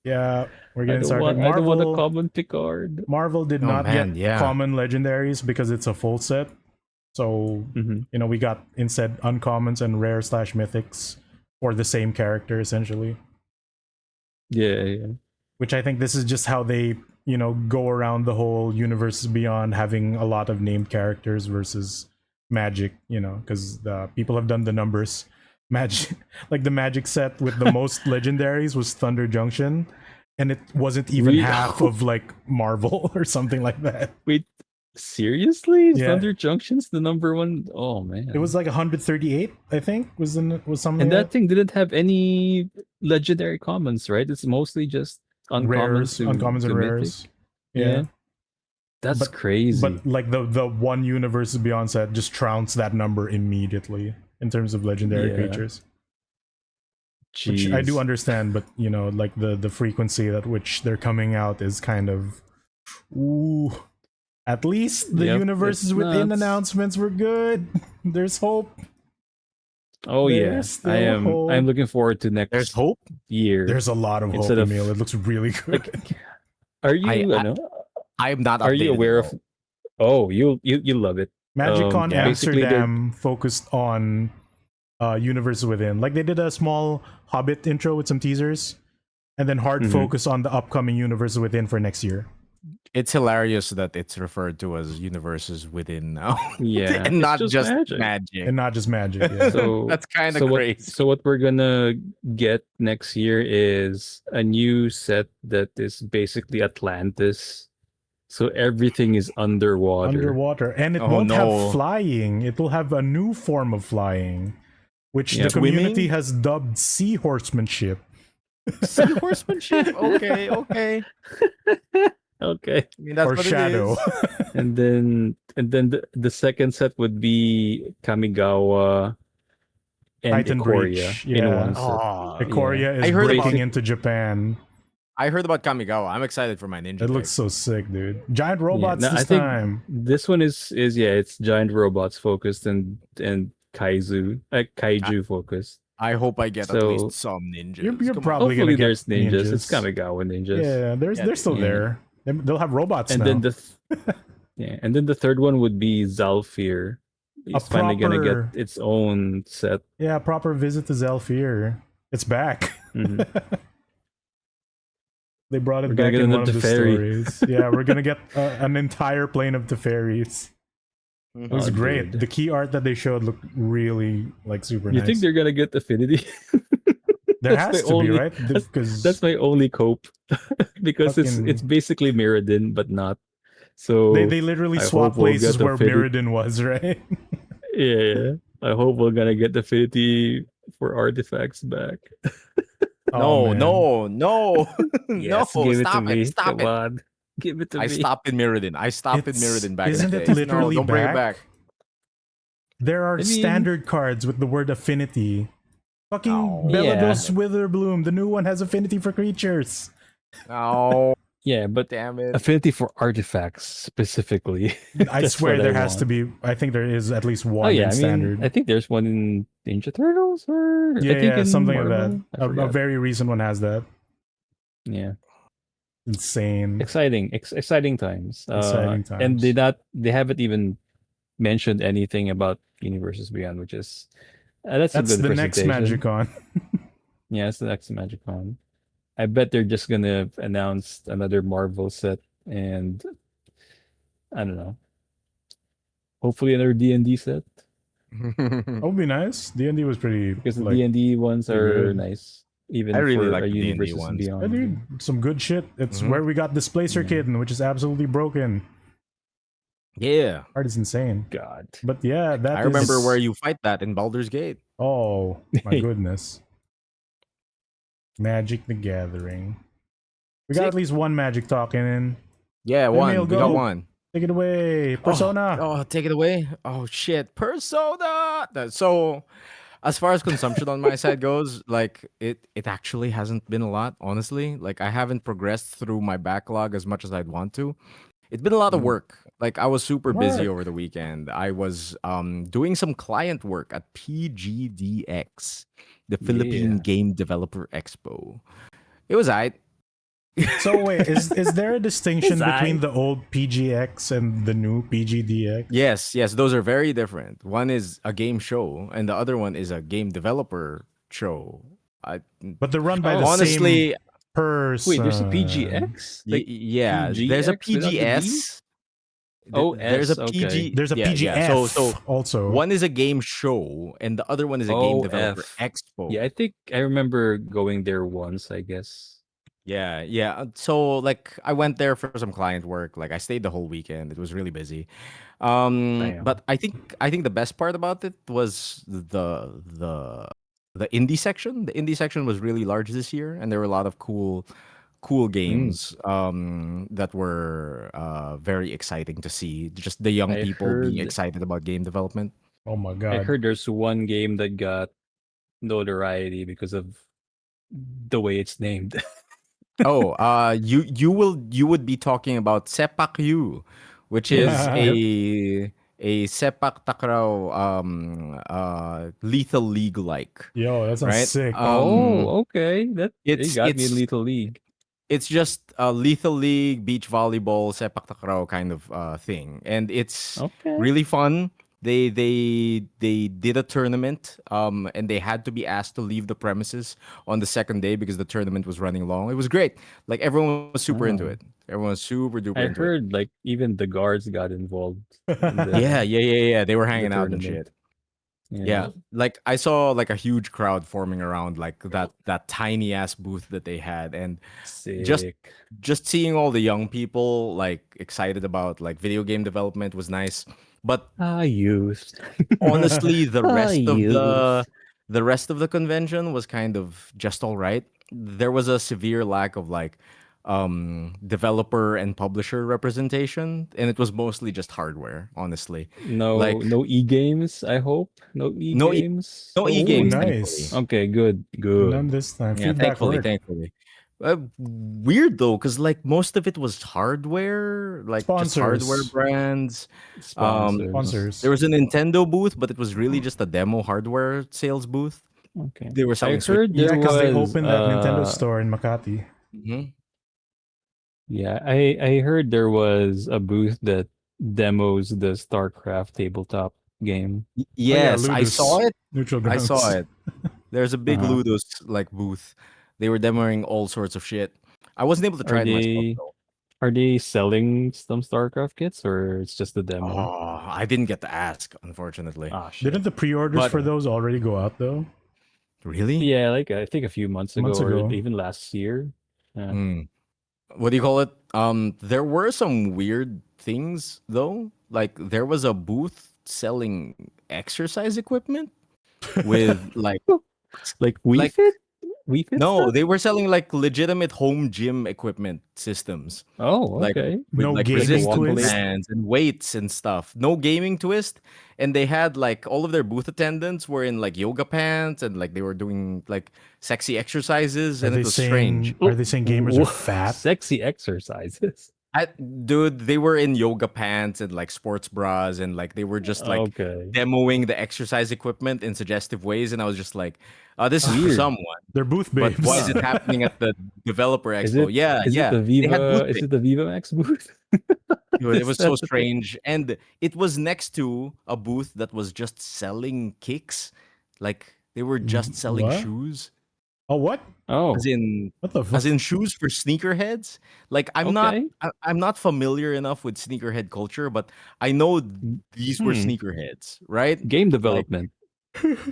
Yeah, we're I getting don't Star Trek. want. I don't want a common Picard. Marvel did Oh not man, get yeah. common legendaries because it's a full set. So we got instead uncommons and rare / mythics for the same character essentially. Yeah. Which I think this is just how they go around the whole universes beyond having a lot of named characters versus Magic. Because the people have done the numbers. Magic, like the Magic set with the most legendaries was Thunder Junction, and it wasn't even half of like Marvel or something like that. Wait, seriously? Yeah. Thunder Junction's the number one? Oh man. It was like 138, I think, was something. And that like thing didn't have any legendary commons, right? It's mostly just rares, uncommons, and mythic. rares. Yeah. That's crazy. But like the one Universes Beyond set just trounced that number immediately in terms of legendary creatures. Jeez. Which I do understand, but like the frequency at which they're coming out is kind of at least the Universes Within announcements were good. There's hope. Oh I'm looking forward to next There's hope year. There's a lot of hope, Emile. It looks really good. Like, are you I'm not Are you aware of you love it. MagicCon Amsterdam focused on Universes Within. Like they did a small Hobbit intro with some teasers, and then hard focus on the upcoming Universes Within for next year. It's hilarious that it's referred to as Universes Within now. Yeah. And not just magic. And not just magic. Yeah. So that's kind of crazy. So what we're gonna get next year is a new set that is basically Atlantis. So everything is underwater. And it won't have flying. It will have a new form of flying, which the community has dubbed sea horsemanship. Sea horsemanship? Okay. Okay. I mean, that's or what shadow. It is. and then the second set would be Kamigawa and Titan Ikoria Breach. in one set. Ikoria is breaking into Japan. I heard about Kamigawa. I'm excited for my ninja. It looks so sick, dude. Giant robots this I think time. This one is it's giant robots focused and kaiju focused. I hope I get at least some ninjas. You're probably gonna get there's ninjas. It's Kamigawa ninjas. Yeah, they're still there. They'll have robots and now. Then and then the third one would be Zalfir. It's finally gonna get its own set. Yeah, proper visit to Zalfir. It's back. They brought it back in one of the stories. Yeah, we're gonna get an entire plane of Teferis. It was great. Dude. The key art that they showed looked really like super nice. You think they're gonna get Affinity? There has to be, right? Because that's my only cope. Because it's basically Mirrodin, but not. So they literally swap places where Mirrodin was, right? Yeah. I hope we're gonna get Affinity for artifacts back. No. Yes, no, give stop it. Stop Come it. On. Give it to me. I stopped in Mirrodin. Back isn't in the it day. literally don't bring it back. There are standard cards with the word affinity. Fucking Belados Witherbloom, the new one has affinity for creatures. Oh. Yeah, but damn it. Affinity for artifacts specifically. I swear there has to be. I think there is at least one in standard. I think there's one in Ninja Turtles or something Marvel. like that. A very recent one has that. Yeah. Insane. Exciting times. Exciting times. And they haven't even mentioned anything about Universes Beyond, which is that's a good the next presentation. MagicCon. Yeah, it's the next MagicCon. I bet they're just gonna announce another Marvel set, and I don't know. Hopefully another D&D set, That would be nice. D&D was pretty because the like, D&D ones are good. nice. Even I really for like a the D&D Universes ones. yeah, Beyond. dude, some good shit. It's where we got Displacer Kitten, which is absolutely broken. Yeah. Art is insane. God. But yeah, that I remember is- where you fight that in Baldur's Gate. Oh my goodness. Magic the Gathering. We got Sick. at least one Magic talking in. Yeah, Emile, one. We go. got one. Take it away. Persona. Oh, take it away. Oh shit. Persona. So as far as consumption on my side goes, like it actually hasn't been a lot, honestly. Like I haven't progressed through my backlog as much as I'd want to. It's been a lot of work. Like I was super busy over the weekend. I was doing some client work at PGDX, the Philippine Game Developer Expo. It was aight. So wait, is there a distinction between the old PGX and the new PGDX? Yes, those are very different. One is a game show, and the other one is a game developer show. But they're run by the honestly, same person. Wait, there's a PGX? Like yeah, PGX there's a without the B? PGS. Oh, There's a S, PG. okay. There's a yeah, PGF yeah. So also. one is a game show, and the other one is a game developer F. expo. Yeah, I think I remember going there once, I guess. Yeah. So like I went there for some client work. Like I stayed the whole weekend. It was really busy. But I think the best part about it was the indie section. The indie section was really large this year, and there were a lot of cool games that were very exciting to see. Just the young people being excited about game development. Oh my god. I heard there's one game that got notoriety because of the way it's named. You would be talking about Sepak Yu, which is a Sepak Takraw Lethal League like. Yo, that sounds right? sick. Okay. It got me in Lethal League. It's just a Lethal League, beach volleyball, Sepak Takraw kind of thing, and it's really fun. They did a tournament, and they had to be asked to leave the premises on the second day because the tournament was running long. It was great. Like everyone was super into it. Everyone was super duper into it. I heard like even the guards got involved. Yeah. They were hanging out and tournament. shit. Yeah, like I saw like a huge crowd forming around like that tiny ass booth that they had, and Sick. just seeing all the young people like excited about like video game development was nice. But youth. honestly, the rest of the convention was kind of just all right. There was a severe lack of like developer and publisher representation, and it was mostly just hardware, honestly. No e-games, I hope. No e-games. No e-games. Nice. Okay, good. None this time. Yeah, thankfully. Weird though, because like most of it was hardware, like just hardware brands. Sponsors. There was a Nintendo booth, but it was really just a demo hardware sales booth. Okay. They were selling. I heard there because they was, opened that Nintendo store in Makati. Yeah, I heard there was a booth that demos the StarCraft tabletop game. Yes, I Ludus. saw it. Neutral I Grounds. saw it. There's a big Ludus like booth. They were demoing all sorts of shit. I wasn't able to try it myself though. Are they selling some StarCraft kits, or it's just the demo? Oh, I didn't get to ask, unfortunately. Shit. Didn't the pre-orders for those already go out though? Really? Yeah, like I think a few months ago. Or even last year. What do you call it? There were some weird things though. Like there was a booth selling exercise equipment with like Wii Fit? No, they were selling like legitimate home gym equipment systems. Oh, okay. With No like gaming resistance twist? bands and weights and stuff. No gaming twist. And they had like all of their booth attendants were in like yoga pants and like they were doing like sexy exercises, and it was strange. Are they saying gamers are fat? Sexy exercises. Dude, they were in yoga pants and like sports bras, and like they were just like demoing the exercise equipment in suggestive ways, and I was just like, this is for Weird. someone. They're booth But babes. why is it happening at the developer expo? Is it the They had Viva? booth Is it the Viva Max booth? Dude, it was so strange, and it was next to a booth that was just selling kicks, like they were just selling What? shoes. Oh, what? Oh, As in, What the fuck? as in shoes for sneakerheads. Like I'm Okay. I'm not familiar enough with sneakerhead culture, but I know these were sneakerheads, right? Game development.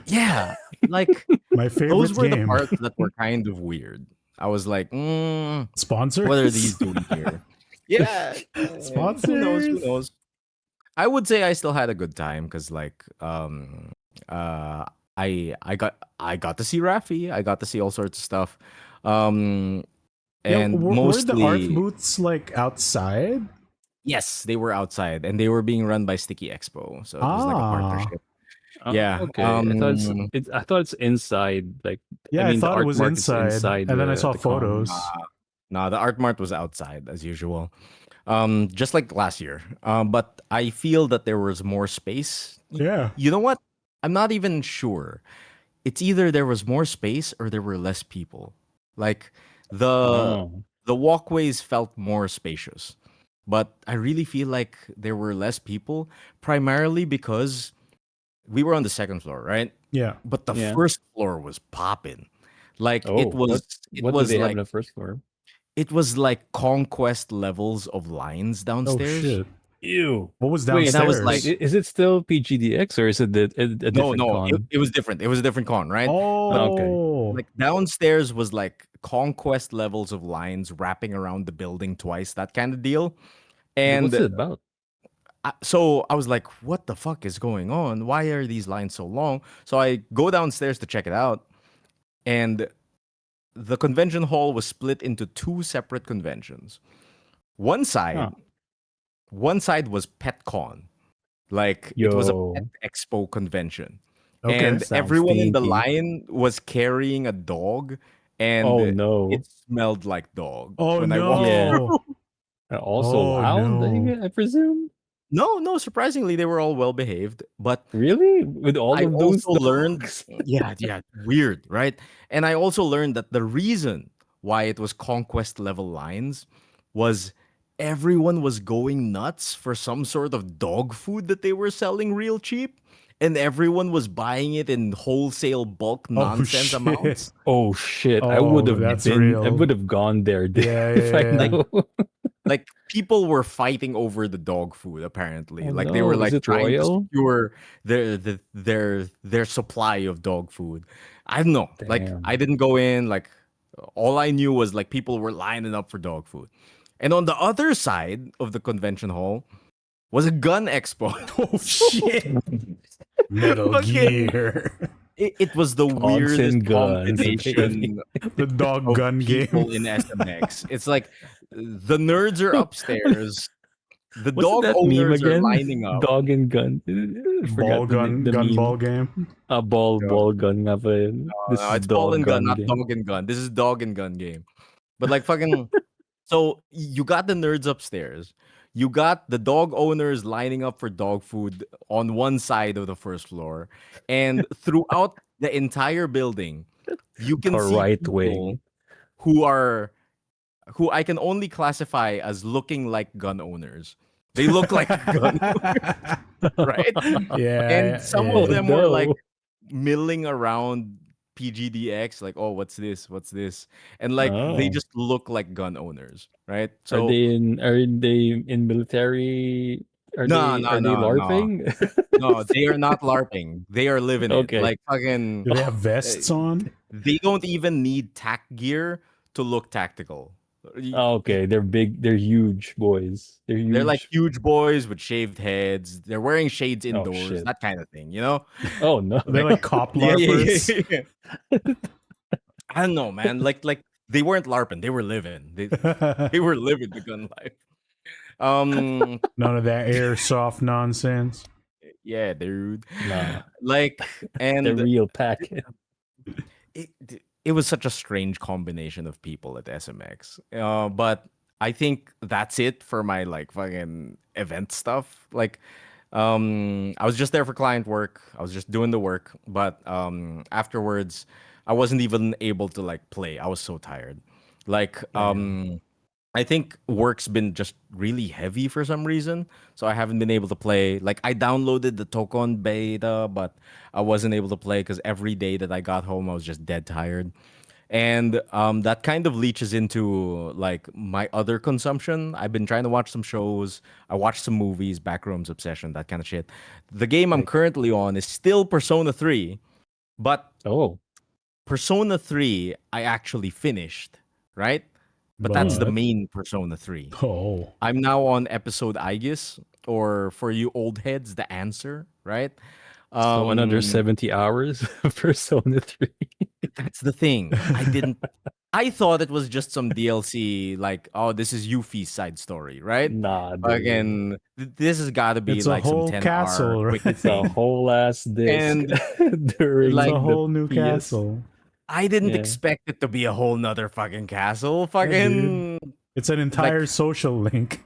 Yeah, like My favorite those were the game. parts that were kind of weird. I was like, Sponsors? what are these doing here? Yeah, Sponsors? Who knows? Who knows? I would say I still had a good time because like I got to see Rafi. I got to see all sorts of stuff. And were mostly the art booths like outside? yes, they were outside and they were being run by Sticky Expo. So it was like a partnership. Yeah. Okay. I thought it's inside. Like Yeah, I the thought it art was market's inside, and then I saw the con. photos. No, the Art Mart was outside as usual. Just like last year. But I feel that there was more space. Yeah. You know what? I'm not even sure. It's either there was more space or there were less people. Like the walkways felt more spacious. But I really feel like there were less people, primarily because we were on the second floor, right? Yeah. But the first floor was popping. Like it was what was did they have like on the first floor? it was like conquest levels of lines downstairs. Oh shit. Ew. What was Wait, downstairs? and I was like, is it still PGDX or is it a different con? it was different. It was a different con, right? oh, Okay. Like downstairs was like conquest levels of lines wrapping around the building twice, that kind of deal. And what's it about? so I was like, what the fuck is going on? Why are these lines so long? So I go downstairs to check it out. And the convention hall was split into two separate conventions. One side was PetCon. Like it was a pet expo convention. Okay. And Sounds everyone in the stinky. line was carrying a dog. And it smelled like dog when I walked through. Also loud, I presume. No, surprisingly, they were all well behaved. But really, with all I of those also learned, dogs? weird, right? And I also learned that the reason why it was conquest level lines was everyone was going nuts for some sort of dog food that they were selling real cheap. And everyone was buying it in wholesale bulk nonsense amounts. Oh shit! I would have real. I would have gone there. Yeah. I Like people were fighting over the dog food. Apparently, they were like trying royal? to secure their supply of dog food. I don't know. Damn. Like I didn't go in. Like all I knew was like people were lining up for dog food. And on the other side of the convention hall was a gun expo. Oh shit! Metal Gear. It was the weirdest combination. The dog gun game in SMX. It's like the nerds are upstairs. The dog that owners meme again? are lining up. Dog and gun. Ball gun ball game. Ball gun. It's ball and gun, not dog and gun. This is dog and gun game. But like fucking. So you got the nerds upstairs. You got the dog owners lining up for dog food on one side of the first floor, and throughout the entire building, you can see people who I can only classify as looking like gun owners. They look like gun owners, right? Yeah. And some of them were like milling around PGDX, like, oh, what's this? And like they just look like gun owners, right? So are they in military? Are they LARPing? No, they are not LARPing. They are living it. Like fucking. Do they have vests on? They don't even need tack gear to look tactical. Okay, they're big. They're huge boys. They're like huge boys with shaved heads. They're wearing shades indoors, that kind of thing, you know? Oh no, they're like cop LARPers. I don't know, man. Like they weren't LARPing. They were living. They were living the gun life. None of that airsoft nonsense. Yeah, dude. Nah. Like, and the real packet. It was such a strange combination of people at SMX. But I think that's it for my like fucking event stuff. Like, I was just there for client work. I was just doing the work, but afterwards, I wasn't even able to like play. I was so tired. Like, I think work's been just really heavy for some reason, so I haven't been able to play. Like, I downloaded the Tokon beta, but I wasn't able to play because every day that I got home, I was just dead tired. And that kind of leaches into like my other consumption. I've been trying to watch some shows. I watched some movies, Backrooms, Obsession, that kind of shit. The game I'm currently on is still Persona 3, but Persona 3 I actually finished, right? But that's the main Persona 3. Oh. I'm now on episode Aegis, or for you old heads, the answer, right? So another 70 hours of Persona 3. That's the thing. I thought it was just some DLC, like, oh, this is Yuffie's side story, right? Nah, dude. Again, this has got to be It's like a whole some 10 castle, right? It's a whole ass disc. And during like It's a whole new PS. castle. I didn't expect it to be a whole nother fucking castle. Fucking, it's an entire social link.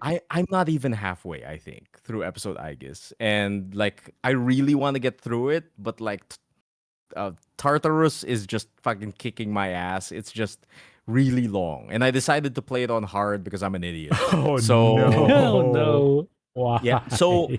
I'm not even halfway, I think, through episode Aegis, and like I really want to get through it, but like Tartarus is just fucking kicking my ass. It's just really long, and I decided to play it on hard because I'm an idiot. Oh so Hell no. Why? yeah, so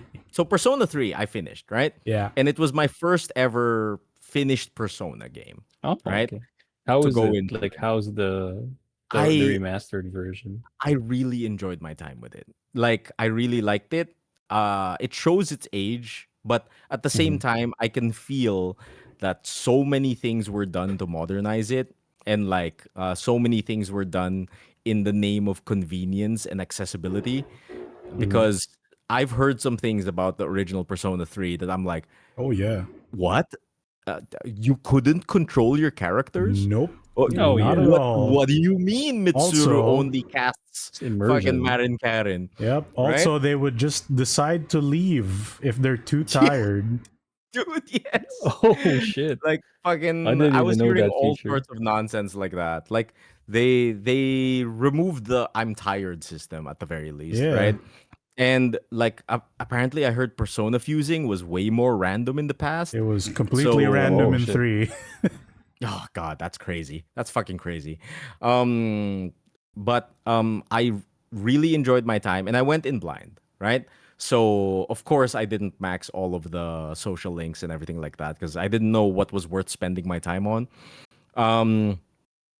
Persona 3 I finished, right? Yeah. And it was my first ever finished Persona game. Oh, right? Okay. How To is go it? into Like, how's the I- remastered version? I really enjoyed my time with it. Like I really liked it. It shows its age, but at the same time, I can feel that so many things were done to modernize it, and like so many things were done in the name of convenience and accessibility. Because I've heard some things about the original Persona 3 that I'm like, Oh yeah. what? You couldn't control your characters? Nope. Oh, Not at all. what do you mean Mitsuru Also- only casts It's immersion. fucking Marin Karen? Yep. Right? Also, they would just decide to leave if they're too tired. Dude, yes. Oh shit. Like fucking I didn't I even was know hearing that all feature. sorts of nonsense like that. Like they removed the I'm tired system at the very least, Yeah. right? And like apparently I heard persona fusing was way more random in the past. It was completely So- random Oh, in shit. 3. Oh god, that's crazy. That's fucking crazy. But I really enjoyed my time and I went in blind, right? So of course I didn't max all of the social links and everything like that because I didn't know what was worth spending my time on.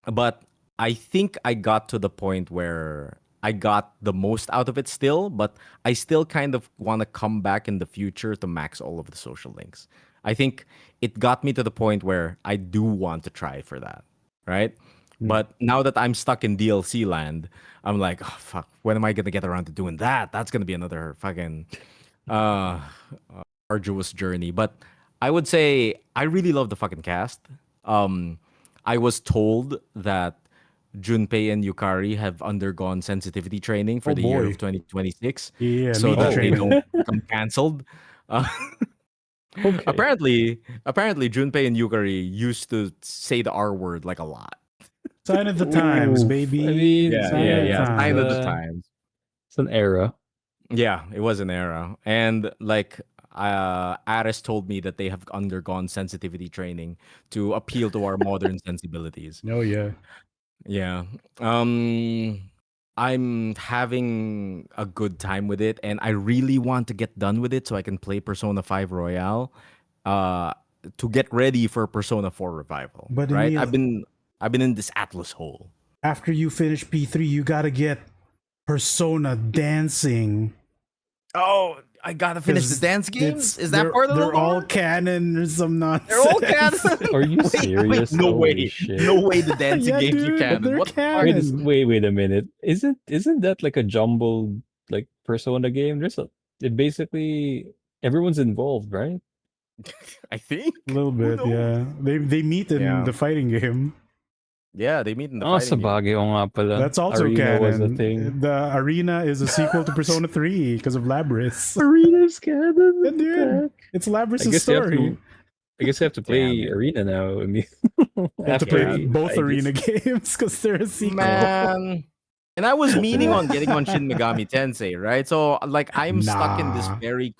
But I think I got to the point where I got the most out of it still, but I still kind of want to come back in the future to max all of the social links. I think it got me to the point where I do want to try for that, right? But now that I'm stuck in DLC land, I'm like, oh, fuck, when am I going to get around to doing that? That's going to be another fucking arduous journey. But I would say I really love the fucking cast. I was told that Junpei and Yukari have undergone sensitivity training for Oh, the year boy. of 2026, Yeah, so media that they training. don't become canceled. Okay. Apparently, Junpei and Yukari used to say the R word like a lot. Sign of the times, Oof. baby. I mean, Sign of the Sign of the times. times. It's an era. Yeah, it was an era, and like Aris told me that they have undergone sensitivity training to appeal to our modern sensibilities. Oh yeah. Yeah. I'm having a good time with it and I really want to get done with it so I can play Persona 5 Royale to get ready for Persona 4 Revival. But right? Emile- I've been in this Atlas hole. After you finish P3, you gotta get Persona dancing. Oh, I gotta finish the 'Cause dance games? it's- Is that they're- part of the They're all lore? canon or some nonsense. They're all canon. Are you serious? no Holy way. shit. No way the dancing Yeah, games you dude, canon. they're What the fuck? canon. Wait a minute. Isn't that like a jumbled like Persona game? It basically everyone's involved, right? I think. A little Who bit, knows? yeah. They meet in Yeah. the fighting game. Yeah, they meet in the Oh, fighting game. sabagay, oo nga pala. That's also Arena canon. was a thing. The Arena is a sequel to Persona 3 because of Labrys. Arena's canon. Yeah, dude. It's Labrys' story. I guess you have to play Damn it. Arena now. I mean, You have to play Yeah, both I Arena games because they're a sequel. Man, And I was meaning on getting on Shin Megami Tensei, right? So like I'm stuck in this Nah. very Dude,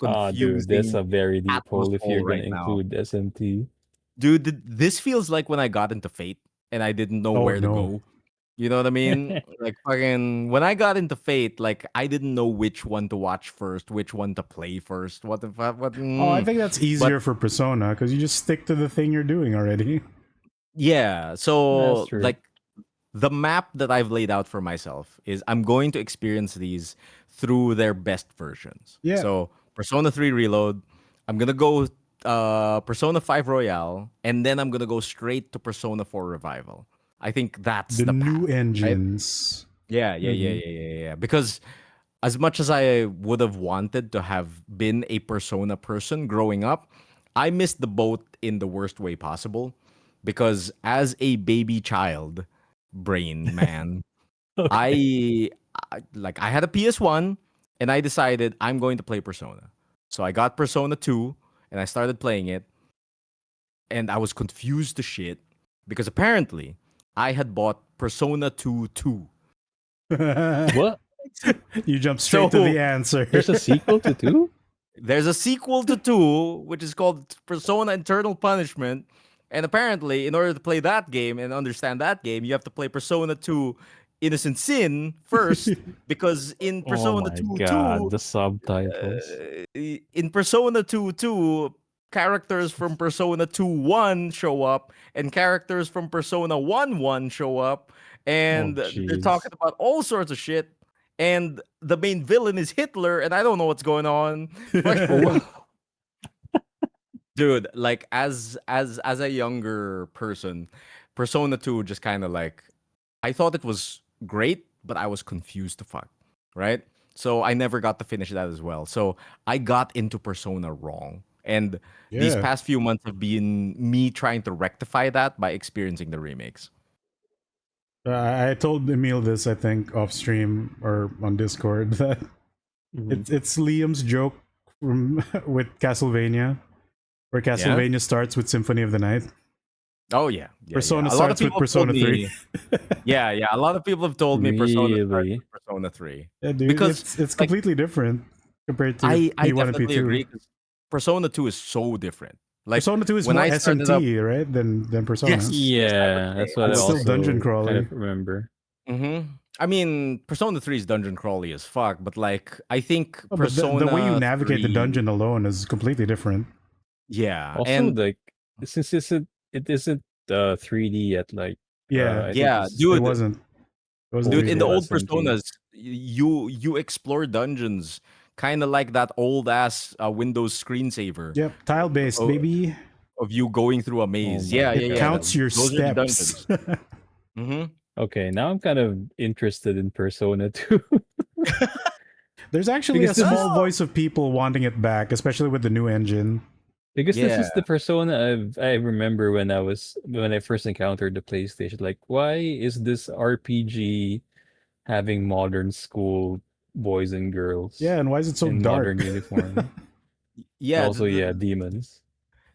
that's confusing a very deep hole if you're atmosphere gonna right now. include SMT. Dude, this feels like when I got into Fate and I didn't know Oh where to no. go. You know what I mean? Like fucking when I got into Fate, like I didn't know which one to watch first, which one to play first. What the fuck? Oh, I think that's easier for Persona because you just stick to the thing you're doing already. Yeah. That's So true. like the map that I've laid out for myself is I'm going to experience these through their best versions. Yeah. So Persona 3 Reload, I'm gonna go Persona 5 Royale, and then I'm gonna go straight to Persona 4 Revival. I think that's The the new path, right? engines. Yeah. Because as much as I would have wanted to have been a Persona person growing up, I missed the boat in the worst way possible. Because as a baby child brain man, Okay. I had a PS1 and I decided I'm going to play Persona. So I got Persona 2 and I started playing it and I was confused to shit because apparently I had bought Persona 2 2. What? You jump straight to the answer. There's a sequel to 2? There's a sequel to 2 which is called Persona Eternal Punishment. And apparently, in order to play that game and understand that game, you have to play Persona 2 Innocent Sin first, because in Oh Persona my 2 god, 2, the subtitles. in Persona 2 2, characters from Persona 2 1 show up, and characters from Persona 1 1 show up, Oh and they're talking jeez. about all sorts of shit. And the main villain is Hitler, and I don't know what's going on. Oh, Dude, like as a younger person, Persona 2 just kind of like I thought it was great, but I was confused to fuck, right? So I never got to finish that as well. So I got into Persona wrong. And these Yeah. past few months have been me trying to rectify that by experiencing the remakes. I told Emile this, I think, off stream or on Discord, that Mhm. it's Liam's joke from with Castlevania, where Castlevania starts with Symphony of the Night. Oh yeah. Persona A lot of starts with people have told Persona 3. me yeah. A lot of people have told me Persona starts Really? with Persona 3. Yeah, dude, Because it's like completely different compared to I P1 and definitely P2. agree because Persona 2 is so different. Like Persona 2 is when more I started up, SMT, right, than Persona. yes, yes, I would Yeah, say. that's what I It's still also dungeon kind crawly. of remember. I mean, Persona 3 is dungeon crawly as fuck, but like I think Oh, but Persona the way you navigate the 3, dungeon alone is completely different. yeah, Also, and like since it isn't 3D yet, like Yeah, I think yeah, it's it dude, wasn't. It wasn't dude, in the 3D. full old SMT. Personas, you explore dungeons kind of like that old ass Windows screensaver Yep, tile based, of, baby. of you going through a Oh maze. my It Yeah. counts god. your Those are the steps. dungeons. hmm Okay, now I'm kind of interested in Persona 2. There's actually a because this is small voice of people wanting it back, especially with the new engine. because this is Yeah. the Persona I remember when I first encountered the PlayStation. Like, why is this RPG having modern school boys and girls Yeah, and why is it so in modern dark? uniform? Yeah, Also, yeah, demons.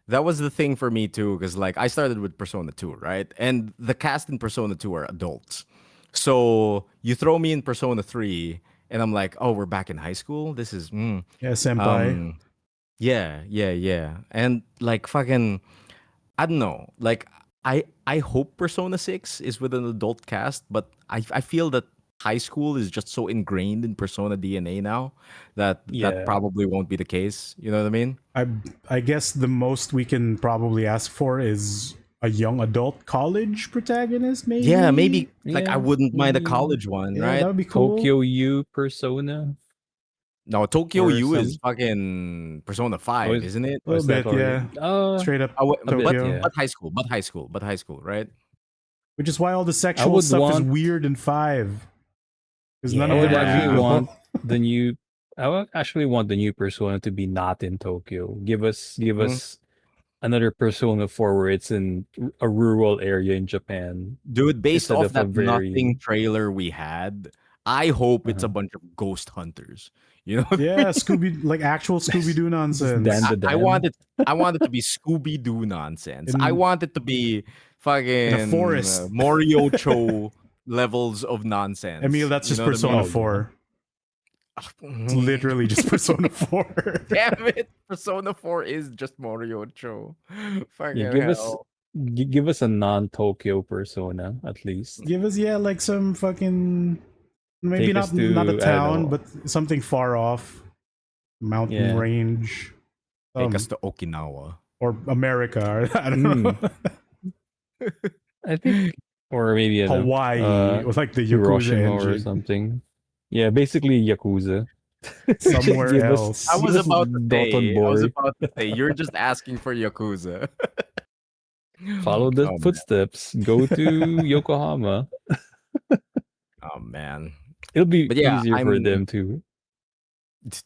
that was the thing for me too, because like I started with Persona 2, right? And the cast in Persona 2 are adults. So you throw me in Persona 3, and I'm like, oh, we're back in high school. This is Yeah, senpai. um yeah. And like fucking I don't know. Like I hope Persona 6 is with an adult cast, but I feel that high school is just so ingrained in Persona DNA now that that Yeah. probably won't be the case. You know what I mean? I guess the most we can probably ask for is a young adult college protagonist, maybe. Yeah, maybe like I Yeah, wouldn't mind a maybe college one, Yeah, that right? would be cool. Tokyo U Persona, No, Tokyo or U is some. fucking Persona 5, Is isn't it? A or is little that bit, already? yeah. Straight up A bit, But Tokyo. yeah. high school, right? Which is why all the I sexual would stuff is want. weird in 5. Because none I of would them are actually Yeah. want legal. the new. I would actually want the new Persona to be not in Tokyo. Give Mhm. us another Persona 4 where it's in a rural area in Japan Dude, based instead off of a that nothing very. trailer we had, I hope it's a Uh-huh. bunch of ghost hunters. You know what I Yeah, mean? like actual Scooby Doo Just Dan nonsense. the I Dan. want it to be Scooby Doo nonsense. I In want it to be in a fucking forest. Morio Cho levels of nonsense. Emile, that's just Persona 4. It's literally just Persona 4. Damn it. Persona 4 is just Moriocho. Fucking hell. Give us a non-Tokyo Persona at least. Give us like some fucking maybe Take not us to, not a I don't town, know. but something far off. Mountain range. Take us to Okinawa. Or America. I don't know. I think, or maybe Hawaii with like the Yakuza Hiroshima engine. or something. Yeah, basically Yakuza. Somewhere Give us- else. I was about to Dalton say, you're just asking for Yakuza. Follow the Oh, footsteps. Go to Yokohama. Oh man, It'll be But yeah, easier for I'm- them too.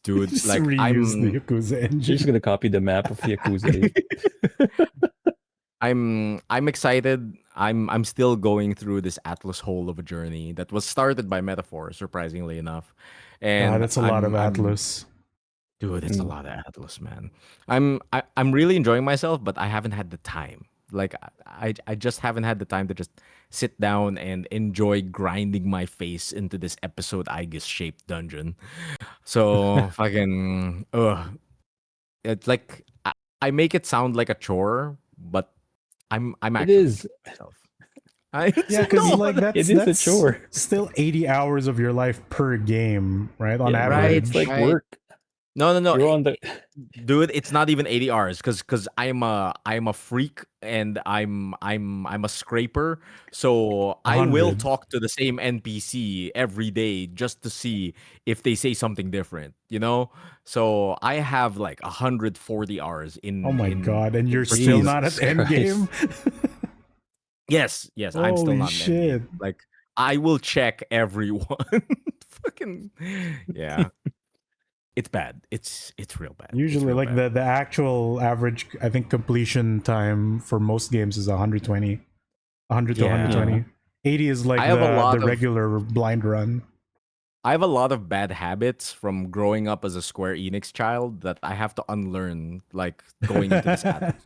dude, Just like reuse I'm, the Yakuza You're engine. just gonna copy the map of Yakuza. I'm excited. I'm still going through this Atlas hole of a journey that was started by Metaphor, surprisingly enough. And That's a lot of Atlas. Dude, it's a lot of Atlas, man. I'm really enjoying myself, but I haven't had the time. Like I just haven't had the time to just sit down and enjoy grinding my face into this episode Aegis shaped dungeon. So fucking it's like I make it sound like a chore, but I'm It actually is. myself. Yeah, because like It is a that's chore. still 80 hours of your life per game, right? On Yeah, average. It's like Right. work. No. You're on the. Dude, it's not even 80 hours because I'm a freak and I'm a scraper. So I will 100. talk to the same NPC every day just to see if they say something different, you know? So I have like 140 hours in Oh my god, and you're Jesus still not at Christ. end game? Yes, I'm still Holy not in endgame. shit. Like I will check everyone. Fucking yeah. It's bad. It's real bad. It's Usually real like bad. the actual average I think completion time for most games is 120. 100 to Yeah. 120. 80 is like I have a lot the of- regular blind run. I have a lot of bad habits from growing up as a Square Enix child that I have to unlearn, like going into this Atlas.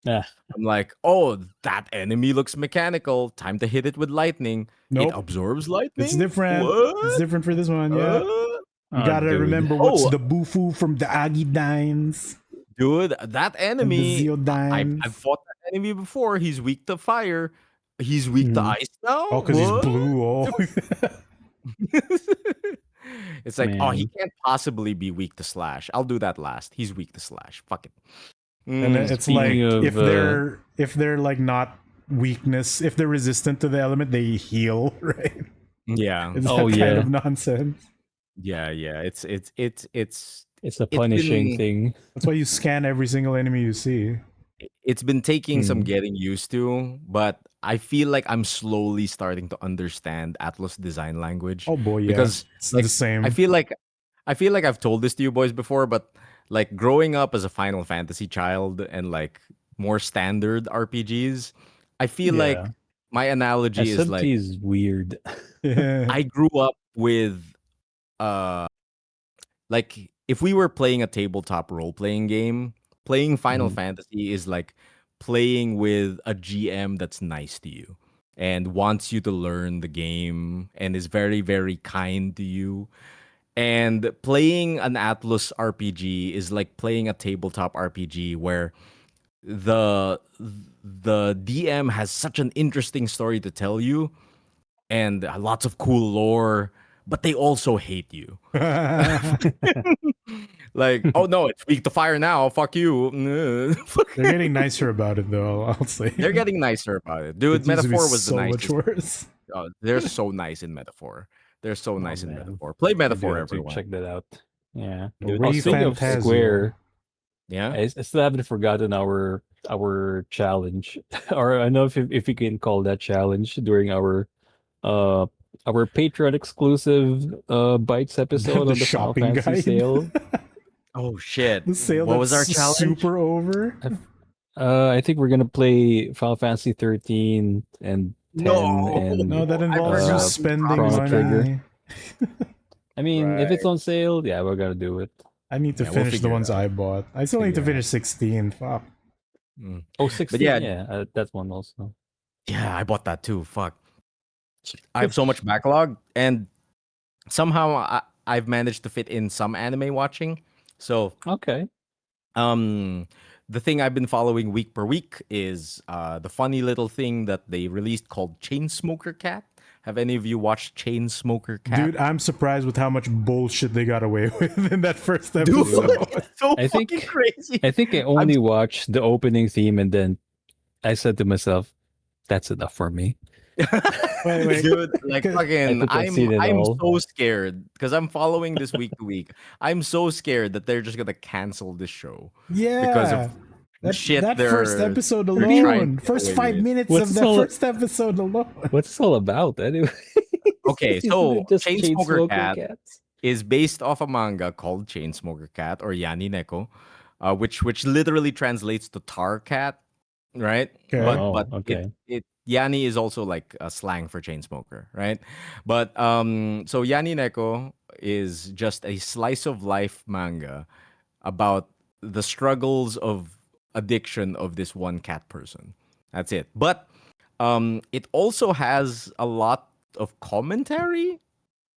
Yeah. I'm like, oh, that enemy looks mechanical. Time to hit it with lightning. Nope. It absorbs lightning. It's different. What? It's different for this one, yeah. You gotta dude. remember what's Oh. the Bufu from the Agidines. Dude, that enemy. Zeodines. I've fought that enemy before. He's weak to fire. He's weak to ice now. Oh, because he's What? blue. Oh. It's like, oh, he Man. can't possibly be weak to slash. I'll do that last. He's weak to slash. Fuck it. And it's Speaking like of, if they're like not weakness, if they're resistant to the element, they heal, right? Yeah. It's Oh, that yeah. kind of nonsense. Yeah. It's It's a punishing been- thing. That's why you scan every single enemy you see. it's been taking some getting used to, but I feel like I'm slowly starting to understand Atlas design language. Oh boy, yeah. Because it's like, the same. I feel like I've told this to you boys before, but like growing up as a Final Fantasy child and like more standard RPGs, I feel like Yeah. my analogy is SMT like is weird. Yeah. I grew up with like if we were playing a tabletop role-playing game, playing Final Fantasy is like playing with a GM that's nice to you and wants you to learn the game and is very, very kind to you. And playing an Atlas RPG is like playing a tabletop RPG where the DM has such an interesting story to tell you and lots of cool lore, but they also hate you. Like, oh no, it's weak to fire now. Fuck you. They're getting nicer about it though, I'll say. They're getting nicer about it, dude. It used to be Metaphor was so the much nicest. worse. Oh, they're so nice in Metaphor. They're so nice in man. Metaphor. Play Metaphor, Maybe I'll have to everyone. check that out. Yeah. Ray Oh, speaking of Fantasio. Square, Yeah. I still haven't forgotten our challenge, or I don't know if we can call that challenge during our Patreon exclusive Bites episode on the Final shopping Fantasy guide. sale. Oh shit. The sale What was our that's challenge? super over. I think we're gonna play Final Fantasy 13 and 10 No. and No, that I involves you forgot. spending Chrono money. Trigger. I mean, if it's Right. on sale, yeah, we're gonna do it. I need to Yeah, we'll finish the figure it ones out. I bought. I still need to Figure it finish 16. Fuck. Oh, 16, yeah. yeah, that's one also. Yeah, I bought that too. Fuck. I have so much backlog, and somehow I've managed to fit in some anime watching. So Okay. the thing I've been following week per week is the funny little thing that they released called Chainsmoker Cat. Have any of you watched Chainsmoker Cat? Dude, I'm surprised with how much bullshit they got away with in that first episode. It's so I think- fucking crazy. I think I only watched the opening theme and then I said to myself, "That's enough for me." Wait. Dude, like I fucking, think I've seen it I'm all. so scared because I'm following this week to week. I'm so scared that they're just gonna cancel this show. Yeah. Because of shit that they're- first episode they're trying alone, to first get away 5 with. minutes What's of that all- first episode alone. What's this all about anyway? Okay, Isn't so it just Chainsmoker Chainsmoker Cat Cats? is based off a manga called Chainsmoker Cat or Yani Neko, which literally translates to tar cat, right? Okay. But Okay. it Yani is also like a slang for chain smoker, right? But so Yani Neko is just a slice of life manga about the struggles of addiction of this one cat person. That's it. But it also has a lot of commentary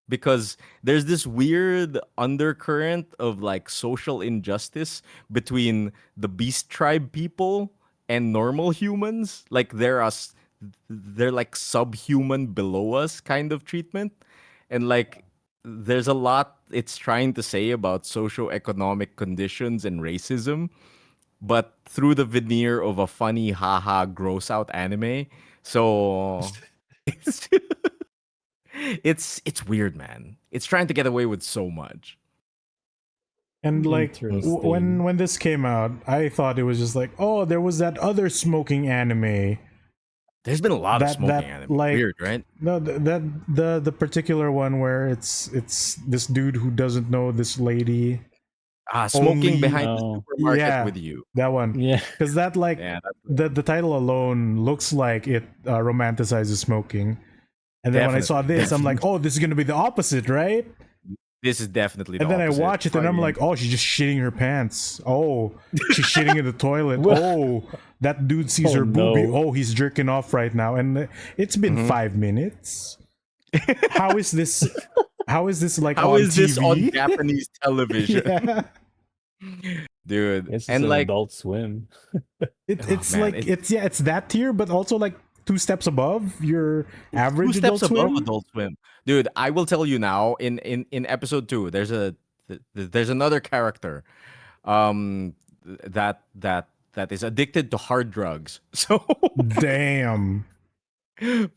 because there's this weird undercurrent of like social injustice between the beast tribe people and normal humans. Like they're like subhuman below us kind of treatment. And like there's a lot it's trying to say about socioeconomic conditions and racism, but through the veneer of a funny haha gross out anime. So it's it's weird, man. It's trying to get away with so much. And like Interesting. when this came out, I thought it was just like, oh, there was that other smoking anime. There's been a lot of That- smoking that, anime. like- Weird, right? No, the particular one where it's this dude who doesn't know this lady. Smoking Only- behind Oh. the supermarket Yeah. with you. That one. Yeah. Because that like Yeah, that's the title alone looks like it romanticizes smoking. And then when I saw Definitely. this, I'm like, oh, this is gonna be the opposite, right? this is definitely. And the then I opposite. watch it and I'm Fucking- like, oh, she's just shitting her pants. Oh, she's shitting in the toilet. Oh, that dude sees Oh, her boobie. no. Oh, he's jerking off right now. And it's been Mhm. 5 minutes. How is this? How is this like how on is this on TV? Japanese television, Yeah. dude? It's And an like, Adult Swim. It's man, like it's that tier, but also like 2 steps above your average two steps Adult above Swim. Adult Swim, dude. I will tell you now. In episode 2, there's another character, that is addicted to hard drugs. So Damn.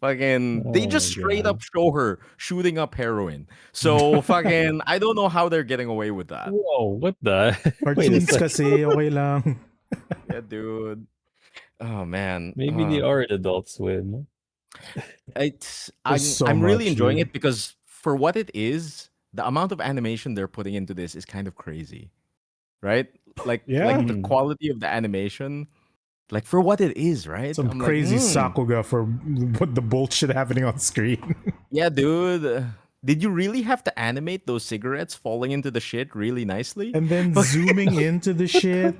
fucking, they Oh just my straight God. up show her shooting up heroin. So fucking, I don't know how they're getting away with that. Whoa, what the? Wait a Cartoons sec. kasi, okay lang. Yeah, dude. Oh man. Maybe they are at Adult Swim. I'm so really much, enjoying dude. it because for what it is, the amount of animation they're putting into this is kind of crazy, right? Like Yeah. the quality of the animation, like for what it is, right? Some I'm like, crazy "Hmm, Sakuga for what the bullshit happening on screen. Yeah, dude. Did you really have to animate those cigarettes falling into the shit really nicely? And then zooming into the shit.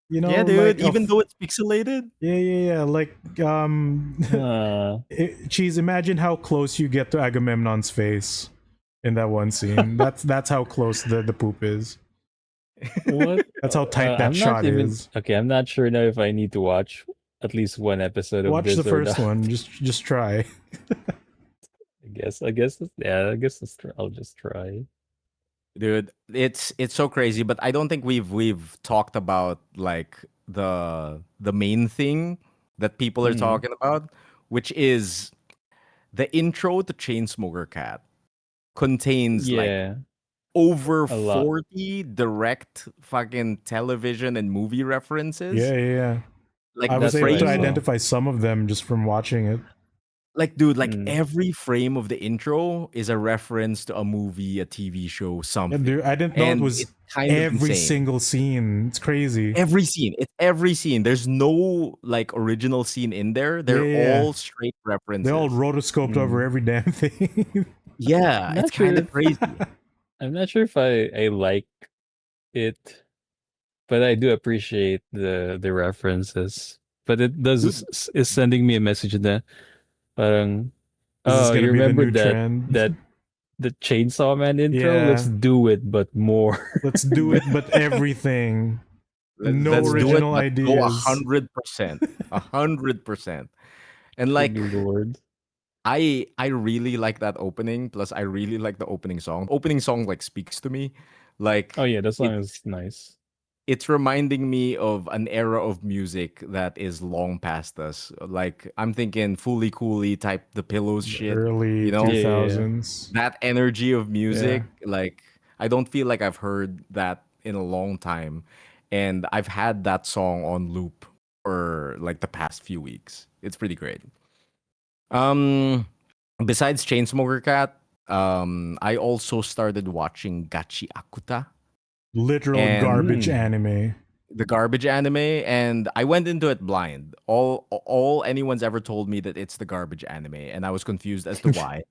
You know, yeah, dude. like, Even though it's pixelated. yeah. Like, Cheese, imagine how close you get to Agamemnon's face in that one scene. That's how close the poop is. What? That's how tight that I'm not shot even- is. Okay, I'm not sure now if I need to watch at least one episode of Watch this the or first not. one. Just try. I guess. Yeah, I guess I'll just try. Dude, it's so crazy, but I don't think we've talked about like the main thing that people are Mhm. talking about, which is the intro to Chainsmoker Cat contains like Yeah. over A lot. 40 direct fucking television and movie references. Yeah. Like I was the able to frame, identify some of them just from watching it. like dude, like Mm. every frame of the intro is a reference to a movie, a TV show, something. And dude, I didn't know it And was it's kind of every insane. single scene. It's crazy. Every scene. It's every scene. There's no like original scene in there. They're Yeah. all straight references. They all rotoscoped over every damn thing. yeah, I'm not it's kind sure of crazy. I'm not sure if I like it, but I do appreciate the references. But it does is sending me a message that parang This is Oh, gonna you be the remember new trend. that the Chainsaw Man intro? Yeah. Let's do it, but more. Let's do it, but everything. No Let's do it, original but go ideas. 100%, 100%. And like, Good Lord. I really like that opening. Plus, I really like the opening song. Opening song like speaks to me. Like, Oh yeah, that song it, is nice. it's reminding me of an era of music that is long past us. Like, I'm thinking Fully Cooley type, the Pillows shit. Early You know, Yeah, yeah, yeah. 2000s. that energy of music. Yeah. Like, I don't feel like I've heard that in a long time, and I've had that song on loop for like the past few weeks. It's pretty great. Um, Besides Chainsmoker Cat, I also started watching Gachi Akuta Literal and garbage anime. the garbage anime, and I went into it blind. All anyone's ever told me that it's the garbage anime, and I was confused as to why.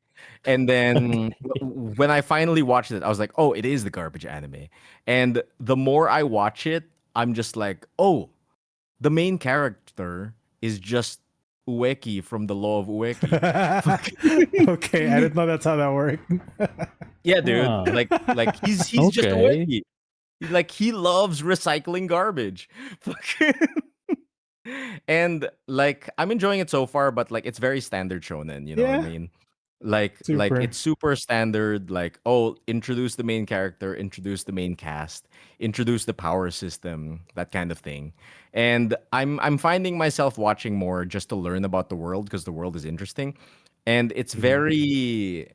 And then when I finally watched it, I was like, "Oh, it is the garbage anime." And the more I watch it, I'm just like, "Oh, the main character is just Ueki from the Law of Ueki." Okay, I didn't know that's how that worked. Yeah, dude. Huh. Like he's just Okay. Ueki. Like he loves recycling garbage. And like I'm enjoying it so far, but like it's very standard shonen, you know what I Yeah. mean? Like Super. it's super standard, like, oh, introduce the main character, introduce the main cast, introduce the power system, that kind of thing. And I'm finding myself watching more just to learn about the world because the world is interesting. And it's very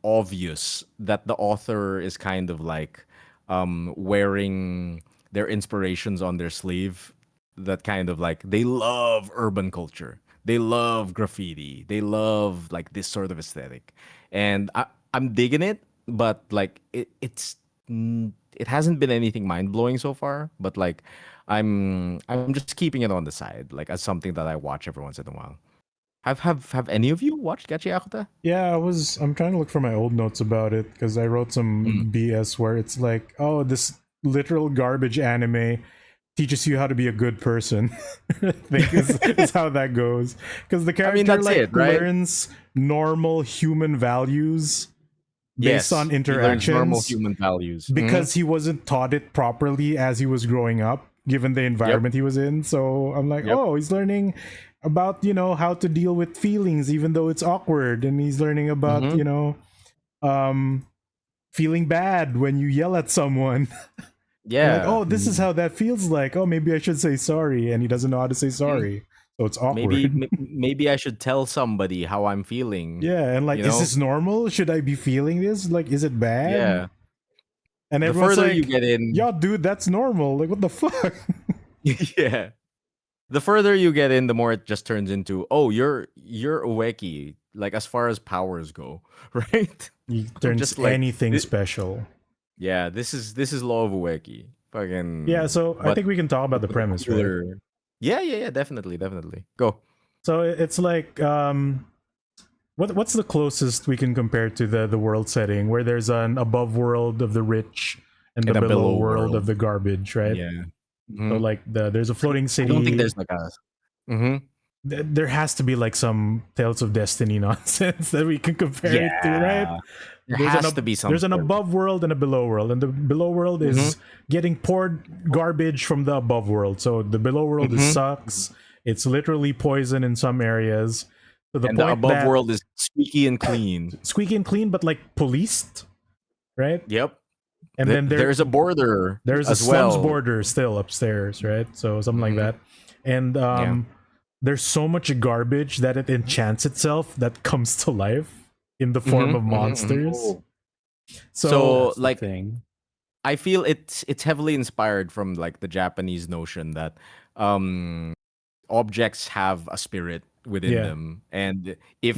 obvious that the author is kind of like wearing their inspirations on their sleeve, that kind of like they love urban culture, they love graffiti, they love like this sort of aesthetic, and I'm digging it, but like it hasn't been anything mind-blowing so far, but like I'm just keeping it on the side, like as something that I watch every once in a while. Have any of you watched Gachi Akuta? Yeah, I'm trying to look for my old notes about it because I wrote some BS where it's like, oh, this literal garbage anime teaches you how to be a good person. I think is how that goes. Because the character that's like it, right? learns normal human values based Yes, on he learns normal interactions human values. because he wasn't taught it properly as he was growing up, given the environment he was in. So I'm like, Yep. oh, he's learning about, how to deal with feelings even though it's awkward, and he's learning about, um feeling bad when you yell at someone. Yeah. Like, oh, this is how that feels like. Oh, maybe I should say sorry, and he doesn't know how to say sorry. So it's awkward. Maybe I should tell somebody how I'm feeling. Yeah, and like, you is know? this normal? Should I be feeling this? Like, is it bad? Yeah. And The everyone's further like, you get in, "Yo, dude, that's normal." Like, what the fuck? yeah. The further you get in, the more it just turns into, oh, you're Ueki, like as far as powers go, right? He turns Just like anything special. yeah, this is Law of Ueki. Fucking Yeah, so I but think we can talk about the premise, right? cooler- Yeah, definitely. Go. So it's like, what's the closest we can compare to the world setting where there's an above world of the rich and the And a below below world world. of the garbage, right? Yeah. So like there's a floating I city. don't think there's like a There has to be like some Tales of Destiny nonsense that we can compare it to, right? There There's has an to be something. There's an above world and a below world, and the below world is getting poured garbage from the above world. So the below world is sucks. It's literally poison in some areas. To the And point the above that world is squeaky and clean. squeaky and clean, but like policed, right? Yep. And then there's a border. there's a as slums well. border still upstairs, right? So something like that. And there's so much garbage that it enchants itself that comes to life in the form of monsters. So the like thing. I feel it's heavily inspired from like the Japanese notion that objects have a spirit within them, and if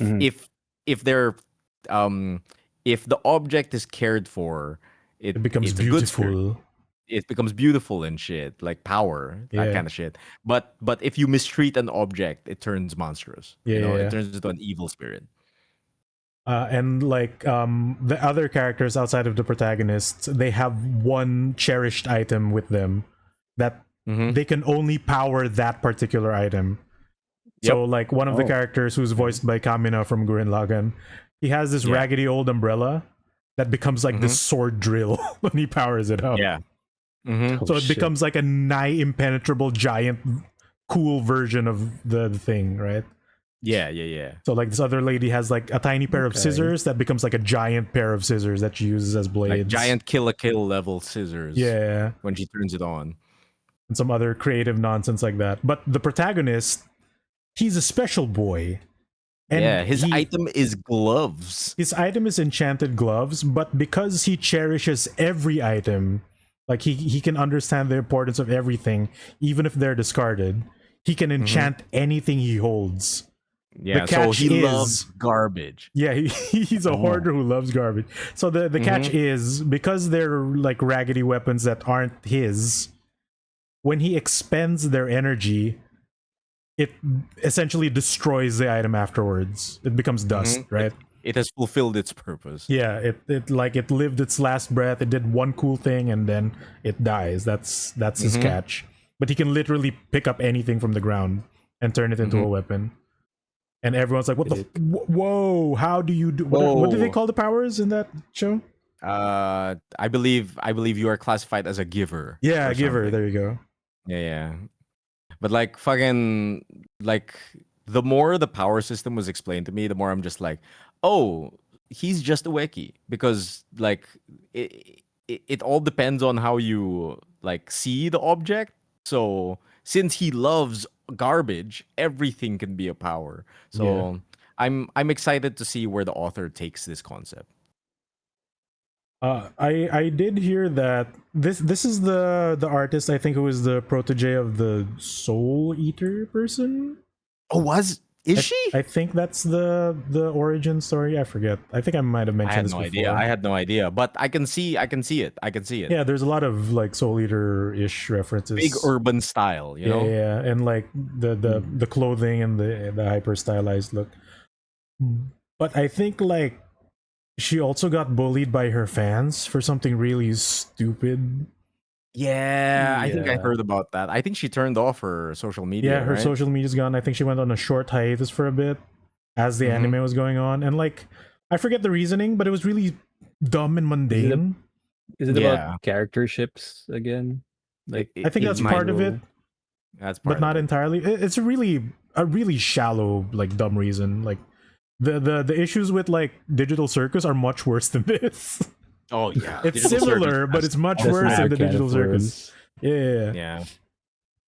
they're if the object is cared for, it becomes it's a good spirit. beautiful. It becomes beautiful and shit, like power, that kind of shit. But if you mistreat an object, it turns monstrous. It turns into an evil spirit. And like the other characters outside of the protagonists, they have one cherished item with them that they can only power that particular item. So like one of the characters who's voiced by Kamina from Gurren Lagann, he has this raggedy old umbrella that becomes like this sword drill when he powers it up. Yeah. So it becomes like a nigh impenetrable giant cool version of the thing, right? Yeah. So like this other lady has like a tiny pair of scissors that becomes like a giant pair of scissors that she uses as blades. Like giant Kill la Kill level scissors. Yeah. When she turns it on. And some other creative nonsense like that. But the protagonist, he's a special boy. And his item is gloves. His item is enchanted gloves, but because he cherishes every item, like he can understand the importance of everything, even if they're discarded, he can enchant anything he holds. Yeah, so he loves garbage. Yeah, he's a hoarder who loves garbage. So the catch is, because they're like raggedy weapons that aren't his, when he expends their energy, it essentially destroys the item afterwards. It becomes dust, right? It has fulfilled its purpose. Yeah, it lived its last breath. It did one cool thing and then it dies. That's his catch. But he can literally pick up anything from the ground and turn it into a weapon. And everyone's like, "What the? Whoa! How do you do? What do they call the powers in that show?" I believe you are classified as a giver. Yeah, giver. There you go. Yeah. But like fucking like the more the power system was explained to me, the more I'm just like, oh, he's just a weki, because like it all depends on how you like see the object. So since he loves garbage, everything can be a power. So I'm excited to see where the author takes this concept. I did hear that this is the artist, I think, who is the protege of the Soul Eater person. Oh, is she? I think that's the origin story. I forget. I think I might have mentioned this before. I had no idea, but I can see it. Yeah, there's a lot of like Soul Eater-ish references. Big urban style, you know? Yeah, and like the clothing and the hyper stylized look. But I think like she also got bullied by her fans for something really stupid. Yeah, I think I heard about that. I think she turned off her social media. Yeah, her social media's gone. I think she went on a short hiatus for a bit as the anime was going on. And like, I forget the reasoning, but it was really dumb and mundane. Is it about character ships again? Like, I think that's part of it. That's part, but not entirely. It's a really shallow, like, dumb reason. Like, the issues with like Digital Circus are much worse than this. Oh yeah, it's similar, but it's much worse than the Digital Circus. Yeah.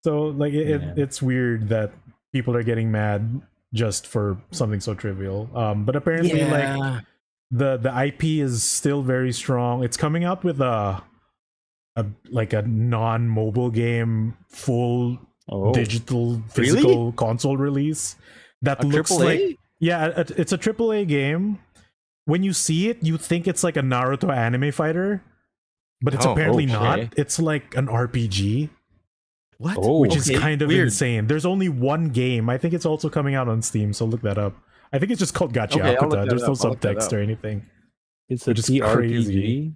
So like it's weird that people are getting mad just for something so trivial. But apparently, like the IP is still very strong. It's coming out with a non-mobile game, full digital physical console release that looks like it's a AAA game. When you see it, you think it's like a Naruto anime fighter, but it's apparently not. It's like an RPG. What? Which is kind of insane. There's only one game. I think it's also coming out on Steam, so look that up. I think it's just called Gachi Akuta. There's no subtext or anything. It's a RPG.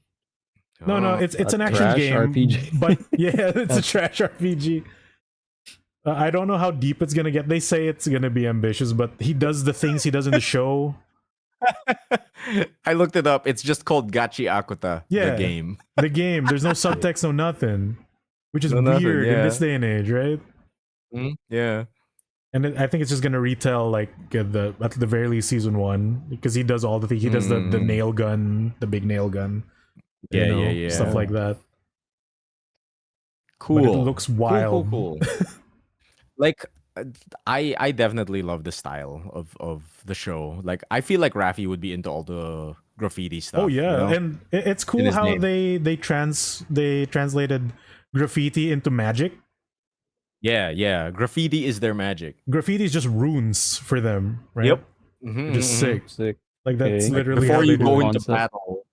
No, it's an action game. RPG. But yeah, it's a trash RPG. I don't know how deep it's gonna get. They say it's gonna be ambitious, but he does the things he does in the show. I looked it up. It's just called Gachi Akuta. Yeah, the game. The game. There's no subtext, no nothing, which is weird in this day and age, right? Yeah. And I think it's just gonna retell like at the very least season 1, because he does all the things. He does the nail gun, the big nail gun. Yeah, stuff like that. Cool. But it looks wild. Cool. Like, I definitely love the style of the show. Like, I feel like Raffi would be into all the graffiti stuff. Oh yeah, you know? and it's cool how they translated graffiti into magic. Yeah. Graffiti is their magic. Graffiti is just runes for them, right? Yep. Just sick. Like that's literally before how you they go do into battle.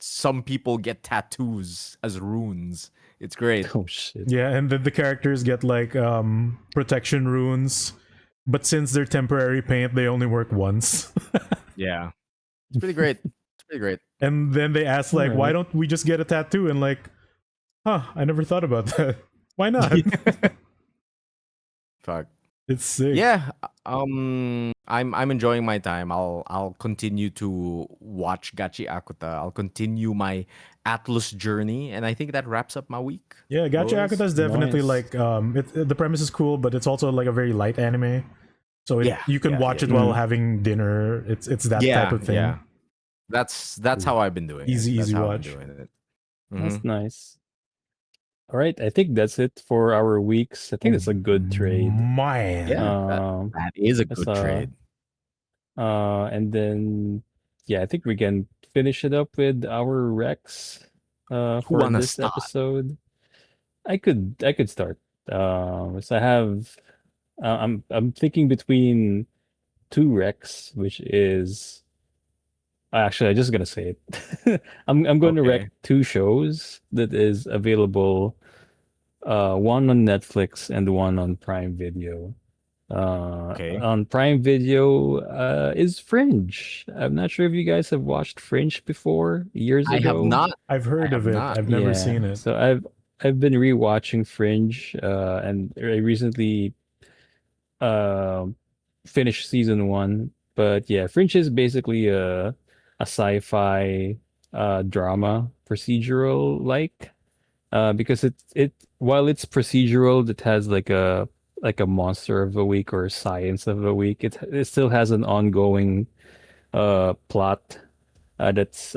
Some people get tattoos as runes. It's great. Oh shit. Yeah, and the characters get like protection runes, but since they're temporary paint, they only work once. Yeah. It's pretty great. And then they ask like, why don't we just get a tattoo? And like, I never thought about that. Why not? Fuck. It's sick. Yeah, I'm enjoying my time. I'll continue to watch Gachi Akuta. I'll continue my Atlas journey, and I think that wraps up my week. Yeah, Gacha Boys. Akuta is definitely Nice. like the premise is cool, but it's also like a very light anime. So you can watch it while Mm. having dinner. It's that type Yeah, of thing. yeah. That's how I've been doing it. Easy That's how I've been watch. doing it. That's Mhm. nice. All right, I think that's it for our weeks. I think that's a good trade. Man. Yeah, Um, that is a that's good trade. and then yeah, I think we can finish it up with our Rex Who for wanna this start? episode. I could start. So I have I'm thinking between two Rex, which is actually I'm just gonna say it. I'm going to Okay. rec two shows that is available, one on Netflix and one on Prime Video. Okay. On Prime Video is Fringe. I'm not sure if you guys have watched Fringe before years I have ago. not. I've I heard have of it. not. I've never Yeah, seen it. so I've been rewatching Fringe, and I recently uh, finished season one. But yeah, Fringe is basically a sci-fi drama procedural like, because it while it's procedural, it has like a monster of the week or science of the week. It still has an ongoing plot, that's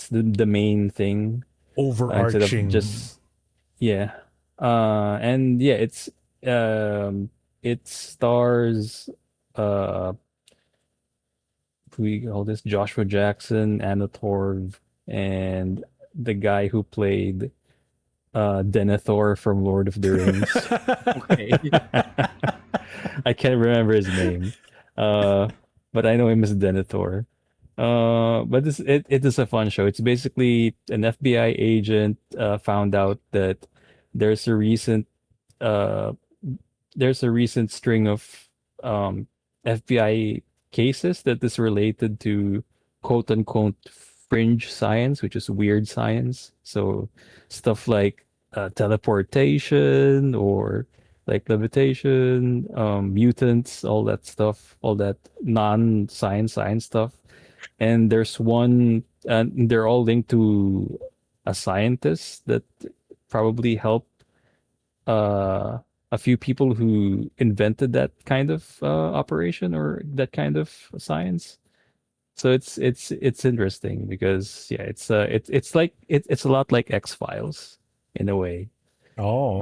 the main thing, instead of Overarching. just yeah. And yeah, it stars uh who we call this Joshua Jackson, Anna Torv, and the guy who played Denethor from Lord of the Rings. Okay. I can't remember his name. Uh but I know him as Denethor. But it is a fun show. It's basically an FBI agent found out that there's a recent uh string of FBI cases that is related to quote unquote fringe science, which is weird science. So stuff like teleportation or like levitation, mutants, all that stuff, all that non-science stuff. And there's one, and they're all linked to a scientist that probably helped uh, a few people who invented that kind of operation or that kind of science. So it's interesting because yeah, it's a lot like X Files in a way. Oh.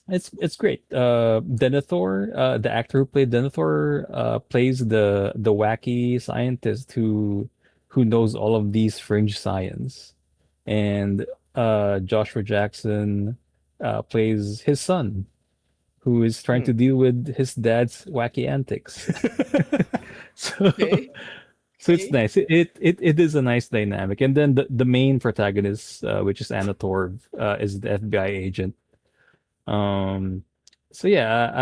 It's great. Denethor, the actor who played Denethor, plays the wacky scientist who knows all of these fringe science, and Joshua Jackson plays his son, who is trying to deal with his dad's wacky antics. So, Okay. so it's nice. It is a nice dynamic. And then the main protagonist, which is Anna Torv, is the FBI agent. Um, so yeah,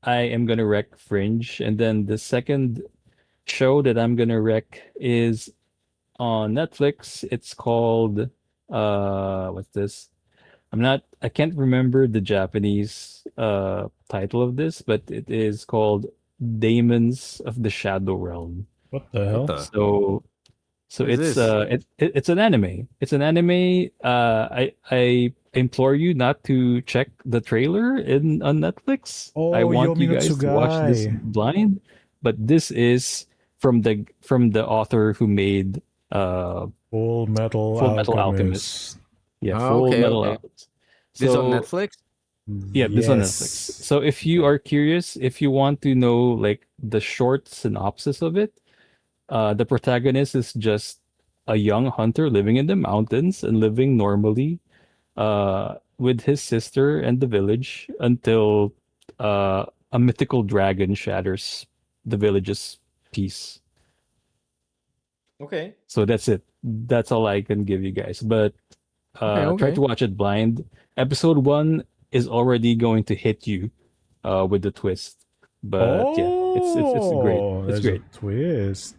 I am gonna rec Fringe, and then the second show that I'm gonna rec is on Netflix. It's called what's this? I can't remember the Japanese title of this, but it is called Daemons of the Shadow Realm. What the What hell? the? So What is this? it's an anime. It's an anime. I implore you not to check the trailer in on Netflix. I Oh, want Yomi you no guys to watch this Tsugai. blind. But this is from the author who made Full Metal Full Metal Alchemist. Alchemist. Yeah, Oh, Full okay, Metal okay. Alchemist. This is on So Netflix? yeah, this on Netflix. Yes. So if you are curious, if you want to know like the short synopsis of it, the protagonist is just a young hunter living in the mountains and living normally with his sister and the village until a mythical dragon shatters the village's peace. Okay. So that's it. That's all I can give you guys. But Okay, try to okay. watch it blind. Episode one is already going to hit you with the twist. But yeah, it's great. Oh, It's there's a great. twist.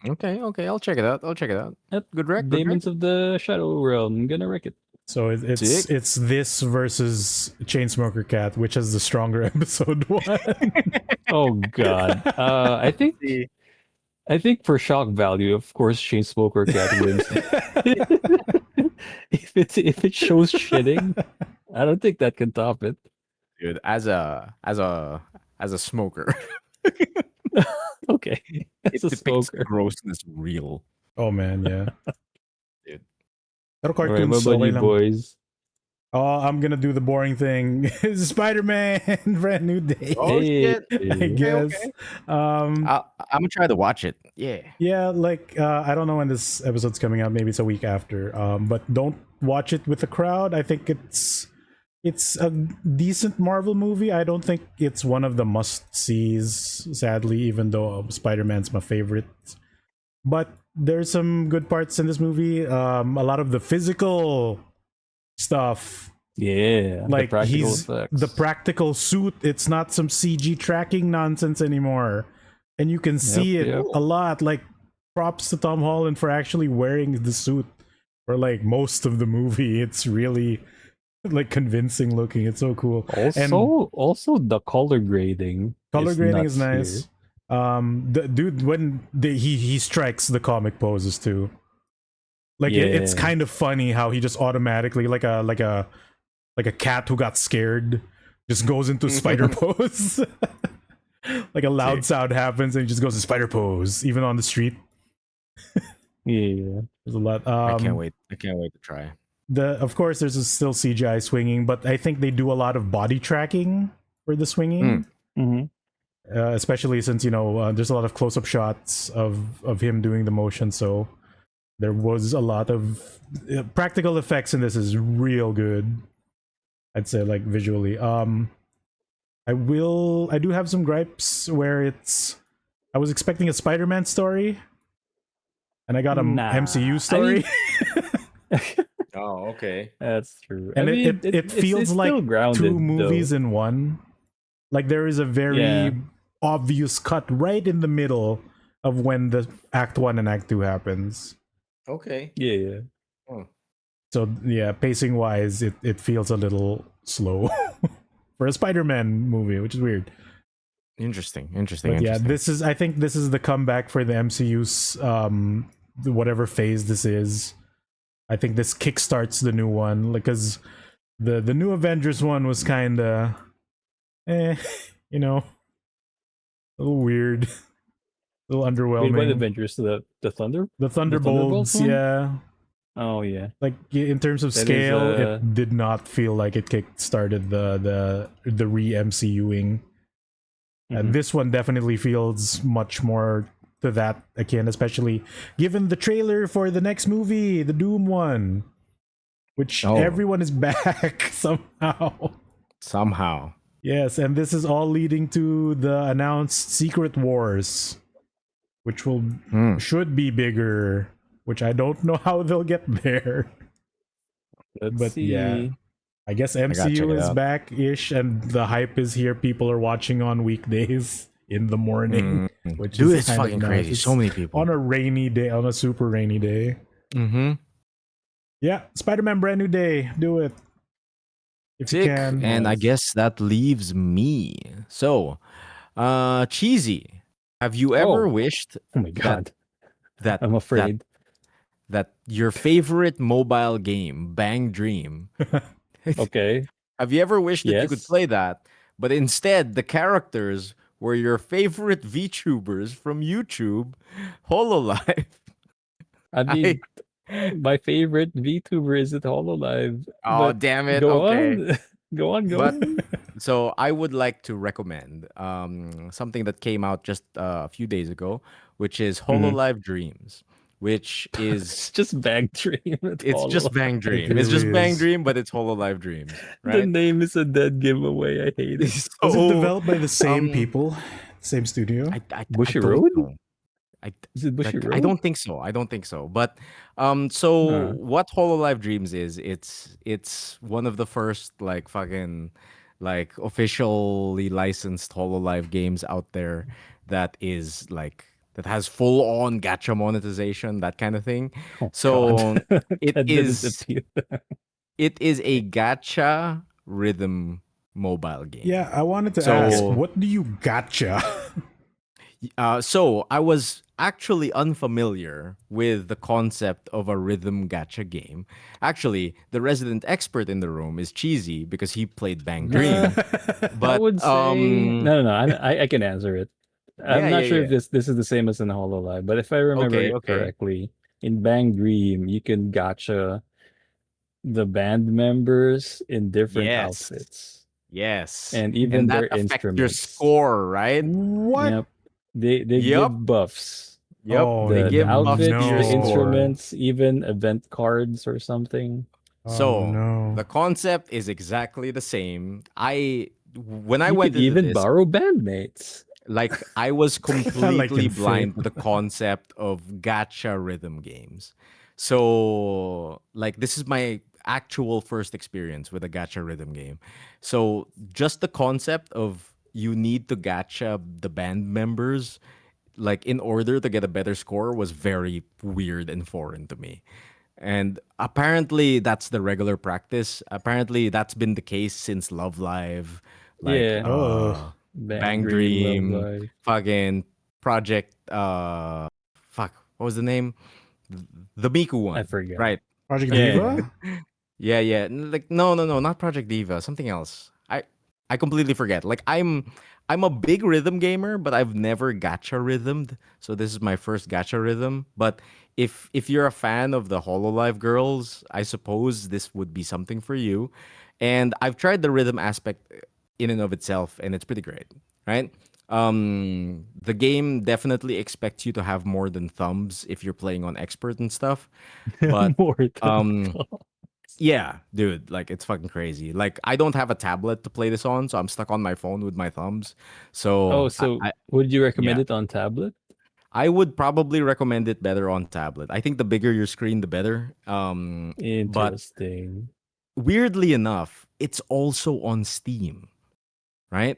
Okay, okay. I'll check it out. I'll check it out. Yep. Good rec, good rec. Demons of the Shadow Realm. I'm gonna wreck it. So it's this versus Chainsmoker Cat, which has the stronger episode 1. Oh god. I think for shock value, of course, Chainsmoker Cat wins. if it shows shitting, I don't think that can top it. Dude, as a smoker, okay, it depicts grossness real. Oh man, yeah. Dude. Pero All right, cartoons, what about you lang. boys? Oh, I'm gonna do the boring thing. Spider-Man, brand new day. Oh shit! I guess. Okay. I'm gonna try to watch it. Yeah. Yeah, like I don't know when this episode's coming out. Maybe it's a week after. But don't watch it with a crowd. I think it's a decent Marvel movie. I don't think it's one of the must-sees, sadly, even though Spider-Man's my favorite. But there's some good parts in this movie. A lot of the physical stuff. Yeah, like the practical suit. It's not some CG tracking nonsense anymore. And you can see it a lot. Like, props to Tom Holland for actually wearing the suit for like most of the movie. It's really like convincing looking. It's so cool. Also the color grading. Color grading is nice. The dude when he strikes the comic poses too. Like it's kind of funny how he just automatically like a cat who got scared just goes into spider pose. Like a loud sound happens and he just goes to spider pose even on the street. Yeah, there's a lot. I can't wait to try. Of course there's still CGI swinging, but I think they do a lot of body tracking for the swinging. Especially since there's a lot of close-up shots of him doing the motion, so there was a lot of practical effects in this is real good. I'd say, like, visually. I do have some gripes where I was expecting a Spider-Man story and I got a MCU story. Oh, okay. That's true. And it feels like grounded, two movies in one. Like, there is a very obvious cut right in the middle of when the Act 1 and Act 2 happens. Okay. Yeah. Oh. So, yeah, pacing-wise, it feels a little slow for a Spider-Man movie, which is weird. Interesting. But yeah, I think this is the comeback for the MCU's whatever phase this is. I think this kickstarts the new one, because the new Avengers one was kind of a little weird, a little underwhelming. Wait, what Avengers? The Thunderbolts, yeah. Oh yeah. Like, in terms of scale, it did not feel like it kickstarted the re-MCUing. And this one definitely feels much more to that akin, especially given the trailer for the next movie, the Doom one, which everyone is back somehow. Yes, and this is all leading to the announced Secret Wars, which should be bigger, which I don't know how they'll get there. Let's see. Yeah, I guess MCU is back-ish, and the hype is here. People are watching on weekdays in the morning, which is it's fucking crazy. So many people on a rainy day, on a super rainy day. Yeah, Spider-Man brand new day. Do it if you can. And I guess that leaves me. So, Cheesy, have you ever wished? Oh my god, that I'm afraid that your favorite mobile game, Bang Dream. Okay. Have you ever wished that you could play that, but instead the characters were your favorite VTubers from YouTube, Hololive? I mean, my favorite VTuber is at Hololive. Oh, damn it. Go on. So I would like to recommend something that came out just a few days ago, which is Hololive Dreams. Which is it's just Bang Dream. It's just Bang Dream. It's just Bang Dream, but it's Hololive Dreams. Right? The name is a dead giveaway. I hate it. Was it developed by the same people, same studio? Bushy Road? Is it Bushy Road? I don't think so. But what Hololive Dreams is, it's one of the first fucking officially licensed Hololive games out there that is that has full-on gacha monetization, that kind of thing. So it It is a gacha rhythm mobile game. Yeah, I wanted to ask, what do you gacha? So I was actually unfamiliar with the concept of a rhythm gacha game. Actually, the resident expert in the room is Cheesy because he played Bang Dream. But I would say no. I can answer it. I'm not sure if this is the same as in Hololive, but if I remember it correctly, in Bang Dream, you can gacha the band members in different outfits. Yes. And even that their affects instruments. your score, right? What? Yep. They give buffs. Yep. Oh, they give the buffs to outfits, your the score. instruments, even event cards or something. So the concept is exactly the same. When I You went could into even this, borrow bandmates. like I was completely in blind Fate. to the concept of gacha rhythm games. So like this is my actual first experience with a gacha rhythm game. So just the concept of you need to gacha the band members like in order to get a better score was very weird and foreign to me. And apparently that's the regular practice. Apparently that's been the case since Love Live, like Yeah. Bang Love Dream, Live. fucking Project fuck, what was the name? The Miku one. I forget. Right. Project Yeah. Diva? Yeah. Like no, not Project Diva, something else. I completely forget. Like I'm a big rhythm gamer, but I've never gacha rhythmed. So this is my first gacha rhythm. But if you're a fan of the Hololive girls, I suppose this would be something for you. And I've tried the rhythm aspect in and of itself, and it's pretty great, right? The game definitely expects you to have more than thumbs if you're playing on expert and stuff. But More than yeah, dude, like it's fucking crazy. Like I don't have a tablet to play this on, so I'm stuck on my phone with my thumbs. So would you recommend it on tablet? I would probably recommend it better on tablet. I think the bigger your screen, the better. Interesting. But weirdly enough, it's also on Steam, right?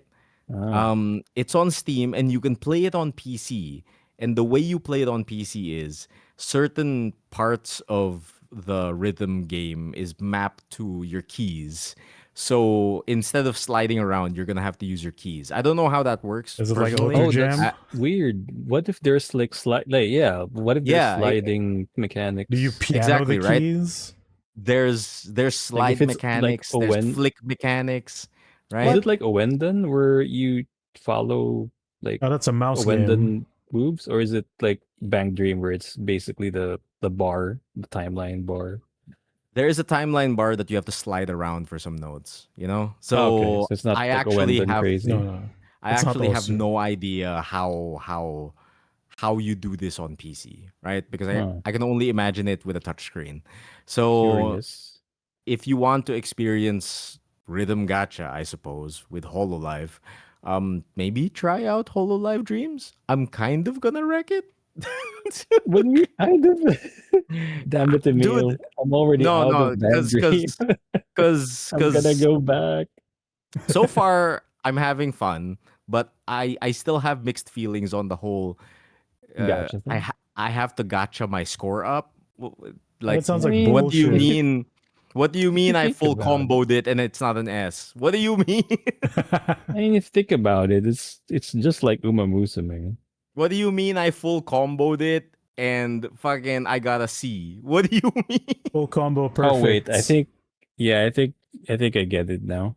It's on Steam and you can play it on PC. And the way you play it on PC is certain parts of the rhythm game is mapped to your keys. So instead of sliding around, you're gonna have to use your keys. I don't know how that works. Is it like personally. Auto Oh, Jam? that's weird. What if there's like what if there's sliding mechanics? Do you piano Exactly, the right? keys? There's slide if it's mechanics, like there's flick mechanics, right? Is it like Owendan where you follow like Oh, that's a mouse Owendan game. moves, or is it like Bang Dream where it's basically the bar, the timeline bar? There is a timeline bar that you have to slide around for some nodes, you know? So, So it's not I like actually Owendan have crazy. No. I It's not actually have Osu. no idea how you do this on PC, right? Because I can only imagine it with a touchscreen. So Curious. if you want to experience rhythm gacha, I suppose, with Hololive, maybe try out Hololive Dreams. I'm kind of gonna wreck it. When we kind of damn it, Emile. Dude, I'm already out of Bang Dream. because I'm gonna go back. So far I'm having fun, but I still have mixed feelings on the whole. Gotcha thing. I have to gacha my score up. Like That sounds like what do you bullshit. mean? What do you mean I think full about comboed it and it's not an S? What do you mean? I mean, if you think about it, it's just like Uma Musume. What do you mean I full comboed it and fucking I got a C? What do you mean? Full combo perfect. Oh wait, I think I get it now.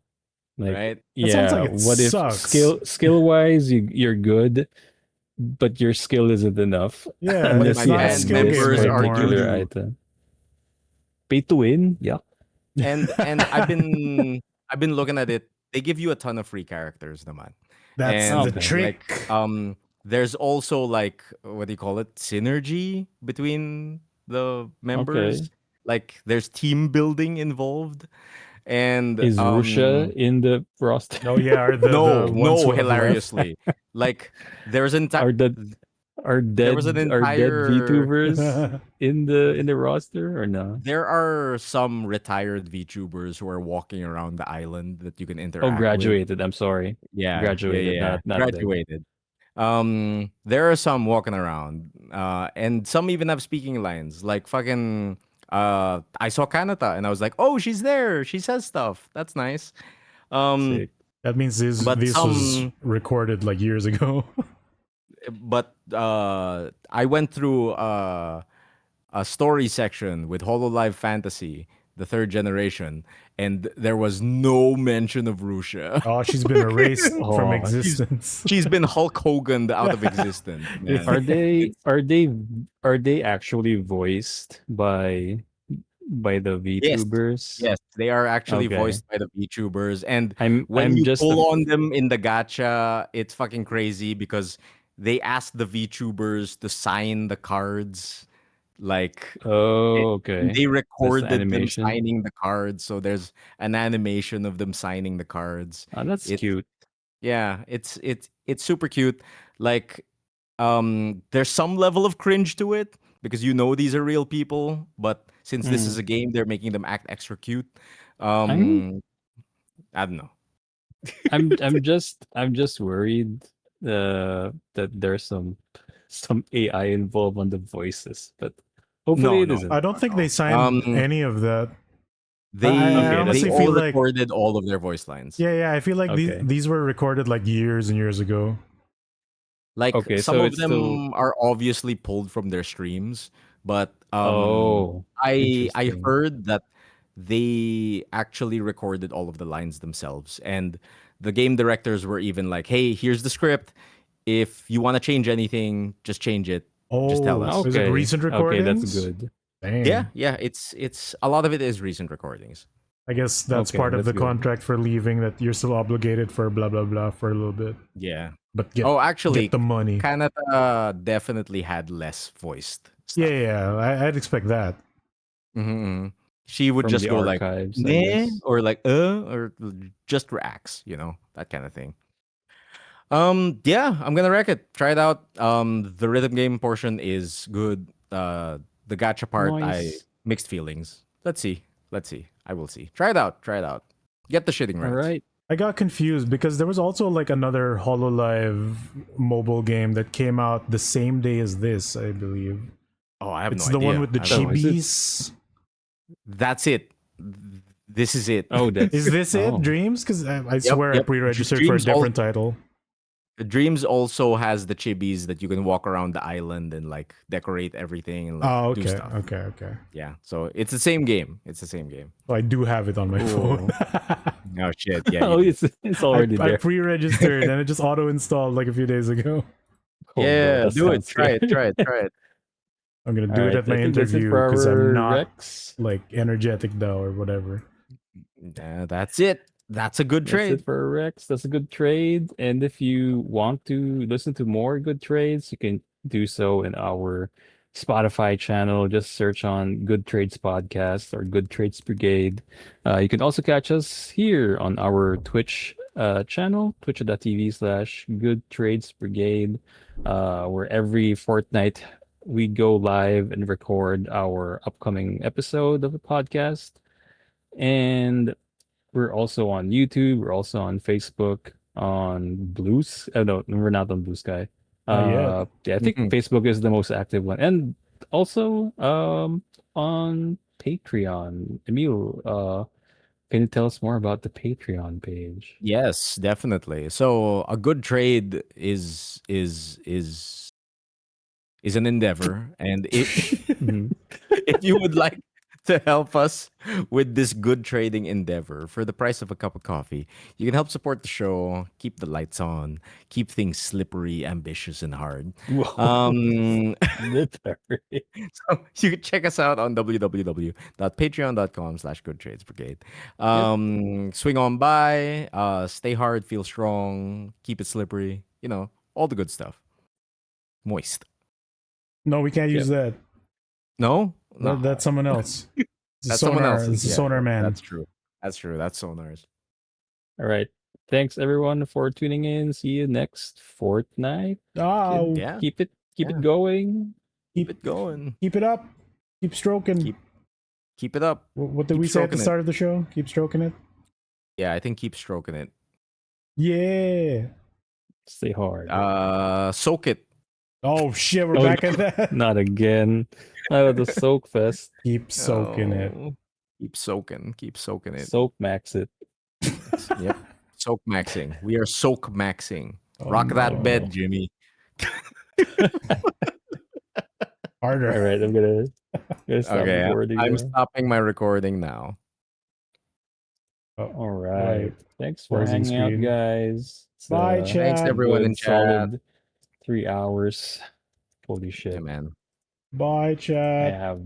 Like, right? That sounds like it what sucks. if skill wise you're good, but your skill isn't enough? Yeah, Unless it's you not a have skill this members game are particular doo-doo. item. Pay to win, yeah. And I've been looking at it. They give you a ton of free characters, naman. That's And the trick. like, there's also like what do you call it? Synergy between the members. Okay. Like there's team building involved. And Is Rusha in the roster? Oh yeah, or the ones who have left. hilariously. Like there's Are there was an dead entire VTubers in the roster or no? there are some retired VTubers who are walking around the island that you can interact with. Graduated. I'm sorry. Yeah, Graduated, yeah. not Graduated. There are some walking around, and some even have speaking lines. Like fucking I saw Kanata and I was like, oh, she's there. She says stuff. That's nice. Sick. That means this But was recorded like years ago. but I went through a story section with Hololive Fantasy, the third generation, and there was no mention of Russia. Oh, she's been erased from Oh, existence. She's been Hulk Hogan out of existence. Man. Are they actually voiced by the VTubers? Yes, they are actually Okay. voiced by the VTubers, and I'm when you just pull on them in the gacha, it's fucking crazy because they ask the VTubers to sign the cards. Like okay. they recorded them animation. signing the cards, so there's an animation of them signing the cards. Oh, that's It's cute. yeah, it's super cute. Like there's some level of cringe to it because you know these are real people, but since this is a game, they're making them act extra cute. I'm I don't know. I'm just worried that there's some AI involved on the voices, but hopefully it isn't. I don't think they signed any of that. They I honestly they feel all like recorded all of their voice lines. yeah, I feel like Okay. these were recorded like years and years ago. Like Okay, some so of it's them still- are obviously pulled from their streams, but I interesting. heard that they actually recorded all of the lines themselves, and the game directors were even like, "Hey, here's the script. If you want to change anything, just change it. Just tell us." Is it recent Okay, recordings? that's good. Dang. Yeah. It's a lot of it is recent recordings. I guess that's Okay, part of that's the good. contract for leaving, that you're still obligated for blah blah blah for a little bit. Yeah. But get Actually, the money. Kanata definitely had less voiced stuff. Yeah, I'd expect that. Mm-hmm. She would From just the go like, archives, I "Meh," guess. or like, or just reacts, that kind of thing. Yeah, I'm gonna wreck it. Try it out. The rhythm game portion is good. The gacha part, I Nice. mixed feelings. Let's see. I will see. Try it out. Get the shitting right. All right. I got confused because there was also like another Hololive mobile game that came out the same day as this, I believe. Oh, I have It's no the idea. one with the I don't know. chibis. That's it. This is it. Oh, that's Is this it, oh. Dreams? Because I swear I yep. pre-registered for a Dreams different title. Dreams also has the chibis that you can walk around the island and like decorate everything and like do stuff. Okay. Yeah, so it's the same game. Well, I do have it on my phone. Oh shit! Yeah. Oh, it's already I there. pre-registered and it just auto-installed like a few days ago. Yeah, that do it. sounds Try good. it. I'm gonna All do it right, at my I think that's it interview for because I'm our not Rex. like energetic though or whatever. That's it. That's a good That's trade. it for Rex. That's a good trade. And if you want to listen to more good trades, you can do so in our Spotify channel. Just search on Good Trades Podcast or Good Trades Brigade. You can also catch us here on our Twitch channel, twitch.tv/Good Trades Brigade, where every fortnight we go live and record our upcoming episode of the podcast. And we're also on YouTube. We're also on Facebook, on Blues. No, we're not on Blue Sky. Not yet. Yeah, I think Facebook is the most active one, and also on Patreon. Emile, can you tell us more about the Patreon page? Yes, definitely. So a good trade is an endeavor, and if you would like to help us with this good trading endeavor for the price of a cup of coffee, you can help support the show, keep the lights on, keep things slippery, ambitious, and hard. Literally. So you can check us out on www.patreon.com/goodtradesbrigade. Swing on by, stay hard, feel strong, keep it slippery, all the good stuff. Moist. No, we can't use that. No? That's someone else. That's someone else. It's a Sonar Man. That's true. That's Sonar's. All right. Thanks everyone for tuning in. See you next fortnight. Oh, Yeah. Keep it going. Keep it going. Keep it up. Keep stroking. Keep it up. What did Keep we say at the stroking it. start of the show? Keep stroking it. Yeah, I think keep stroking it. Yeah. Stay hard. Soak it. Oh shit, we're back at that. Not again. Oh, the soak fest. Keep soaking it. Oh, keep soaking it. Soak max it. Yep. Soak maxing. We are soak maxing. Oh, Rock that no. bed, Jimmy. Harder. All right, I'm gonna stop Okay, recording. I'm now. stopping my recording now. Oh, All right. wait. Thanks for Pausing hanging out, screen. guys. It's, Bye, Thanks chat. everyone good, in chat. solid 3 hours. Holy shit. Yeah, man. Bye, I chat. have